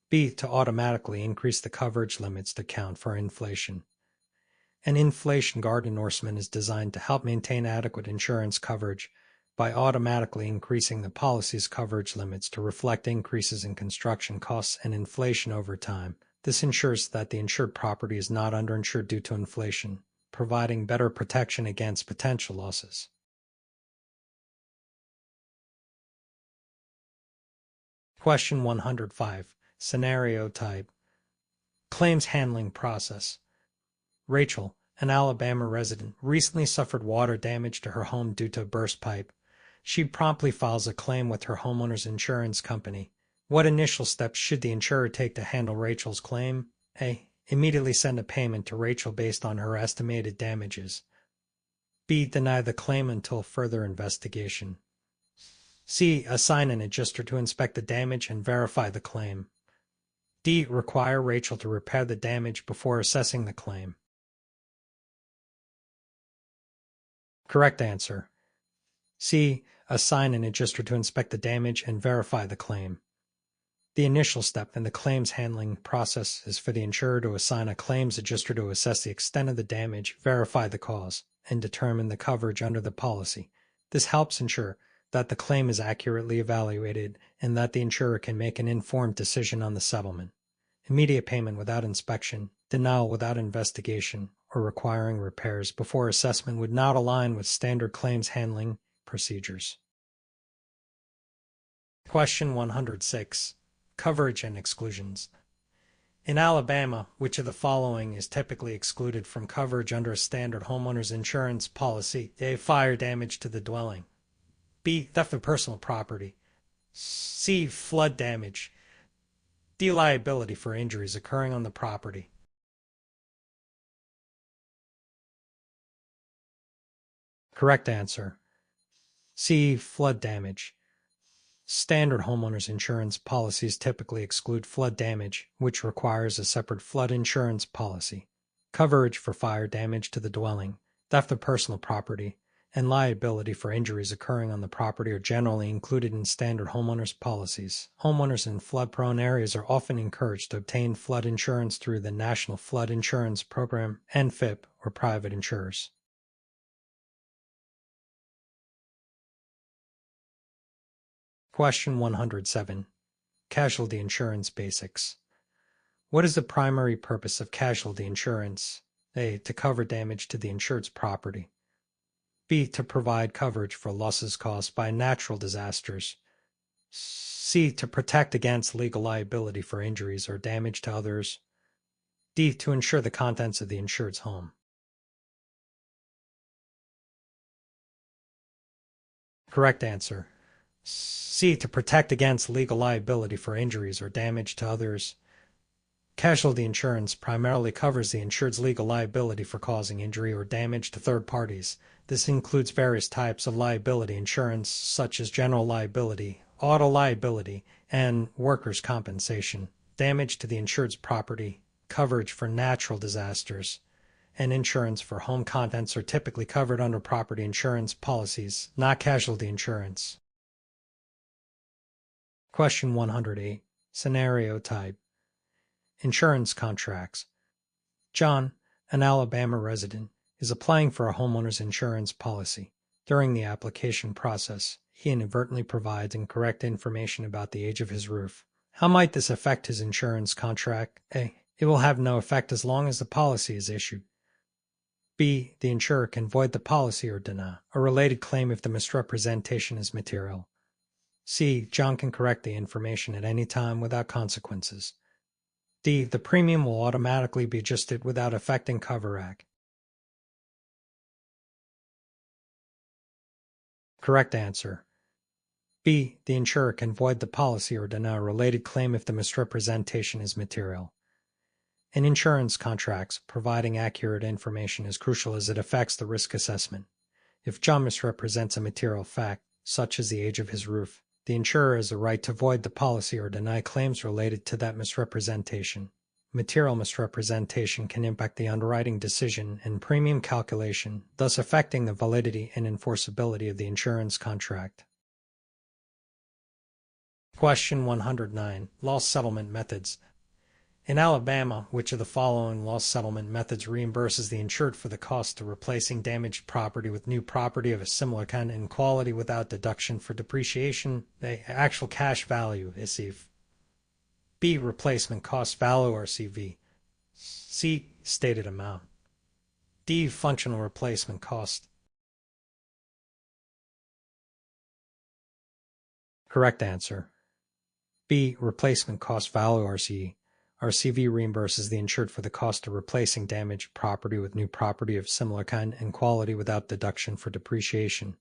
B. To automatically increase the coverage limits to account for inflation. An inflation guard endorsement is designed to help maintain adequate insurance coverage by automatically increasing the policy's coverage limits to reflect increases in construction costs and inflation over time. This ensures that the insured property is not underinsured due to inflation, providing better protection against potential losses. Question 105. Scenario type. Claims handling process. Rachel, an Alabama resident, recently suffered water damage to her home due to a burst pipe. She promptly files a claim with her homeowner's insurance company. What initial steps should the insurer take to handle Rachel's claim? A. Immediately send a payment to Rachel based on her estimated damages. B. Deny the claim until further investigation. C. Assign an adjuster to inspect the damage and verify the claim. D. Require Rachel to repair the damage before assessing the claim. Correct answer. C. Assign an adjuster to inspect the damage and verify the claim. The initial step in the claims handling process is for the insurer to assign a claims adjuster to assess the extent of the damage, verify the cause, and determine the coverage under the policy. This helps ensure that the claim is accurately evaluated and that the insurer can make an informed decision on the settlement. Immediate payment without inspection, denial without investigation, or requiring repairs before assessment would not align with standard claims handling procedures. Question 106. Coverage and exclusions. In Alabama, which of the following is typically excluded from coverage under a standard homeowner's insurance policy? A. Fire damage to the dwelling. B. Theft of personal property. C. Flood damage. D. Liability for injuries occurring on the property. Correct answer. C. Flood damage. Standard homeowners insurance policies typically exclude flood damage, which requires a separate flood insurance policy. Coverage for fire damage to the dwelling, theft of personal property, and liability for injuries occurring on the property are generally included in standard homeowners policies. Homeowners in flood-prone areas are often encouraged to obtain flood insurance through the National Flood Insurance Program, NFIP, or private insurers. Question 107. Casualty Insurance Basics. What is the primary purpose of casualty insurance? A. To cover damage to the insured's property. B. To provide coverage for losses caused by natural disasters. C. To protect against legal liability for injuries or damage to others. D. To insure the contents of the insured's home. Correct answer. C. To protect against legal liability for injuries or damage to others. Casualty insurance primarily covers the insured's legal liability for causing injury or damage to third parties. This includes various types of liability insurance, such as general liability, auto liability, and workers' compensation, damage to the insured's property, coverage for natural disasters, and insurance for home contents are typically covered under property insurance policies, not casualty insurance. Question 108. Scenario type. Insurance contracts. John, an Alabama resident, is applying for a homeowner's insurance policy. During the application process, he inadvertently provides incorrect information about the age of his roof. How might this affect his insurance contract? A. It will have no effect as long as the policy is issued. B. The insurer can void the policy or deny a related claim if the misrepresentation is material. C. John can correct the information at any time without consequences. D. The premium will automatically be adjusted without affecting coverage. Correct answer. B. The insurer can void the policy or deny a related claim if the misrepresentation is material. In insurance contracts, providing accurate information is crucial as it affects the risk assessment. If John misrepresents a material fact, such as the age of his roof, the insurer has a right to void the policy or deny claims related to that misrepresentation. Material misrepresentation can impact the underwriting decision and premium calculation, thus affecting the validity and enforceability of the insurance contract. Question 109. Loss settlement methods. In Alabama, which of the following loss settlement methods reimburses the insured for the cost of replacing damaged property with new property of a similar kind and quality without deduction for depreciation? A. Actual cash value, SCV. B. Replacement cost value, RCV. C. Stated amount. D. Functional replacement cost. Correct answer. B. Replacement cost value, RCE. RCV reimburses the insured for the cost of replacing damaged property with new property of similar kind and quality without deduction for depreciation.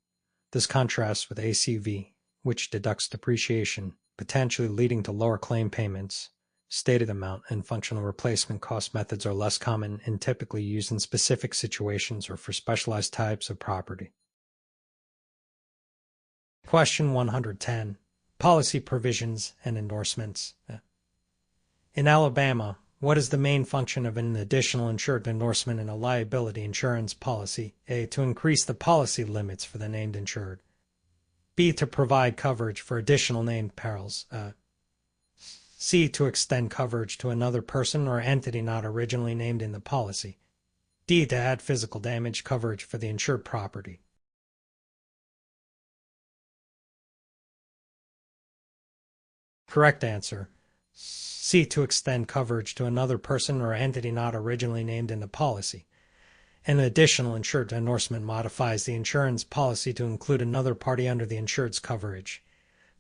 This contrasts with ACV, which deducts depreciation, potentially leading to lower claim payments. Stated amount and functional replacement cost methods are less common and typically used in specific situations or for specialized types of property. Question 110. Policy provisions and endorsements. In Alabama, what is the main function of an additional insured endorsement in a liability insurance policy? A. To increase the policy limits for the named insured. B. To provide coverage for additional named perils. C. To extend coverage to another person or entity not originally named in the policy. D. To add physical damage coverage for the insured property. Correct answer. C. To extend coverage to another person or entity not originally named in the policy. An additional insured endorsement modifies the insurance policy to include another party under the insured's coverage.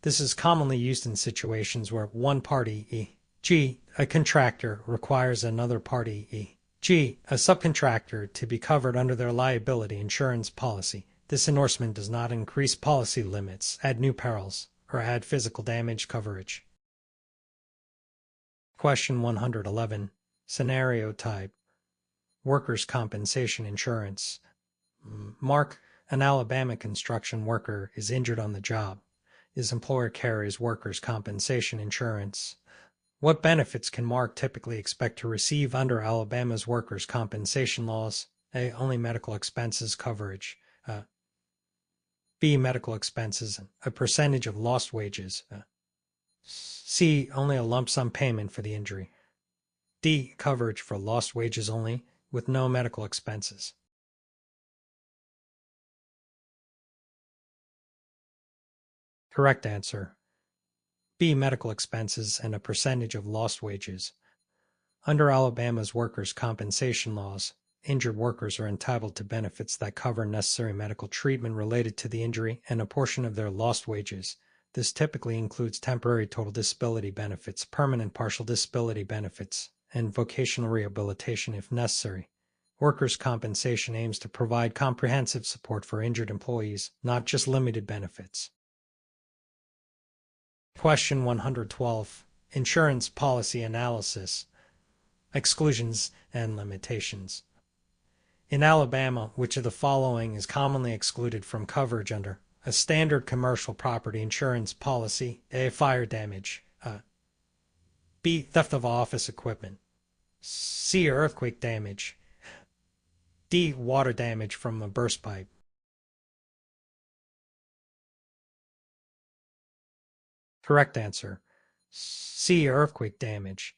This is commonly used in situations where one party, e.g., a contractor, requires another party, e.g., a subcontractor, to be covered under their liability insurance policy. This endorsement does not increase policy limits, add new perils, or add physical damage coverage. Question 111. Scenario type. Workers' compensation insurance. Mark, an Alabama construction worker, is injured on the job. His employer carries workers' compensation insurance. What benefits can Mark typically expect to receive under Alabama's workers' compensation laws? A. Only medical expenses coverage. B. Medical expenses, a percentage of lost wages. C. Only a lump sum payment for the injury. D. Coverage for lost wages only, with no medical expenses. Correct answer. B. Medical expenses and a percentage of lost wages. Under Alabama's workers' compensation laws, injured workers are entitled to benefits that cover necessary medical treatment related to the injury and a portion of their lost wages. This typically includes temporary total disability benefits, permanent partial disability benefits, and vocational rehabilitation if necessary. Workers' compensation aims to provide comprehensive support for injured employees, not just limited benefits. Question 112. Insurance policy analysis. Exclusions and limitations. In Alabama, which of the following is commonly excluded from coverage under a standard commercial property insurance policy? A. Fire damage. B. Theft of office equipment. C. Earthquake damage. D. Water damage from a burst pipe. Correct answer. C. Earthquake damage.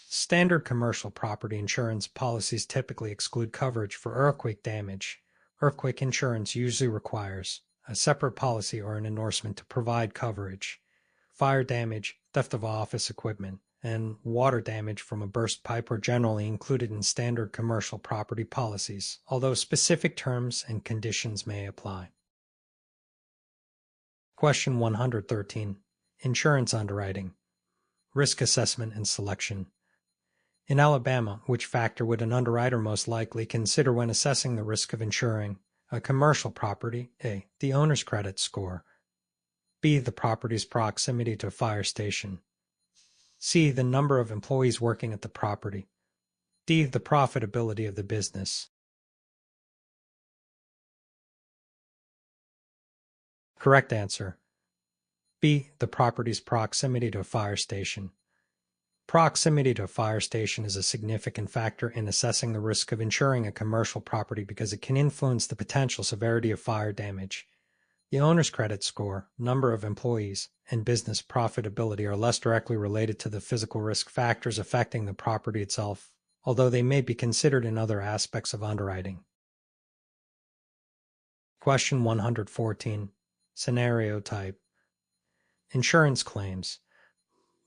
Standard commercial property insurance policies typically exclude coverage for earthquake damage. Earthquake insurance usually requires a separate policy or an endorsement to provide coverage. Fire damage, theft of office equipment, and water damage from a burst pipe are generally included in standard commercial property policies, although specific terms and conditions may apply. Question 113. Insurance underwriting. Risk assessment and selection. In Alabama, which factor would an underwriter most likely consider when assessing the risk of insuring a commercial property? A. The owner's credit score. B. The property's proximity to a fire station. C. The number of employees working at the property. D. The profitability of the business. Correct answer. B. The property's proximity to a fire station. Proximity to a fire station is a significant factor in assessing the risk of insuring a commercial property because it can influence the potential severity of fire damage. The owner's credit score, number of employees, and business profitability are less directly related to the physical risk factors affecting the property itself, although they may be considered in other aspects of underwriting. Question 114. Scenario type. Insurance claims.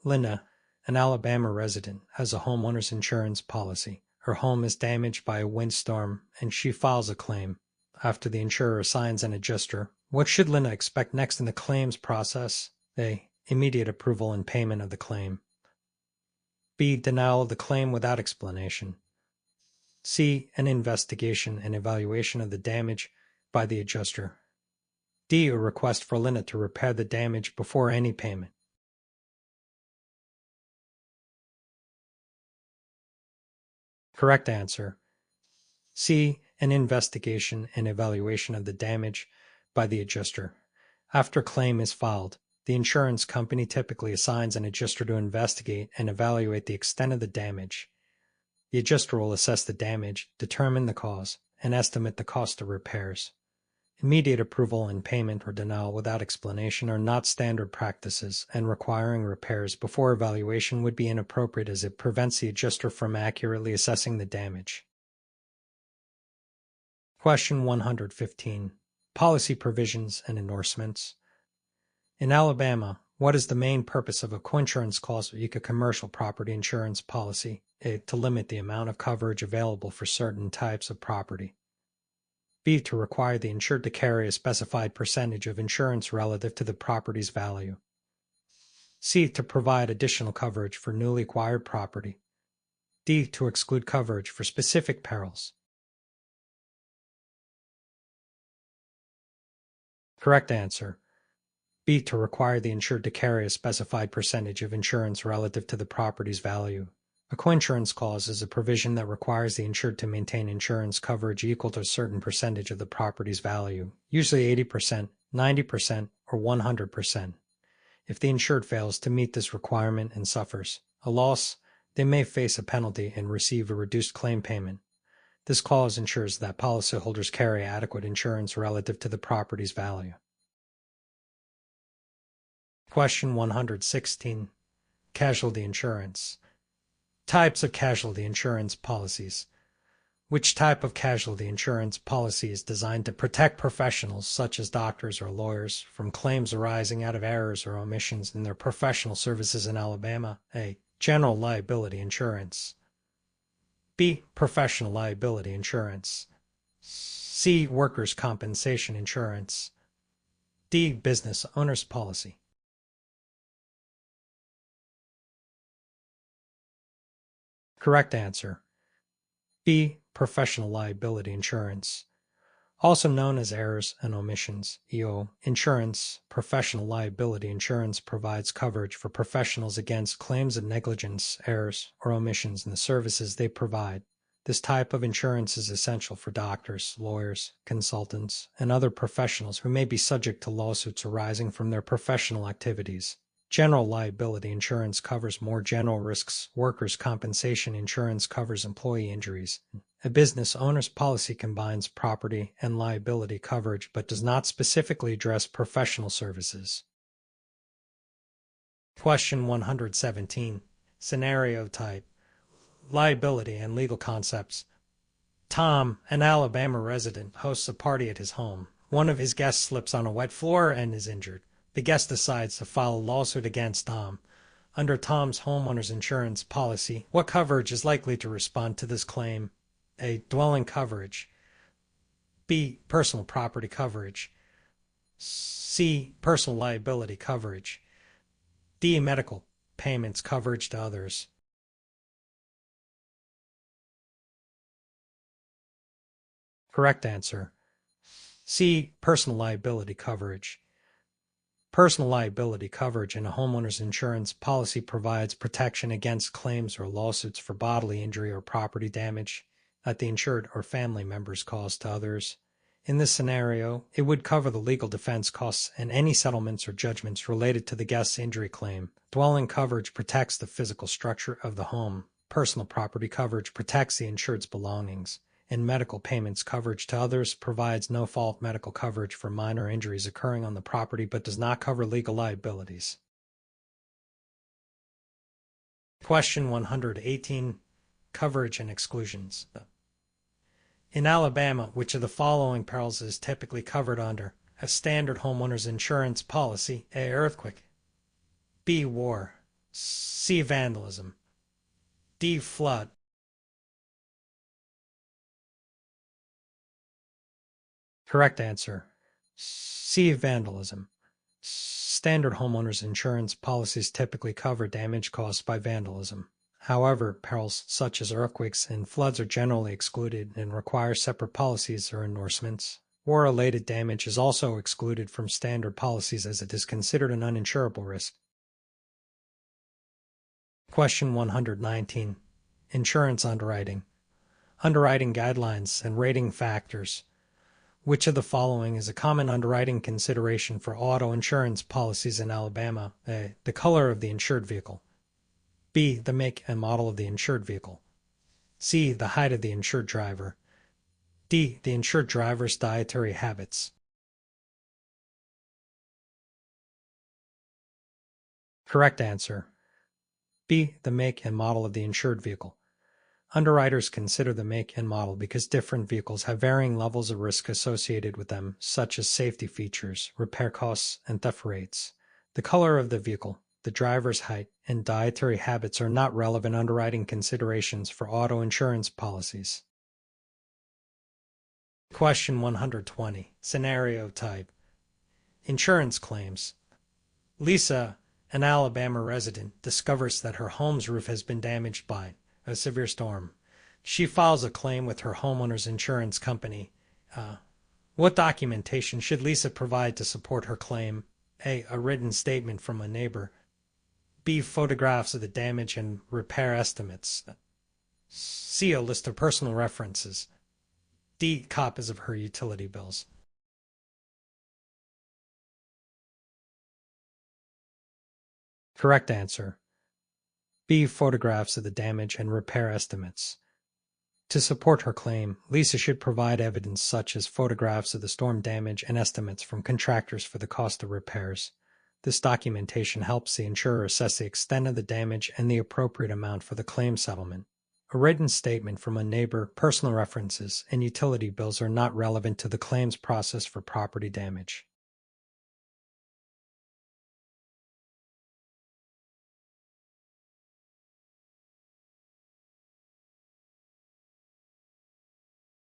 Linda, an Alabama resident, has a homeowner's insurance policy. Her home is damaged by a windstorm, and she files a claim. After the insurer assigns an adjuster, what should Linda expect next in the claims process? A. Immediate approval and payment of the claim. B. Denial of the claim without explanation. C. An investigation and evaluation of the damage by the adjuster. D. A request for Linda to repair the damage before any payment. Correct answer. C. An investigation and evaluation of the damage by the adjuster. After claim is filed, the insurance company typically assigns an adjuster to investigate and evaluate the extent of the damage. The adjuster will assess the damage, determine the cause, and estimate the cost of repairs. Immediate approval and payment or denial without explanation are not standard practices, and requiring repairs before evaluation would be inappropriate as it prevents the adjuster from accurately assessing the damage. Question 115. Policy provisions and endorsements. In Alabama, what is the main purpose of a coinsurance clause of a commercial property insurance policy? A. To limit the amount of coverage available for certain types of property. B. To require the insured to carry a specified percentage of insurance relative to the property's value. C. To provide additional coverage for newly acquired property. D. To exclude coverage for specific perils. Correct answer. B. To require the insured to carry a specified percentage of insurance relative to the property's value. A coinsurance clause is a provision that requires the insured to maintain insurance coverage equal to a certain percentage of the property's value, usually 80%, 90%, or 100%. If the insured fails to meet this requirement and suffers a loss, they may face a penalty and receive a reduced claim payment. This clause ensures that policyholders carry adequate insurance relative to the property's value. Question 116. Casualty insurance. Types of casualty insurance policies. Which type of casualty insurance policy is designed to protect professionals, such as doctors or lawyers, from claims arising out of errors or omissions in their professional services in Alabama? A. General liability insurance. B. Professional liability insurance. C. Workers' compensation insurance. D. Business owner's policy. Correct answer. B. Professional liability insurance. Also known as errors and omissions, EO insurance, professional liability insurance provides coverage for professionals against claims of negligence, errors, or omissions in the services they provide. This type of insurance is essential for doctors, lawyers, consultants, and other professionals who may be subject to lawsuits arising from their professional activities. General liability insurance covers more general risks. Workers' compensation insurance covers employee injuries. A business owner's policy combines property and liability coverage but does not specifically address professional services. Question 117. Scenario type. Liability and legal concepts. Tom, an Alabama resident, hosts a party at his home. One of his guests slips on a wet floor and is injured. The guest decides to file a lawsuit against Tom. Under Tom's homeowner's insurance policy, what coverage is likely to respond to this claim? A. Dwelling coverage. B. Personal property coverage. C. Personal liability coverage. D. Medical payments coverage to others. Correct answer. C. Personal liability coverage. Personal liability coverage in a homeowner's insurance policy provides protection against claims or lawsuits for bodily injury or property damage that the insured or family members cause to others. In this scenario, it would cover the legal defense costs and any settlements or judgments related to the guest's injury claim. Dwelling coverage protects the physical structure of the home. Personal property coverage protects the insured's belongings. And medical payments coverage to others provides no-fault medical coverage for minor injuries occurring on the property but does not cover legal liabilities. Question 118. Coverage and exclusions. In Alabama, which of the following perils is typically covered under a standard homeowner's insurance policy? A. Earthquake. B. War. C. Vandalism. D. Flood. Correct answer. C. Vandalism. Standard homeowners insurance policies typically cover damage caused by vandalism. However, perils such as earthquakes and floods are generally excluded and require separate policies or endorsements. War-related damage is also excluded from standard policies as it is considered an uninsurable risk. Question 119. Insurance underwriting. Underwriting guidelines and rating factors. Which of the following is a common underwriting consideration for auto insurance policies in Alabama? A. The color of the insured vehicle. B. The make and model of the insured vehicle. C. The height of the insured driver. D. The insured driver's dietary habits. Correct answer. B. The make and model of the insured vehicle. Underwriters consider the make and model because different vehicles have varying levels of risk associated with them, such as safety features, repair costs, and theft rates. The color of the vehicle, the driver's height, and dietary habits are not relevant underwriting considerations for auto insurance policies. Question 120. Scenario type. Insurance claims. Lisa, an Alabama resident, discovers that her home's roof has been damaged by a severe storm. She files a claim with her homeowner's insurance company. What documentation should Lisa provide to support her claim? A. A written statement from a neighbor. B. Photographs of the damage and repair estimates. C. A list of personal references. D. Copies of her utility bills. Correct answer. B. Photographs of the damage and repair estimates. To support her claim, Lisa should provide evidence such as photographs of the storm damage and estimates from contractors for the cost of repairs. This documentation helps the insurer assess the extent of the damage and the appropriate amount for the claim settlement. A written statement from a neighbor, personal references, and utility bills are not relevant to the claims process for property damage.